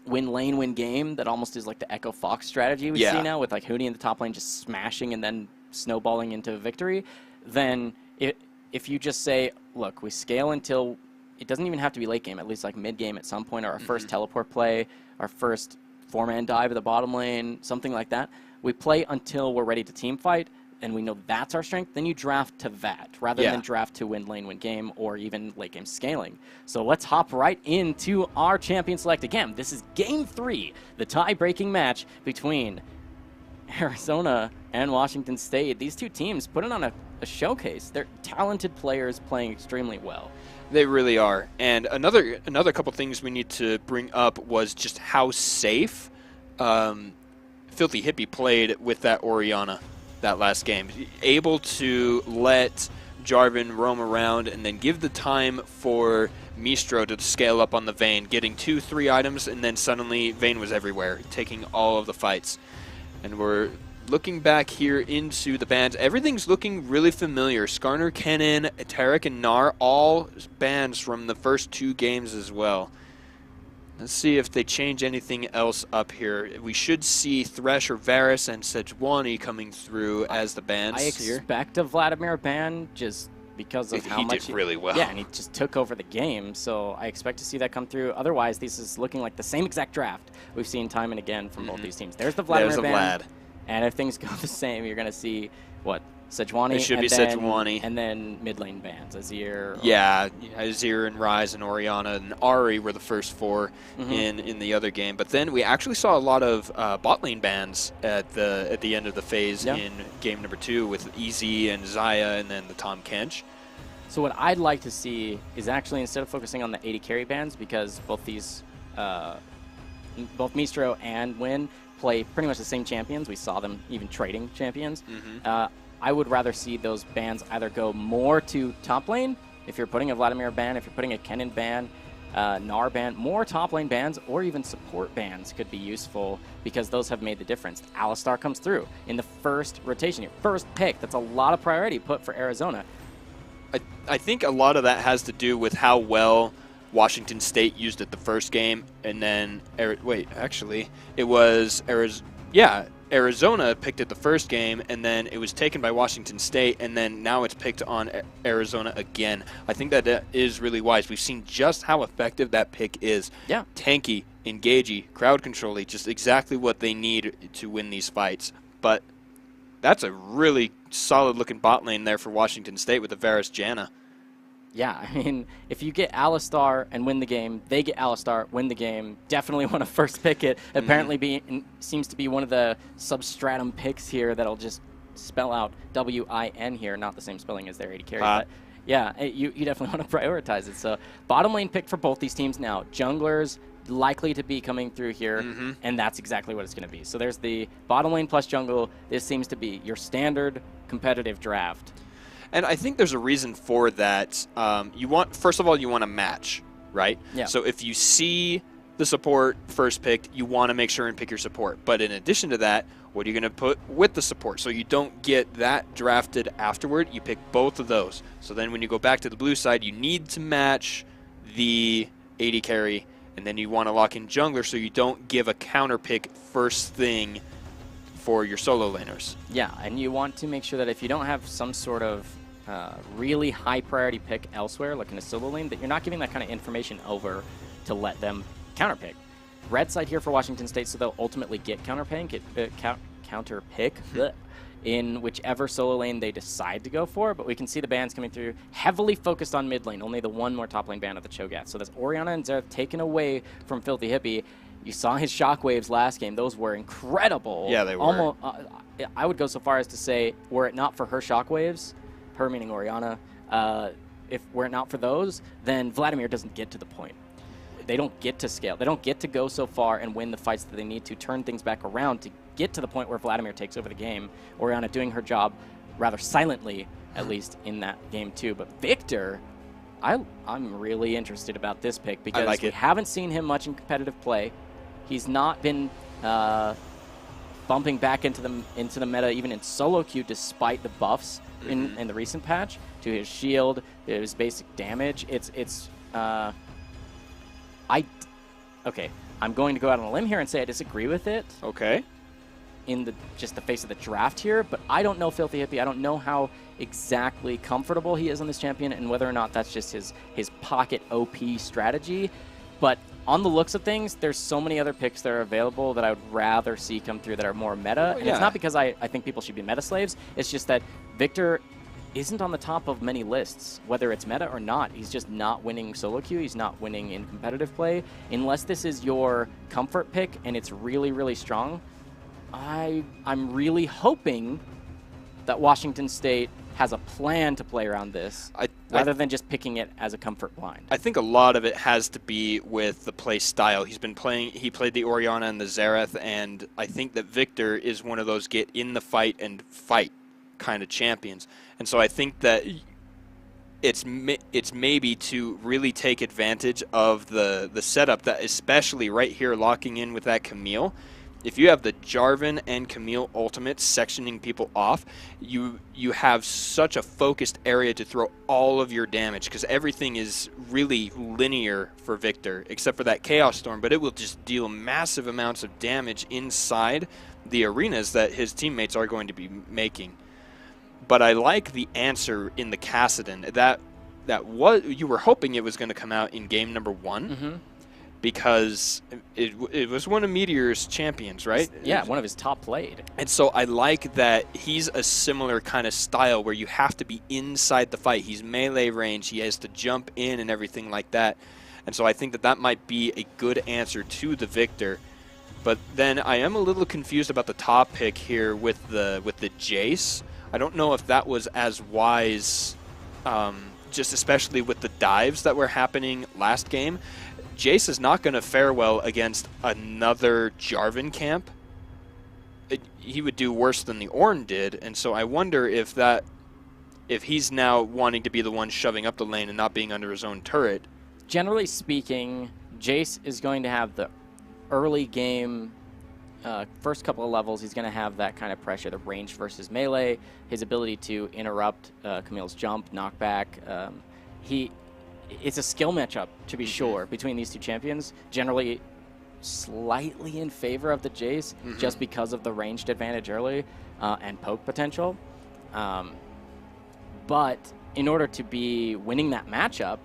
[SPEAKER 1] win lane, win game, that almost is like the Echo Fox strategy we see now with like Hootie in the top lane just smashing and then snowballing into victory, then if you just say, look, we scale until it doesn't even have to be late game, at least like mid game at some point, or our first teleport play, our first 4-man dive at the bottom lane, something like that. We play until we're ready to team fight, and we know that's our strength. Then you draft to that, rather than draft to win lane, win game, or even late game scaling. So let's hop right into our champion select. Again, this is Game 3, the tie-breaking match between Arizona and Washington State. These two teams putting on a showcase. They're talented players playing extremely well.
[SPEAKER 2] They really are. And another couple things we need to bring up was just how safe Filthy Hippie played with that Orianna that last game. Able to let Jarvan roam around and then give the time for Mistro to scale up on the Vayne, getting 2-3 items, and then suddenly Vayne was everywhere, taking all of the fights. And we're looking back here into the bans. Everything's looking really familiar. Skarner, Kennen, Tarek, and Gnar, all bans from the first 2 games as well. Let's see if they change anything else up here. We should see Thresh or Varus and Sejuani coming through as the bans
[SPEAKER 1] I expect a Vladimir ban just because of how much
[SPEAKER 2] he did really well.
[SPEAKER 1] Yeah, and he just took over the game, so I expect to see that come through. Otherwise, this is looking like the same exact draft we've seen time and again from both these teams. There's the Vladimir ban. And if things go the same, you're going to see, what, Sejuani?
[SPEAKER 2] It should be Sejuani.
[SPEAKER 1] And then mid lane bans, Azir.
[SPEAKER 2] Yeah, Azir and Ryze and Orianna and Ahri were the first 4 in the other game. But then we actually saw a lot of bot lane bans at the end of the phase in game number 2 with Easy and Xayah and then the Tahm Kench.
[SPEAKER 1] So what I'd like to see is actually, instead of focusing on the AD carry bans, because both these, both Mistro and Win play pretty much the same champions. We saw them even trading champions. I would rather see those bans either go more to top lane, if you're putting a Vladimir ban, if you're putting a Kennen ban, Gnar ban, more top lane bans, or even support bans could be useful because those have made the difference. Alistar comes through in the first rotation, your first pick. That's a lot of priority put for Arizona.
[SPEAKER 2] I think a lot of that has to do with how well Washington State used it the first game, and then actually it was Arizona picked it the first game, and then it was taken by Washington State, and then now it's picked on Arizona again. I think that is really wise. We've seen just how effective that pick is.
[SPEAKER 1] Yeah,
[SPEAKER 2] tanky, engagey, crowd control-y, just exactly what they need to win these fights. But that's a really solid-looking bot lane there for Washington State with the Varus Janna.
[SPEAKER 1] Yeah, I mean, if you get Alistar and win the game, they get Alistar, win the game, definitely want to first pick it. Apparently seems to be one of the substratum picks here that'll just spell out W-I-N here, not the same spelling as their AD carry. But yeah, you definitely want to prioritize it. So bottom lane pick for both these teams now. Junglers likely to be coming through here, and that's exactly what it's going to be. So there's the bottom lane plus jungle. This seems to be your standard competitive draft.
[SPEAKER 2] And I think there's a reason for that. First of all, you want a match, right?
[SPEAKER 1] Yeah.
[SPEAKER 2] So if you see the support first picked, you want to make sure and pick your support. But in addition to that, what are you going to put with the support? So you don't get that drafted afterward. You pick both of those. So then when you go back to the blue side, you need to match the AD carry, and then you want to lock in jungler so you don't give a counter pick first thing for your solo laners.
[SPEAKER 1] Yeah, and you want to make sure that if you don't have some sort of really high priority pick elsewhere, like in a solo lane, that you're not giving that kind of information over to let them counter pick. Red side here for Washington State, so they'll ultimately get counter pick in whichever solo lane they decide to go for, but we can see the bans coming through heavily focused on mid lane, only the one more top lane ban of the Cho'Gath. So that's Orianna and Xerath taken away from Filthy Hippie. You saw his shockwaves last game. Those were incredible.
[SPEAKER 2] Yeah, they were.
[SPEAKER 1] Almost, I would go so far as to say, were it not for her shockwaves, her meaning Orianna, if were it not for those, then Vladimir doesn't get to the point. They don't get to scale. They don't get to go so far and win the fights that they need to turn things back around to get to the point where Vladimir takes over the game. Orianna doing her job rather silently, at least in that game too. But Victor, I'm really interested about this pick because we haven't seen him much in competitive play. He's not been bumping back into the meta even in solo queue despite the buffs in the recent patch to his shield, his basic damage. Okay, I'm going to go out on a limb here and say I disagree with it.
[SPEAKER 2] Okay.
[SPEAKER 1] In just the face of the draft here, but I don't know Filthy Hippie. I don't know how exactly comfortable he is on this champion and whether or not that's just his pocket OP strategy. But on the looks of things, there's so many other picks that are available that I would rather see come through that are more meta. And it's not because I think people should be meta slaves. It's just that Victor isn't on the top of many lists, whether it's meta or not. He's just not winning solo queue. He's not winning in competitive play. Unless this is your comfort pick and it's really, really strong, I'm really hoping that Washington State has a plan to play around this rather than just picking it as a comfort blind.
[SPEAKER 2] I think a lot of it has to be with the play style. He played the Orianna and the Xerath, and I think that Victor is one of those get in the fight and fight kind of champions. And so I think that it's maybe to really take advantage of the setup that, especially right here, locking in with that Camille. If you have the Jarvan and Camille ultimates sectioning people off, you have such a focused area to throw all of your damage, because everything is really linear for Victor, except for that Chaos Storm, but it will just deal massive amounts of damage inside the arenas that his teammates are going to be making. But I like the answer in the Kassadin. You were hoping it was going to come out in game number 1. Because it was one of Meteor's champions, right?
[SPEAKER 1] Yeah, one of his top played.
[SPEAKER 2] And so I like that he's a similar kind of style where you have to be inside the fight. He's melee range. He has to jump in and everything like that. And so I think that might be a good answer to the Victor. But then I am a little confused about the top pick here with the Jace. I don't know if that was as wise, just especially with the dives that were happening last game. Jace is not going to fare well against another Jarvan camp. He would do worse than the Ornn did, and so I wonder if he's now wanting to be the one shoving up the lane and not being under his own turret.
[SPEAKER 1] Generally speaking, Jace is going to have the early game, first couple of levels, he's going to have that kind of pressure, the range versus melee, his ability to interrupt Camille's jump, knockback. It's a skill matchup, to be sure, between these two champions. Generally slightly in favor of the Jace, just because of the ranged advantage early and poke potential. But in order to be winning that matchup,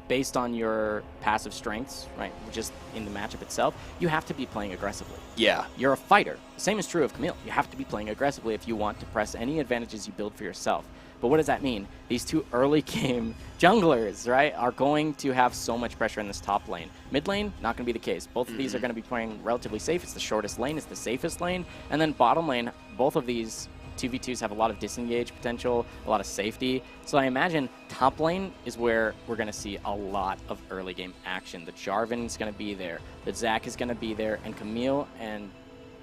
[SPEAKER 1] based on your passive strengths, right, just in the matchup itself, you have to be playing aggressively.
[SPEAKER 2] Yeah.
[SPEAKER 1] You're a fighter. The same is true of Camille. You have to be playing aggressively if you want to press any advantages you build for yourself. But what does that mean? These two early game junglers, right, are going to have so much pressure in this top lane. Mid lane, not going to be the case. Both of these are going to be playing relatively safe. It's the shortest lane. It's the safest lane. And then bottom lane, both of these 2v2s have a lot of disengage potential, a lot of safety. So I imagine top lane is where we're going to see a lot of early game action. The Jarvan is going to be there. The Zac is going to be there. And Camille and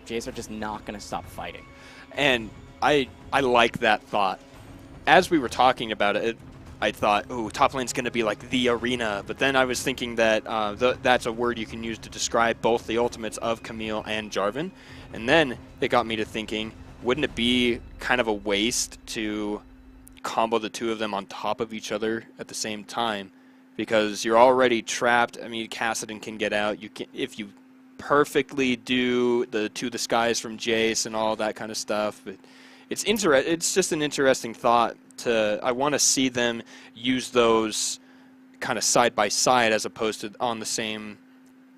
[SPEAKER 1] Jace are just not going to stop fighting.
[SPEAKER 2] And I like that thought. As we were talking about it, I thought, oh, top lane's going to be like the arena. But then I was thinking that that's a word you can use to describe both the ultimates of Camille and Jarvan. And then it got me to thinking, wouldn't it be kind of a waste to combo the two of them on top of each other at the same time? Because you're already trapped. I mean, Kassadin can get out. You can, if you perfectly do the To the Skies from Jace and all that kind of stuff. But it's just an interesting thought. I want to see them use those kind of side by side as opposed to on the same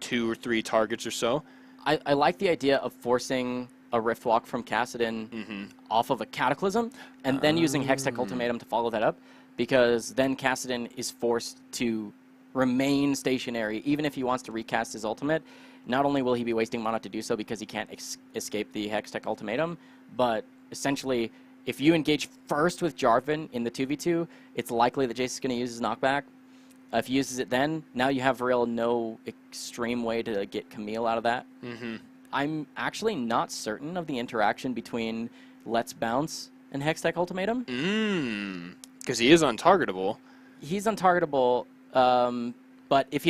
[SPEAKER 2] 2 or 3 targets or so.
[SPEAKER 1] I like the idea of forcing a Rift Walk from Kassadin off of a Cataclysm and then using Hextech Ultimatum to follow that up, because then Kassadin is forced to remain stationary even if he wants to recast his ultimate. Not only will he be wasting mana to do so because he can't escape the Hextech Ultimatum, but essentially, if you engage first with Jarvan in the 2v2, it's likely that Jace is going to use his knockback. If he uses it then, now you have no extreme way to get Camille out of that. I'm actually not certain of the interaction between Let's Bounce and Hextech Ultimatum.
[SPEAKER 2] Because he is untargetable.
[SPEAKER 1] He's untargetable, but if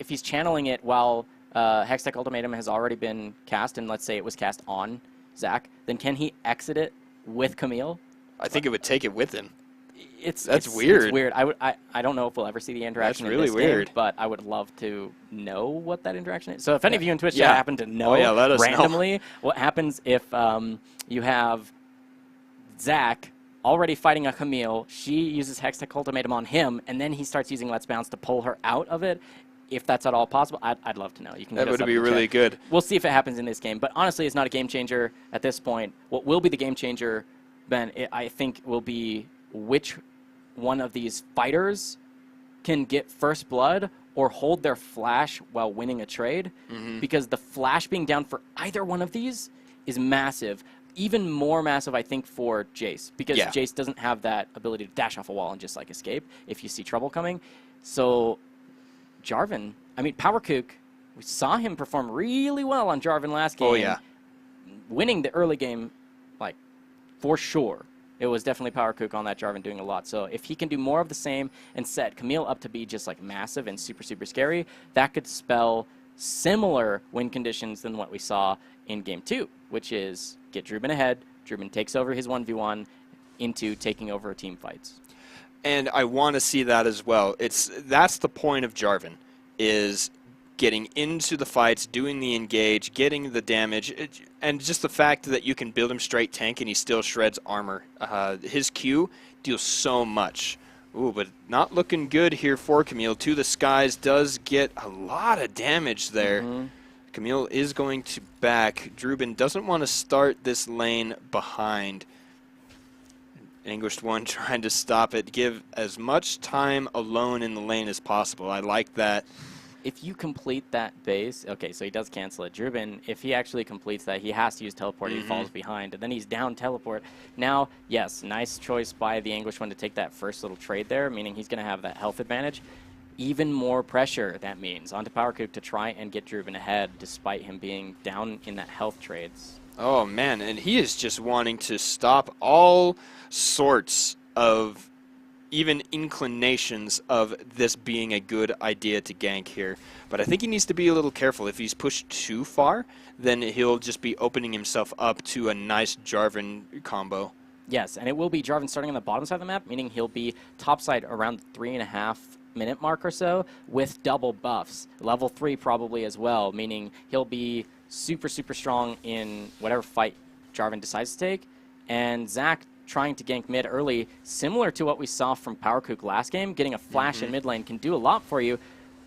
[SPEAKER 1] he's channeling it while Hextech Ultimatum has already been cast, and let's say it was cast on Zac, then can he exit it with Camille?
[SPEAKER 2] I think it would take it with him.
[SPEAKER 1] That's weird. It's weird. I don't know if we'll ever see the interaction.
[SPEAKER 2] That's really
[SPEAKER 1] in this
[SPEAKER 2] weird.
[SPEAKER 1] Game, but I would love to know what that interaction is. So if any of you in Twitch
[SPEAKER 2] Yeah.
[SPEAKER 1] happen to know
[SPEAKER 2] let us
[SPEAKER 1] randomly what happens if you have Zac already fighting a Camille, she uses Hextech Ultimatum on him, and then he starts using Let's Bounce to pull her out of it. if that's at all possible. I'd love to know. You can
[SPEAKER 2] That
[SPEAKER 1] hit us
[SPEAKER 2] would
[SPEAKER 1] up
[SPEAKER 2] be
[SPEAKER 1] in the
[SPEAKER 2] really
[SPEAKER 1] chat.
[SPEAKER 2] good.
[SPEAKER 1] We'll see if it happens in this game. But honestly, it's not a game changer at this point. What will be the game changer, Ben, I think, will be which one of these fighters can get first blood or hold their flash while winning a trade. Because the flash being down for either one of these is massive. Even more massive, I think, for Jace. Because Jace doesn't have that ability to dash off a wall and just, like, escape if you see trouble coming. So Jarvan, I mean, PowerCook, we saw him perform really well on Jarvan last game.
[SPEAKER 2] Oh, yeah.
[SPEAKER 1] Winning the early game, like, for sure. It was definitely PowerCook on that Jarvan doing a lot. So if he can do more of the same and set Camille up to be just, like, massive and super, super scary, that could spell similar win conditions than what we saw in Game 2, which is get Druben ahead, Druben takes over his 1v1 into taking over team fights.
[SPEAKER 2] And I want to see that as well. That's the point of Jarvan, is getting into the fights, doing the engage, getting the damage, and just the fact that you can build him straight tank and he still shreds armor. His Q deals so much. Ooh, but not looking good here for Camille. To the skies does get a lot of damage there. Camille is going to back. Druben doesn't want to start this lane behind. Anguished One trying to stop it. Give as much time alone in the lane as possible. I like that.
[SPEAKER 1] If you complete that base, okay, so he does cancel it. Druben, if he actually completes that, he has to use teleport. He falls behind, and then he's down teleport. Now, yes, nice choice by the Anguished One to take that first little trade there, meaning he's going to have that health advantage. Even more pressure, that means, onto PowerCook to try and get Druben ahead, despite him being down in that health trades.
[SPEAKER 2] Oh, man, and he is just wanting to stop all sorts of even inclinations of this being a good idea to gank here. But I think he needs to be a little careful. If he's pushed too far, then he'll just be opening himself up to a nice Jarvan combo.
[SPEAKER 1] Yes, and it will be Jarvan starting on the bottom side of the map, meaning he'll be topside around 3.5-minute mark or so with double buffs. Level 3 probably as well, meaning he'll be super, super strong in whatever fight Jarvan decides to take. And Zach trying to gank mid early, similar to what we saw from PowerCook last game. Getting a flash in mid lane can do a lot for you,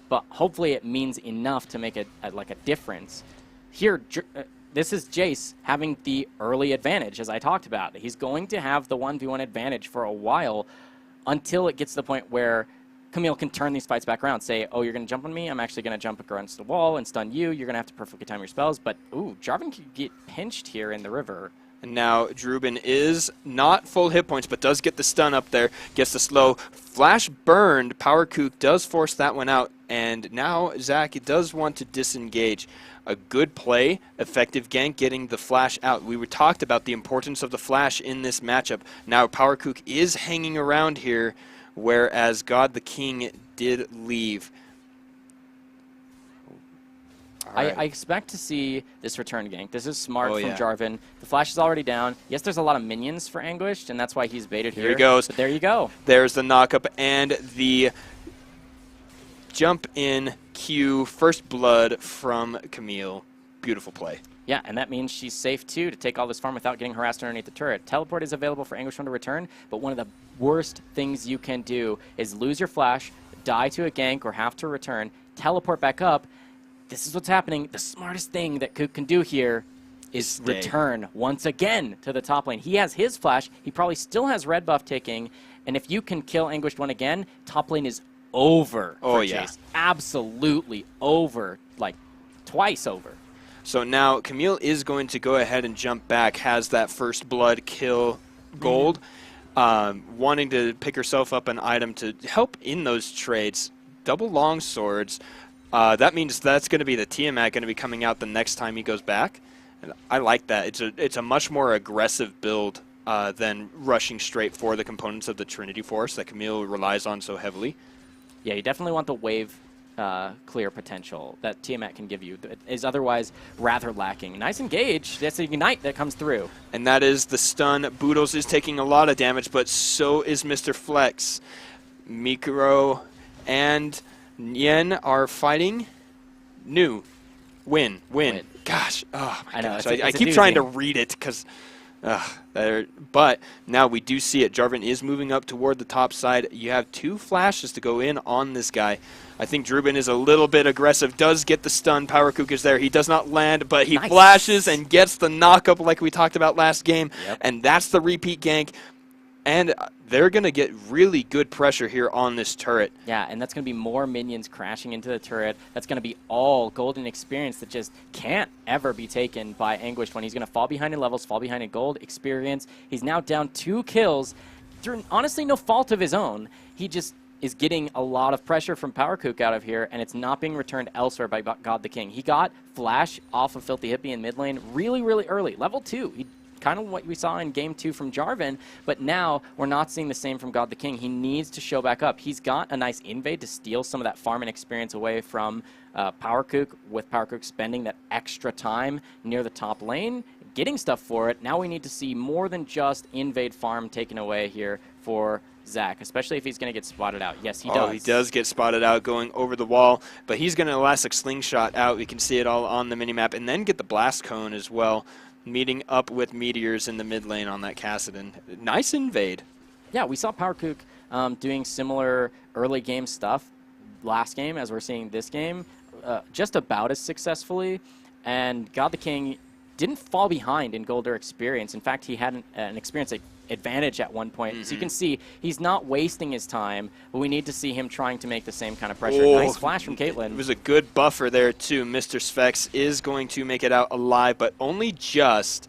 [SPEAKER 1] but hopefully it means enough to make like a difference. Here, this is Jace having the early advantage, as I talked about. He's going to have the 1v1 advantage for a while until it gets to the point where Camille can turn these fights back around. Say, oh, you're going to jump on me? I'm actually going to jump against the wall and stun you. You're going to have to perfectly time your spells. But, ooh, Jarvan could get pinched here in the river.
[SPEAKER 2] And now Druben is not full hit points, but does get the stun up there. Gets the slow. Flash burned. PowerCook does force that one out. And now Zach does want to disengage. A good play, effective gank, getting the flash out. We talked about the importance of the flash in this matchup. Now PowerCook is hanging around here, whereas God the King did leave.
[SPEAKER 1] I expect to see this return gank. This is smart from
[SPEAKER 2] yeah.
[SPEAKER 1] Jarvan. The flash is already down. Yes, there's a lot of minions for Anguished, and that's why he's baited here.
[SPEAKER 2] Here he goes.
[SPEAKER 1] But there you go.
[SPEAKER 2] There's the knockup and the jump in Q. First blood from Camille. Beautiful play.
[SPEAKER 1] Yeah, and that means she's safe, too, to take all this farm without getting harassed underneath the turret. Teleport is available for Anguished One to return, but one of the worst things you can do is lose your flash, die to a gank, or have to return, teleport back up. This is what's happening. The smartest thing that Cook can do here is return once again to the top lane. He has his flash. He probably still has red buff ticking, and if you can kill Anguished One again, top lane is over for Jace. Absolutely over, like twice over.
[SPEAKER 2] So now Camille is going to go ahead and jump back, has that first blood kill gold, wanting to pick herself up an item to help in those trades. Double long swords. That means that's going to be the Tiamat going to be coming out the next time he goes back. And I like that. It's a much more aggressive build than rushing straight for the components of the Trinity Force that Camille relies on so heavily.
[SPEAKER 1] Yeah, you definitely want the wave clear potential that Tiamat can give you. It is otherwise rather lacking. Nice engage. That's a Ignite that comes through.
[SPEAKER 2] And that is the stun. Boodles is taking a lot of damage, but so is Mr. Flex. Mikro and Yen are fighting. Win. Gosh, oh my gosh. I keep trying to read it because But now we do see it. Jarvan is moving up toward the top side. You have 2 flashes to go in on this guy. I think Drubin is a little bit aggressive, does get the stun. PowerKook is there. He does not land, but he flashes and gets the knock-up like we talked about last game.
[SPEAKER 1] Yep.
[SPEAKER 2] And that's the repeat gank. And they're going to get really good pressure here on this turret.
[SPEAKER 1] Yeah, and that's going to be more minions crashing into the turret. That's going to be all golden experience that just can't ever be taken by Anguished One. He's going to fall behind in levels, fall behind in gold experience. He's now down 2 kills through honestly no fault of his own. He just is getting a lot of pressure from PowerKook out of here, and it's not being returned elsewhere by God the King. He got Flash off of Filthy Hippie in mid lane really, really early. Level 2. He kind of what we saw in Game 2 from Jarvan, but now we're not seeing the same from God the King. He needs to show back up. He's got a nice invade to steal some of that farm and experience away from PowerKook, with PowerKook spending that extra time near the top lane, getting stuff for it. Now we need to see more than just invade farm taken away here for Zach, especially if he's going to get spotted out. Yes, he does.
[SPEAKER 2] Oh, he does get spotted out going over the wall, but he's going to elastic slingshot out. We can see it all on the minimap, and then get the blast cone as well, meeting up with Meteors in the mid lane on that Kassadin. Nice invade.
[SPEAKER 1] Yeah, we saw PowerKook doing similar early game stuff last game as we're seeing this game, just about as successfully. And God the King didn't fall behind in gold or experience. In fact, he had an experience advantage at one point. So you can see he's not wasting his time, but we need to see him trying to make the same kind of pressure. Nice flash from Caitlyn.
[SPEAKER 2] It was a good buffer there, too. Mr. Sphex is going to make it out alive, but only just.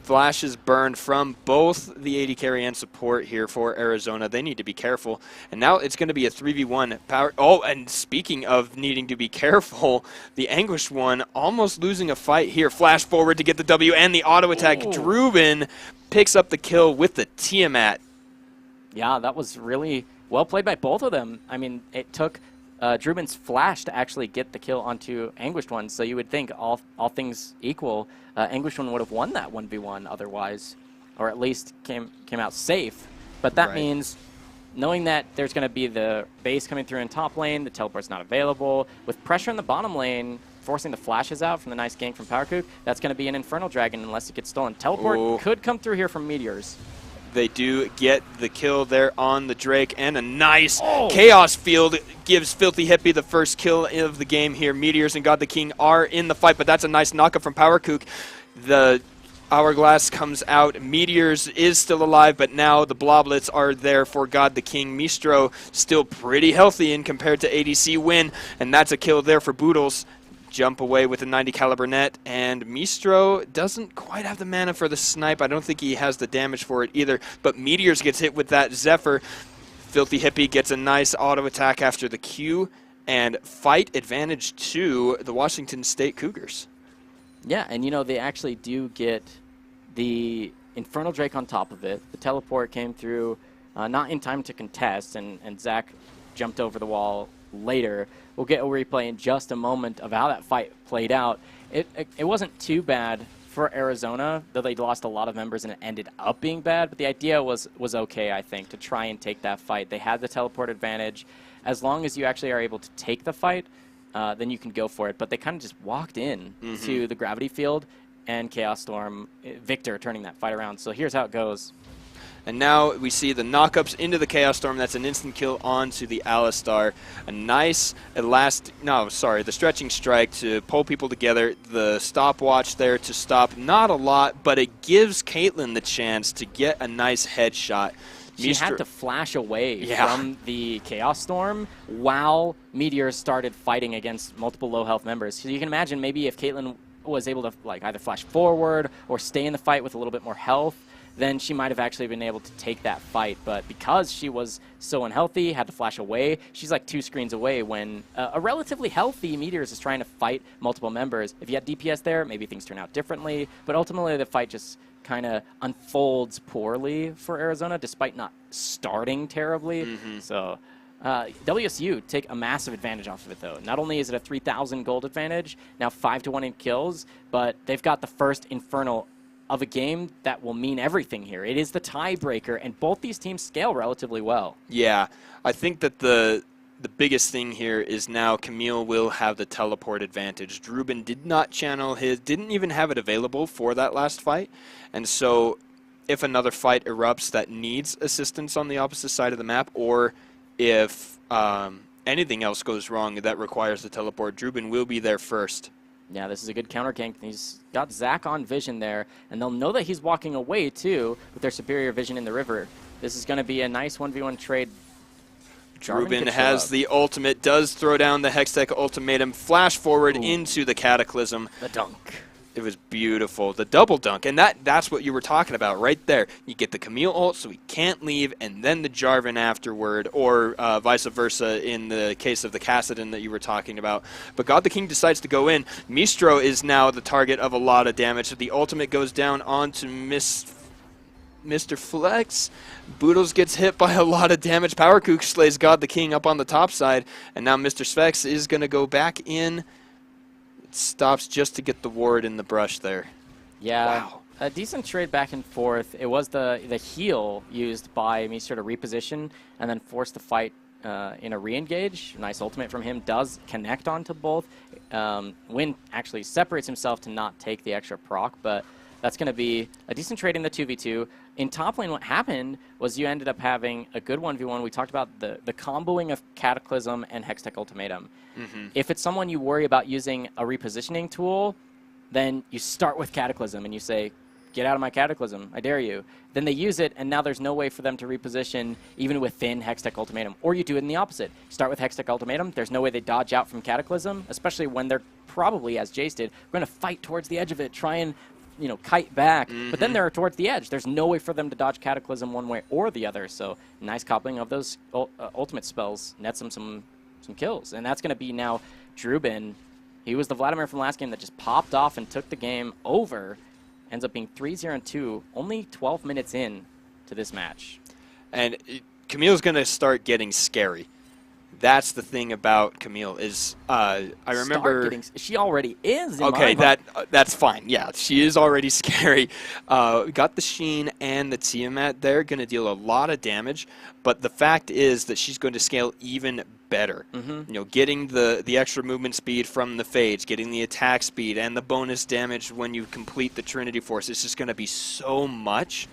[SPEAKER 2] Flashes burned from both the AD carry and support here for Arizona. They need to be careful. And now it's going to be a 3v1 power. Oh, and speaking of needing to be careful, the Anguished One almost losing a fight here. Flash forward to get the W and the auto attack. Drubin picks up the kill with the Tiamat.
[SPEAKER 1] Yeah, that was really well played by both of them. I mean, it took Drubin's flash to actually get the kill onto Anguished One, so you would think all things equal, Anguished One would have won that 1v1 otherwise, or at least came out safe. But that means knowing that there's going to be the base coming through in top lane, the teleport's not available, with pressure in the bottom lane, forcing the flashes out from the nice gank from PowerKook, that's going to be an Infernal Dragon unless it gets stolen. Teleport could come through here from Meteors.
[SPEAKER 2] They do get the kill there on the Drake, and a nice Chaos Field gives Filthy Hippie the first kill of the game here. Meteors and God the King are in the fight, but that's a nice knockup from PowerKook. The Hourglass comes out. Meteors is still alive, but now the Bloblets are there for God the King. Mistro still pretty healthy in compared to ADC Win, and that's a kill there for Boodles. Jump away with a 90 caliber net, and Mistro doesn't quite have the mana for the snipe. I don't think he has the damage for it either, but Meteors gets hit with that Zephyr. Filthy Hippie gets a nice auto attack after the Q, and fight advantage to the Washington State Cougars.
[SPEAKER 1] Yeah, and you know, they actually do get the Infernal Drake on top of it. The teleport came through not in time to contest, and Zach jumped over the wall later. We'll get a replay in just a moment of how that fight played out. It wasn't too bad for Arizona, though they lost a lot of members and it ended up being bad, but the idea was okay, I think, to try and take that fight. They had the teleport advantage. As long as you actually are able to take the fight, then you can go for it. But they kind of just walked in to the gravity field, and Chaos Storm, Victor turning that fight around. So here's how it goes.
[SPEAKER 2] And now we see the knockups into the Chaos Storm. That's an instant kill onto the Alistar. A nice the stretching strike to pull people together. The stopwatch there to stop. Not a lot, but it gives Caitlyn the chance to get a nice headshot.
[SPEAKER 1] She had to flash away from the Chaos Storm while Meteors started fighting against multiple low health members. So you can imagine maybe if Caitlyn was able to either flash forward or stay in the fight with a little bit more health, then she might have actually been able to take that fight. But because she was so unhealthy, had to flash away, she's like 2 screens away when a relatively healthy Meteors is trying to fight multiple members. If you had DPS there, maybe things turn out differently. But ultimately, the fight just kind of unfolds poorly for Arizona, despite not starting terribly. So WSU take a massive advantage off of it, though. Not only is it a 3,000 gold advantage, now 5-1 in kills, but they've got the first Infernal of a game that will mean everything here. It is the tiebreaker, and both these teams scale relatively well.
[SPEAKER 2] Yeah, I think that the the biggest thing here is now Camille will have the teleport advantage. Drubin did not channel his, didn't even have it available for that last fight. And so if another fight erupts that needs assistance on the opposite side of the map, or if anything else goes wrong that requires the teleport, Drubin will be there first.
[SPEAKER 1] Yeah, this is a good counter gank. He's got Zach on vision there, and they'll know that he's walking away, too, with their superior vision in the river. This is going to be a nice 1v1 trade.
[SPEAKER 2] Drubin has the ultimate, does throw down the Hextech ultimatum, flash forward into the Cataclysm.
[SPEAKER 1] The dunk.
[SPEAKER 2] It was beautiful. The double dunk, and that's what you were talking about right there. You get the Camille ult, so he can't leave, and then the Jarvan afterward, or vice versa in the case of the Kassadin that you were talking about. But God the King decides to go in. Mistro is now the target of a lot of damage. The ultimate goes down onto Mr. Flex. Boodles gets hit by a lot of damage. Power Kook slays God the King up on the top side, and now Mr. Flex is going to go back in. Stops just to get the ward in the brush there.
[SPEAKER 1] Yeah,
[SPEAKER 2] wow.
[SPEAKER 1] A decent trade back and forth. It was the heal used by Mistro to reposition and then force the fight in a re-engage. Nice ultimate from him. Does connect onto both. Win actually separates himself to not take the extra proc, but that's going to be a decent trade in the 2v2. In top lane, what happened was you ended up having a good 1v1. We talked about the comboing of Cataclysm and Hextech Ultimatum. If it's someone you worry about using a repositioning tool, then you start with Cataclysm and you say, get out of my Cataclysm, I dare you. Then they use it, and now there's no way for them to reposition even within Hextech Ultimatum. Or you do it in the opposite. Start with Hextech Ultimatum, there's no way they dodge out from Cataclysm, especially when they're probably, as Jace did, going to fight towards the edge of it, try and kite back, but then they're towards the edge. There's no way for them to dodge Cataclysm one way or the other, so nice coupling of those ultimate spells nets them some kills, and that's going to be now Drubin. He was the Vladimir from last game that just popped off and took the game over. Ends up being 3-0-2, only 12 minutes in to this match. And
[SPEAKER 2] Camille's going to start getting scary. That's the thing about Camille is I remember
[SPEAKER 1] she already is.
[SPEAKER 2] Okay, that's fine. Yeah, she is already scary. Got the Sheen and the Tiamat there, going to deal a lot of damage. But the fact is that she's going to scale even better. Getting the extra movement speed from the Phage, getting the attack speed, and the bonus damage when you complete the Trinity Force. It's just going to be so much,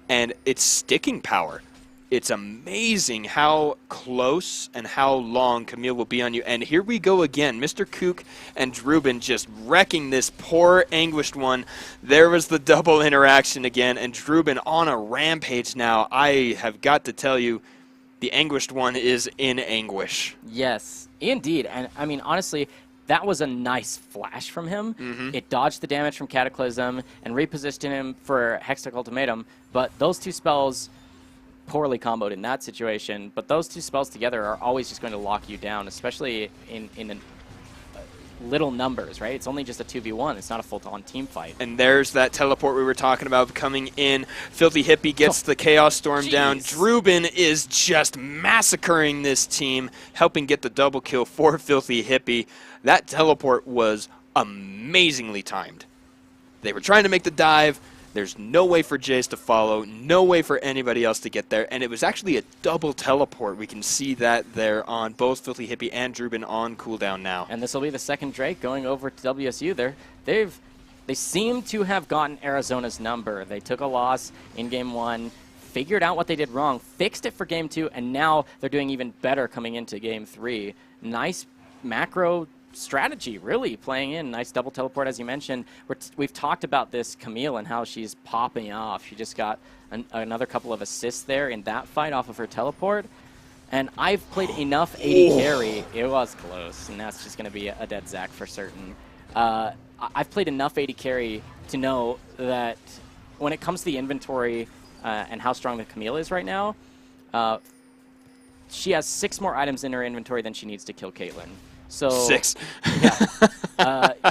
[SPEAKER 2] and it's sticking power. It's amazing how close and how long Camille will be on you. And here we go again. Mr. Kook and Drubin just wrecking this poor Anguished one. There was the double interaction again. And Drubin on a rampage now. I have got to tell you, the Anguished one is in anguish.
[SPEAKER 1] Yes, indeed. And I mean, honestly, that was a nice flash from him. It dodged the damage from Cataclysm and repositioned him for Hextech Ultimatum. But those two spells poorly comboed in that situation, but those two spells together are always just going to lock you down, especially in little numbers, right? It's only just a 2v1. It's not a full-on team fight.
[SPEAKER 2] And there's that teleport we were talking about coming in. Filthy Hippie gets the Chaos Storm down. Drubin is just massacring this team, helping get the double kill for Filthy Hippie. That teleport was amazingly timed. They were trying to make the dive. There's no way for Jace to follow, no way for anybody else to get there, and it was actually a double teleport. We can see that there on both Filthy Hippie and Drubin on cooldown now.
[SPEAKER 1] And this will be the second Drake going over to WSU. They seem to have gotten Arizona's number. They took a loss in Game 1, figured out what they did wrong, fixed it for Game 2, and now they're doing even better coming into Game 3. Nice macro strategy, really playing in. Nice double teleport, as you mentioned. We've talked about this Camille and how she's popping off. She just got another couple of assists there in that fight off of her teleport. And I've played enough 80 carry. It was close, and that's just going to be a dead Zach for certain. I've played enough 80 carry to know that when it comes to the inventory and how strong the Camille is right now, she has 6 more items in her inventory than she needs to kill Caitlyn. So
[SPEAKER 2] 6.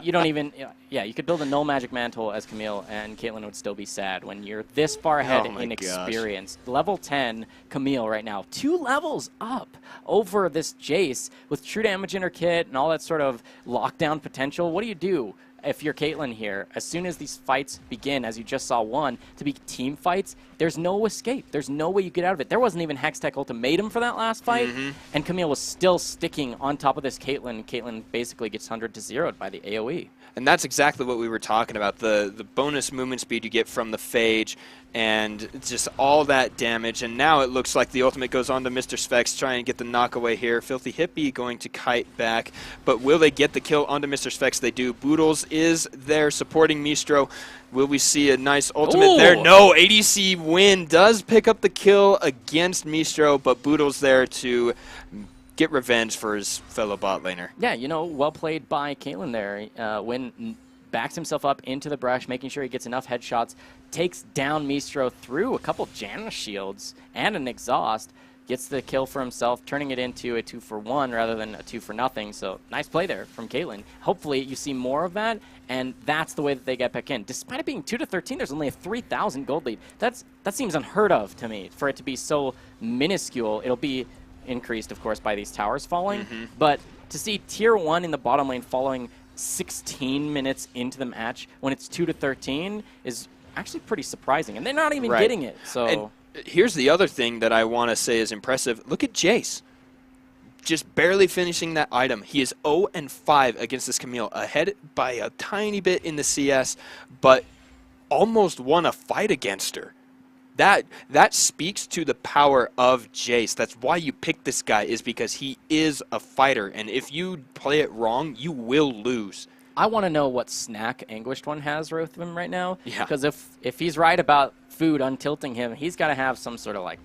[SPEAKER 1] You don't even, you could build a null magic mantle as Camille, and Caitlyn would still be sad when you're this far ahead in experience. Level 10 Camille right now, 2 levels up over this Jace with true damage in her kit and all that sort of lockdown potential. What do you do? if you're Caitlyn here, as soon as these fights begin, as you just saw one, to be team fights, there's no escape. There's no way you get out of it. There wasn't even Hextech Ultimatum for that last fight, and Camille was still sticking on top of this Caitlyn. Caitlyn basically gets 100-0'd by the AoE.
[SPEAKER 2] And that's exactly what we were talking about, the bonus movement speed you get from the phage and just all that damage. And now it looks like the ultimate goes on to Mr. Specs, trying to get the knockaway here. Filthy Hippie going to kite back, but will they get the kill onto Mr. Specs? They do. Boodles is there supporting Mistro. Will we see a nice ultimate there? No, ADC Win does pick up the kill against Mistro, but Boodles there to get revenge for his fellow bot laner.
[SPEAKER 1] Yeah, you know, well played by Caitlyn there. Win backs himself up into the brush, making sure he gets enough headshots, takes down Mistro through a couple Janus shields and an exhaust, gets the kill for himself, turning it into a 2-for-1 rather than a 2-for-0. So nice play there from Caitlyn. Hopefully you see more of that, and that's the way that they get back in. Despite it being 2-13, there's only a 3,000 gold lead. That seems unheard of to me, for it to be so minuscule. It'll be increased, of course, by these towers falling, but to see Tier 1 in the bottom lane following 16 minutes into the match when it's 2-13 is actually pretty surprising, and they're not even getting it. So
[SPEAKER 2] and here's the other thing that I want to say is impressive. Look at Jace. Just barely finishing that item. He is 0-5 against this Camille, ahead by a tiny bit in the CS, but almost won a fight against her. That speaks to the power of Jace. That's why you pick this guy, is because he is a fighter, and if you play it wrong, you will lose.
[SPEAKER 1] I want to know what snack Anguished One has with him right now.
[SPEAKER 2] Yeah.
[SPEAKER 1] Because if he's right about food untilting him, he's got to have some sort of, like,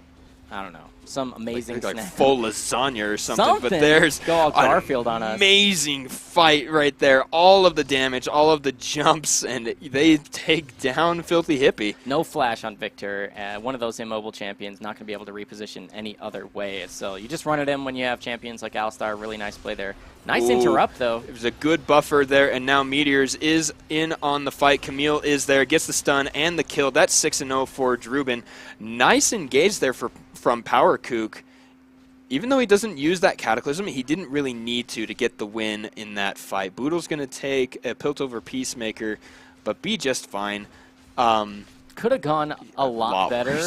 [SPEAKER 1] I don't know, some amazing
[SPEAKER 2] like
[SPEAKER 1] snack.
[SPEAKER 2] full lasagna or something. But there's
[SPEAKER 1] go all Garfield on us.
[SPEAKER 2] Amazing fight right there. All of the damage, all of the jumps, and they take down Filthy Hippie.
[SPEAKER 1] No flash on Victor. One of those immobile champions, not going to be able to reposition any other way. So you just run it in when you have champions like Alistar. Really nice play there. Nice interrupt, though.
[SPEAKER 2] It was a good buffer there, and now Meteors is in on the fight. Camille is there, gets the stun and the kill. That's 6-0 for Drubin. Nice engage there from PowerKook. Even though he doesn't use that Cataclysm, he didn't really need to get the win in that fight. Boodle's going to take a Piltover Peacemaker, but be just fine.
[SPEAKER 1] Could have gone a lot better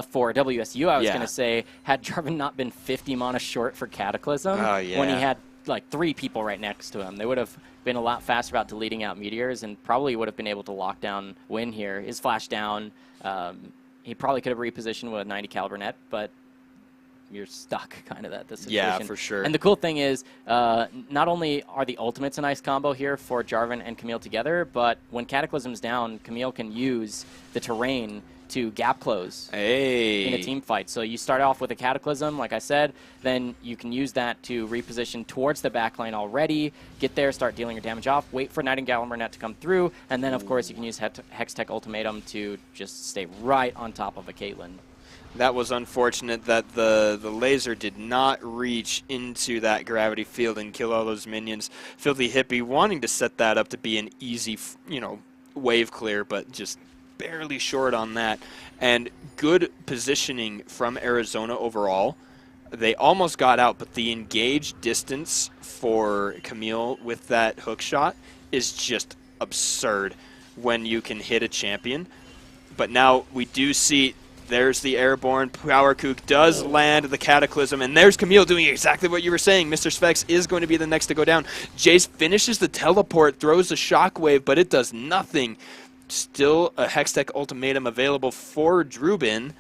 [SPEAKER 1] for WSU, I was going to say, had Jarvan not been 50 mana short for Cataclysm when he had like 3 people right next to him. They would have been a lot faster about deleting out Meteors and probably would have been able to lock down Win here. His flash down, he probably could have repositioned with a 90 caliber net, but you're stuck kind of at this situation.
[SPEAKER 2] Yeah, for sure.
[SPEAKER 1] And the cool thing is, not only are the ultimates a nice combo here for Jarvan and Camille together, but when Cataclysm's down, Camille can use the terrain to gap close in a team fight. So you start off with a Cataclysm, like I said, then you can use that to reposition towards the backline already, get there, start dealing your damage off, wait for Nightingale Net to come through, and then of course you can use Hextech Ultimatum to just stay right on top of a Caitlyn.
[SPEAKER 2] That was unfortunate that the laser did not reach into that gravity field and kill all those minions. Filthy Hippie wanting to set that up to be an easy, wave clear, but just barely short on that. And good positioning from Arizona overall. They almost got out, but the engage distance for Camille with that hook shot is just absurd when you can hit a champion. But now we do see, there's the airborne. PowerKook does land the Cataclysm, and there's Camille doing exactly what you were saying. Mr. Specs is going to be the next to go down. Jace finishes the teleport, throws a shockwave, but it does nothing. Still a Hextech Ultimatum available for Drubin.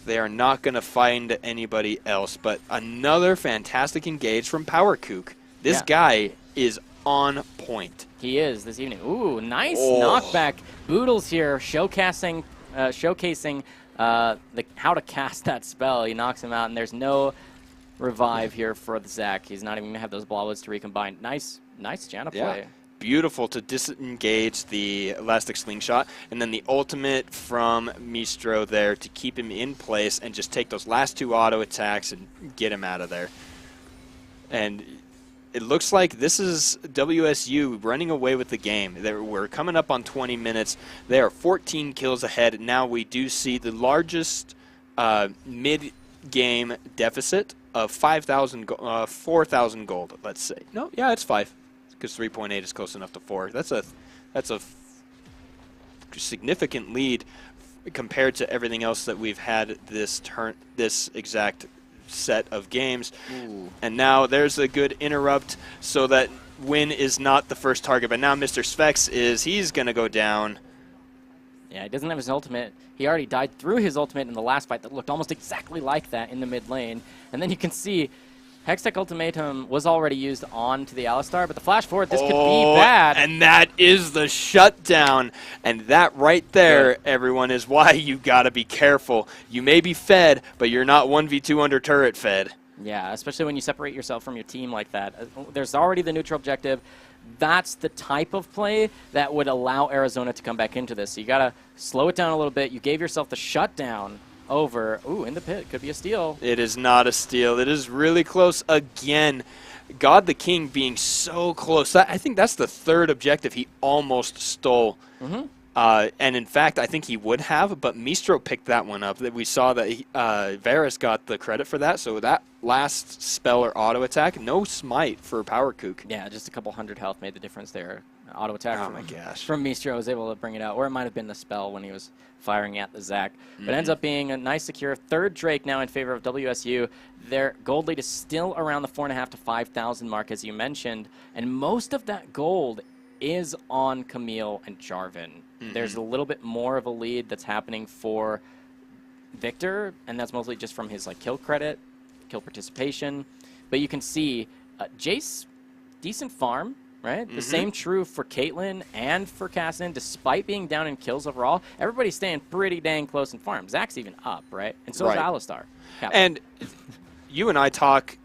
[SPEAKER 2] They are not going to find anybody else, but another fantastic engage from PowerKook. This guy is on point.
[SPEAKER 1] He is this evening. Ooh, nice knockback. Boodles here showcasing how to cast that spell. He knocks him out, and there's no revive here for the Zac. He's not even going to have those Blawwoods to recombine. Nice Janna play.
[SPEAKER 2] Beautiful to disengage the Elastic Slingshot, and then the ultimate from Mistro there to keep him in place and just take those last 2 auto attacks and get him out of there. And it looks like this is WSU running away with the game. We're coming up on 20 minutes. They are 14 kills ahead. Now we do see the largest mid-game deficit of 4,000 gold, let's say. No, yeah, it's 5. because 3.8 is close enough to 4. That's a significant lead compared to everything else that we've had this exact set of games.
[SPEAKER 1] Ooh.
[SPEAKER 2] And now there's a good interrupt so that Win is not the first target, but now Mr. Specs he's going to go down.
[SPEAKER 1] Yeah, he doesn't have his ultimate. He already died through his ultimate in the last fight that looked almost exactly like that in the mid lane. And then you can see Hextech Ultimatum was already used on to the Alistar, but the flash forward, this could be bad.
[SPEAKER 2] And that is the shutdown. And that right there, everyone, is why you got to be careful. You may be fed, but you're not 1v2 under turret fed.
[SPEAKER 1] Yeah, especially when you separate yourself from your team like that. There's already the neutral objective. That's the type of play that would allow Arizona to come back into this. So you got to slow it down a little bit. You gave yourself the shutdown over. Ooh, in the pit. Could be a steal.
[SPEAKER 2] It is not a steal. It is really close again. God the King being so close. I think that's the third objective he almost stole.
[SPEAKER 1] Mm-hmm.
[SPEAKER 2] And in fact, I think he would have, but Mistro picked that one up. We saw that Varus got the credit for that. So that last spell or auto attack, no smite for Power Kook.
[SPEAKER 1] Yeah, just a couple hundred health made the difference there. Auto attack
[SPEAKER 2] Oh my gosh.
[SPEAKER 1] from Mistro was able to bring it out, or it might have been the spell when he was firing at the Zac. But it ends up being a nice, secure third Drake now in favor of WSU. Their gold lead is still around the 4,500 to 5,000 mark, as you mentioned, and most of that gold is on Camille and Jarvan. There's a little bit more of a lead that's happening for Victor, and that's mostly just from his kill credit, kill participation. But you can see Jace, decent farm, right? The same true for Caitlyn and for Cassin, despite being down in kills overall. Everybody's staying pretty dang close in farm. Zac's even up, right? And so is Alistar.
[SPEAKER 2] And you and I talk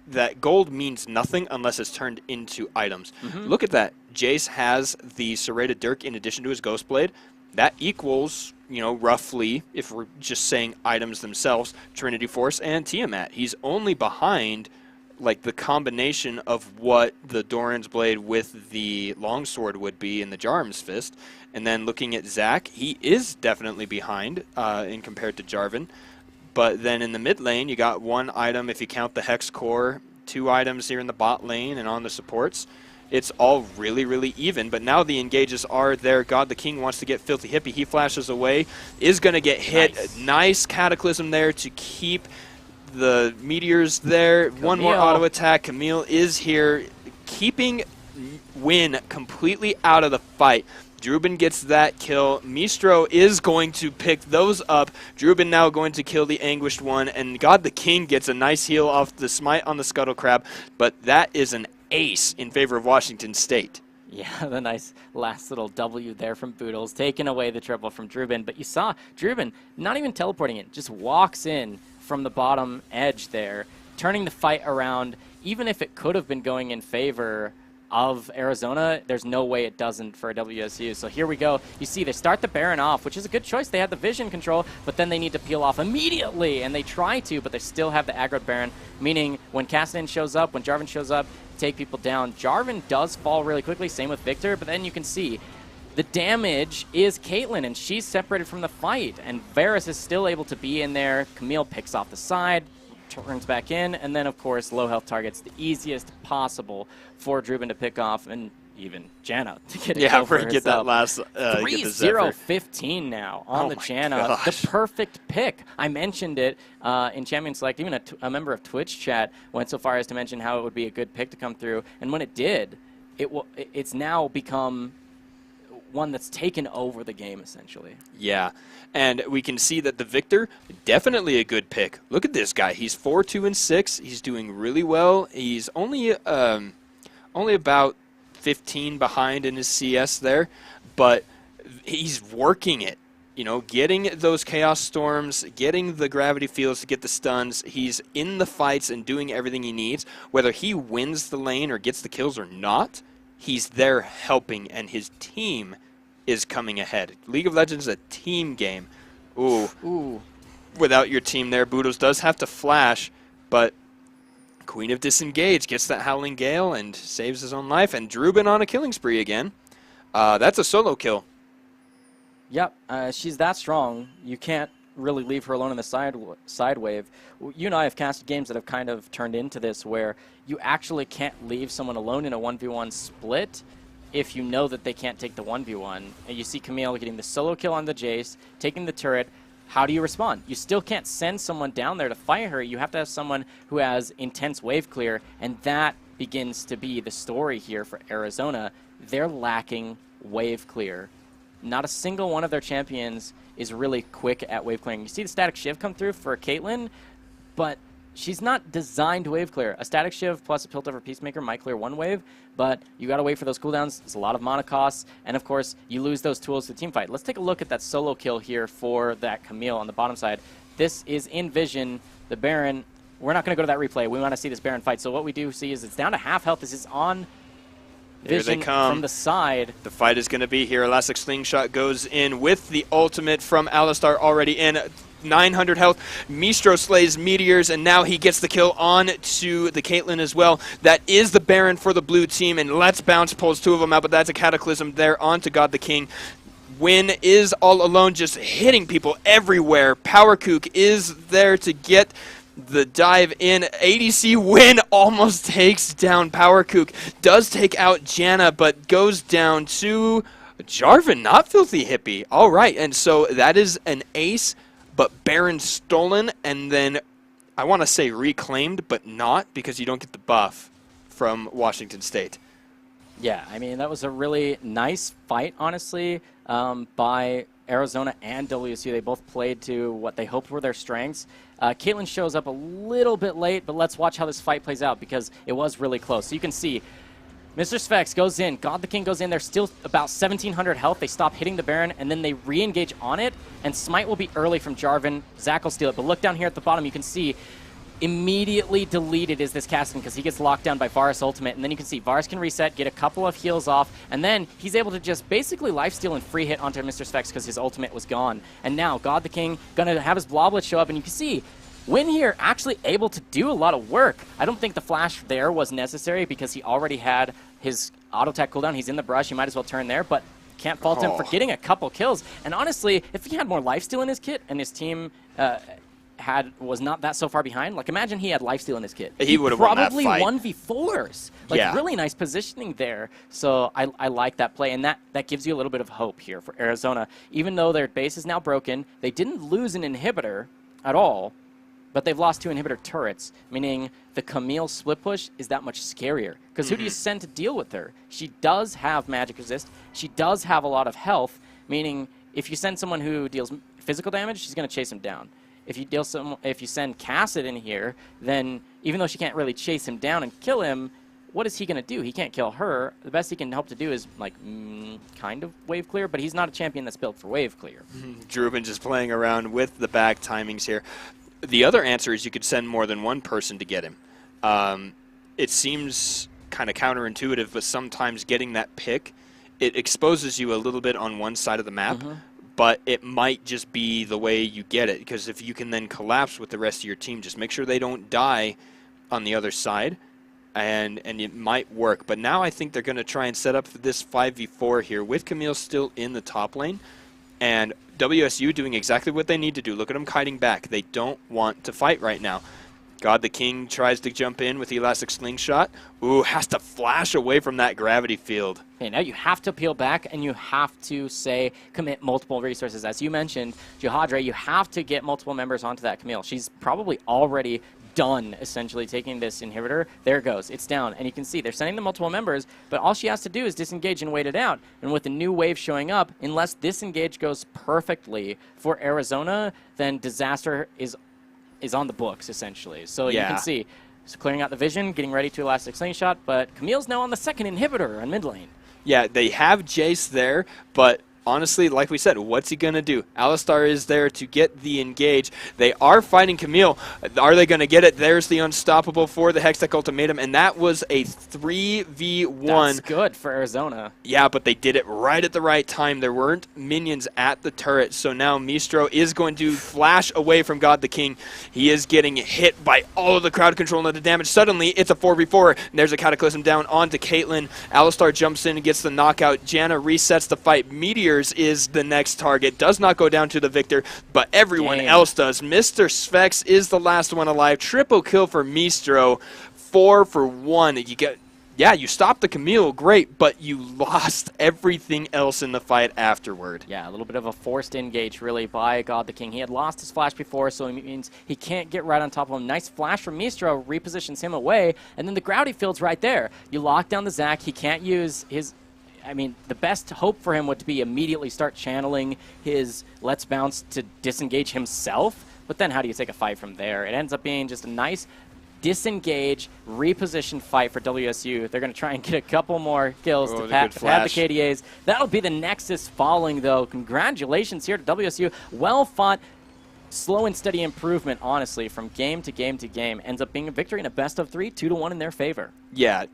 [SPEAKER 2] that gold means nothing unless it's turned into items. Look at that. Jace has the Serrated Dirk in addition to his Ghost Blade. That equals, roughly, if we're just saying items themselves, Trinity Force and Tiamat. He's only behind, the combination of what the Doran's Blade with the Longsword would be in the Jarvan's Fist. And then looking at Zac, he is definitely behind in compared to Jarvan. But then in the mid lane, you got one item if you count the Hex Core, 2 items here in the bot lane and on the supports. It's all really, really even, but now the engages are there. God the King wants to get Filthy Hippie. He flashes away, is going to get hit. Nice Cataclysm there to keep the Meteors there.
[SPEAKER 1] Camille.
[SPEAKER 2] One more auto attack. Camille is here, keeping Win completely out of the fight. Drubin gets that kill. Mistro is going to pick those up. Drubin now going to kill the Anguished one, and God the King gets a nice heal off the smite on the Scuttle Crab, but that is an ace in favor of Washington State.
[SPEAKER 1] Yeah, the nice last little W there from Boodles, taking away the triple from Drubin. But you saw Drubin not even teleporting in, just walks in from the bottom edge there, turning the fight around. Even if it could have been going in favor of Arizona, there's no way it doesn't for WSU. So here we go. You see they start the Baron off, which is a good choice. They had the vision control, but then they need to peel off immediately, and they try to, but they still have the aggro Baron, meaning when Cassidy shows up, when Jarvan shows up, take people down. Jarvan does fall really quickly, same with Victor, but then you can see the damage is Caitlyn, and she's separated from the fight, and Varus is still able to be in there. Camille picks off the side, turns back in, and then, of course, low health targets, the easiest possible for Drubin to pick off, and even Janna to get it over herself.
[SPEAKER 2] Get that last
[SPEAKER 1] 3-0-15 now on the Janna. The perfect pick. I mentioned it in Champion Select. Even a member of Twitch chat went so far as to mention how it would be a good pick to come through, and when it did, it's now become one that's taken over the game, essentially.
[SPEAKER 2] Yeah, and we can see that the Victor, definitely a good pick. Look at this guy. He's 4-2-6. He's doing really well. He's only about 15 behind in his CS there, but he's working it. Getting those Chaos Storms, getting the Gravity Fields to get the stuns. He's in the fights and doing everything he needs. Whether he wins the lane or gets the kills or not, he's there helping, and his team is coming ahead. League of Legends is a team game. Ooh. Without your team there, Budos does have to flash, but Queen of Disengage gets that Howling Gale and saves his own life, and Drubin on a killing spree again. That's a solo kill.
[SPEAKER 1] Yep, she's that strong. You can't really leave her alone in the side wave. You and I have casted games that have kind of turned into this, where you actually can't leave someone alone in a 1v1 split if you know that they can't take the 1v1. And you see Camille getting the solo kill on the Jace, taking the turret. How do you respond? You still can't send someone down there to fight her. You have to have someone who has intense wave clear, and that begins to be the story here for Arizona. They're lacking wave clear. Not a single one of their champions is really quick at wave clearing. You see the static shiv come through for Caitlyn, but she's not designed to wave clear. A static shiv plus a Piltover Peacemaker might clear one wave, but you got to wait for those cooldowns. It's a lot of mana costs, and of course, you lose those tools to team fight. Let's take a look at that solo kill here for that Camille on the bottom side. This is in vision. The Baron, we're not going to go to that replay. We want to see this Baron fight. So what we do see is it's down to half health. This is on vision
[SPEAKER 2] they come.
[SPEAKER 1] from the side.
[SPEAKER 2] The fight is going to be here. Elastic Slingshot goes in with the ultimate from Alistar already in. 900 health. Mistro slays Meteors, and now he gets the kill on to the Caitlyn as well. That is the Baron for the blue team, and Let's Bounce pulls two of them out, but that's a Cataclysm there onto God the King. Win is all alone, just hitting people everywhere. Power Kook is there to get the dive in. ADC Win almost takes down Power Kook. Does take out Janna, but goes down to Jarvan, not Filthy Hippie. All right, and so that is an ace, but Baron stolen, and then I want to say reclaimed, but not, because you don't get the buff from Washington State.
[SPEAKER 1] Yeah, I mean, that was a really nice fight, honestly, by Arizona and WSU. They both played to what they hoped were their strengths. Caitlyn shows up a little bit late, but let's watch how this fight plays out, because it was really close. So you can see Mr. Sphex goes in, God the King goes in, they're still about 1,700 health, they stop hitting the Baron, and then they re-engage on it, and Smite will be early from Jarvan, Zach will steal it, but look down here at the bottom, you can see immediately deleted is this casting because he gets locked down by Varus ultimate, and then you can see Varus can reset, get a couple of heals off, and then he's able to just basically lifesteal and free hit onto Mr. Sphex because his ultimate was gone. And now God the King gonna have his Bloblet show up, and you can see Win here actually able to do a lot of work. I don't think the flash there was necessary because he already had his auto attack cooldown. He's in the brush, you might as well turn there, but can't fault him for getting a couple kills. And honestly, if he had more lifesteal in his kit and his team was not that so far behind, like imagine he had lifesteal in his kit.
[SPEAKER 2] He would have won that
[SPEAKER 1] probably
[SPEAKER 2] fight.
[SPEAKER 1] 1v4s. Like really nice positioning there. So I like that play, and that gives you a little bit of hope here for Arizona. Even though their base is now broken, they didn't lose an inhibitor at all, but they've lost 2 inhibitor turrets, meaning the Camille split push is that much scarier. Because who do you send to deal with her? She does have magic resist. She does have a lot of health, meaning if you send someone who deals physical damage, she's going to chase him down. If you send Cassid in here, then even though she can't really chase him down and kill him, what is he going to do? He can't kill her. The best he can hope to do is, like, kind of wave clear, but he's not a champion that's built for wave clear.
[SPEAKER 2] Drubin just playing around with the back timings here. The other answer is you could send more than one person to get him. It seems kind of counterintuitive, but sometimes getting that pick, it exposes you a little bit on one side of the map, but it might just be the way you get it, because if you can then collapse with the rest of your team, just make sure they don't die on the other side, and it might work. But now I think they're going to try and set up for this 5v4 here with Camille still in the top lane, and WSU doing exactly what they need to do. Look at them kiting back. They don't want to fight right now. God the King tries to jump in with the Elastic Slingshot. Ooh, has to flash away from that gravity field.
[SPEAKER 1] Okay, now you have to peel back, and you have to, commit multiple resources. As you mentioned, Jihadre, you have to get multiple members onto that Camille. She's probably already done, essentially, taking this inhibitor. There it goes. It's down. And you can see they're sending the multiple members, but all she has to do is disengage and wait it out. And with the new wave showing up, unless this engage goes perfectly for Arizona, then disaster is on the books, essentially. So you can see, it's clearing out the vision, getting ready to Elastic Slingshot, but Camille's now on the second inhibitor on mid lane. Yeah,
[SPEAKER 2] they have Jace there, but honestly, like we said, what's he going to do? Alistar is there to get the engage. They are fighting Camille. Are they going to get it? There's the Unstoppable for the Hextech Ultimatum, and that was a 3v1.
[SPEAKER 1] That's good for Arizona.
[SPEAKER 2] Yeah, but they did it right at the right time. There weren't minions at the turret, so now Mistro is going to flash away from God the King. He is getting hit by all of the crowd control and the damage. Suddenly, it's a 4v4, and there's a Cataclysm down onto Caitlyn. Alistar jumps in and gets the knockout. Janna resets the fight. Meteor Warriors is the next target. Does not go down to the victor, but everyone else does. Mr. Svex is the last one alive. Triple kill for Mistro. 4 for 1. You get... Yeah, you stopped the Camille, great, but you lost everything else in the fight afterward.
[SPEAKER 1] Yeah, a little bit of a forced engage, really, by God the King. He had lost his flash before, so it means he can't get right on top of him. Nice flash from Mistro, repositions him away, and then the Grouty field's right there. You lock down the Zac. He can't use his... I mean, the best hope for him would be immediately start channeling his Let's Bounce to disengage himself, but then how do you take a fight from there? It ends up being just a nice... disengage, reposition fight for WSU. They're going to try and get a couple more kills to pad the KDAs. That'll be the Nexus falling, though. Congratulations here to WSU. Well fought, slow and steady improvement, honestly, from game to game to game. Ends up being a victory in a best of 3, 2-1 in their favor.
[SPEAKER 2] Yeah,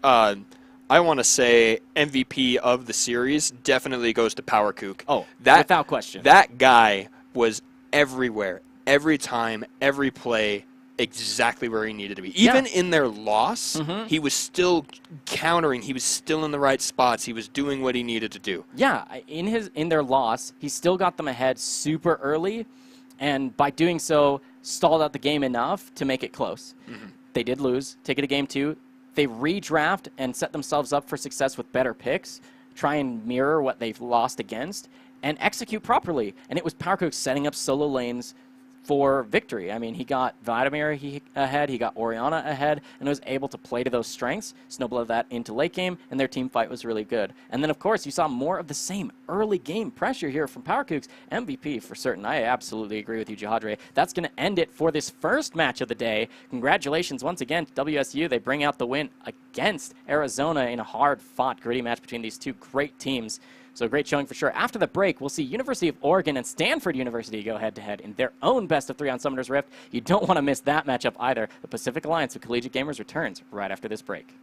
[SPEAKER 2] I want to say MVP of the series definitely goes to PowerCook.
[SPEAKER 1] Oh, without question.
[SPEAKER 2] That guy was everywhere, every time, every play, exactly where he needed to be. Even in their loss, he was still countering. He was still in the right spots. He was doing what he needed to do.
[SPEAKER 1] Yeah, in their loss, he still got them ahead super early, and by doing so, stalled out the game enough to make it close. They did lose. Take it to game 2. They redraft and set themselves up for success with better picks, try and mirror what they've lost against, and execute properly. And it was PowerCook setting up solo lanes for victory. I mean, he got Vladimir ahead, he got Oriana ahead, and was able to play to those strengths, snowball that into late game, and their team fight was really good. And then, of course, you saw more of the same early game pressure here from PowerCook's MVP for certain. I absolutely agree with you, Jahadre. That's going to end it for this first match of the day. Congratulations once again to WSU. They bring out the win against Arizona in a hard-fought, gritty match between these two great teams. So great showing for sure. After the break, we'll see University of Oregon and Stanford University go head-to-head in their own best-of-3 on Summoner's Rift. You don't want to miss that matchup either. The Pacific Alliance of Collegiate Gamers returns right after this break.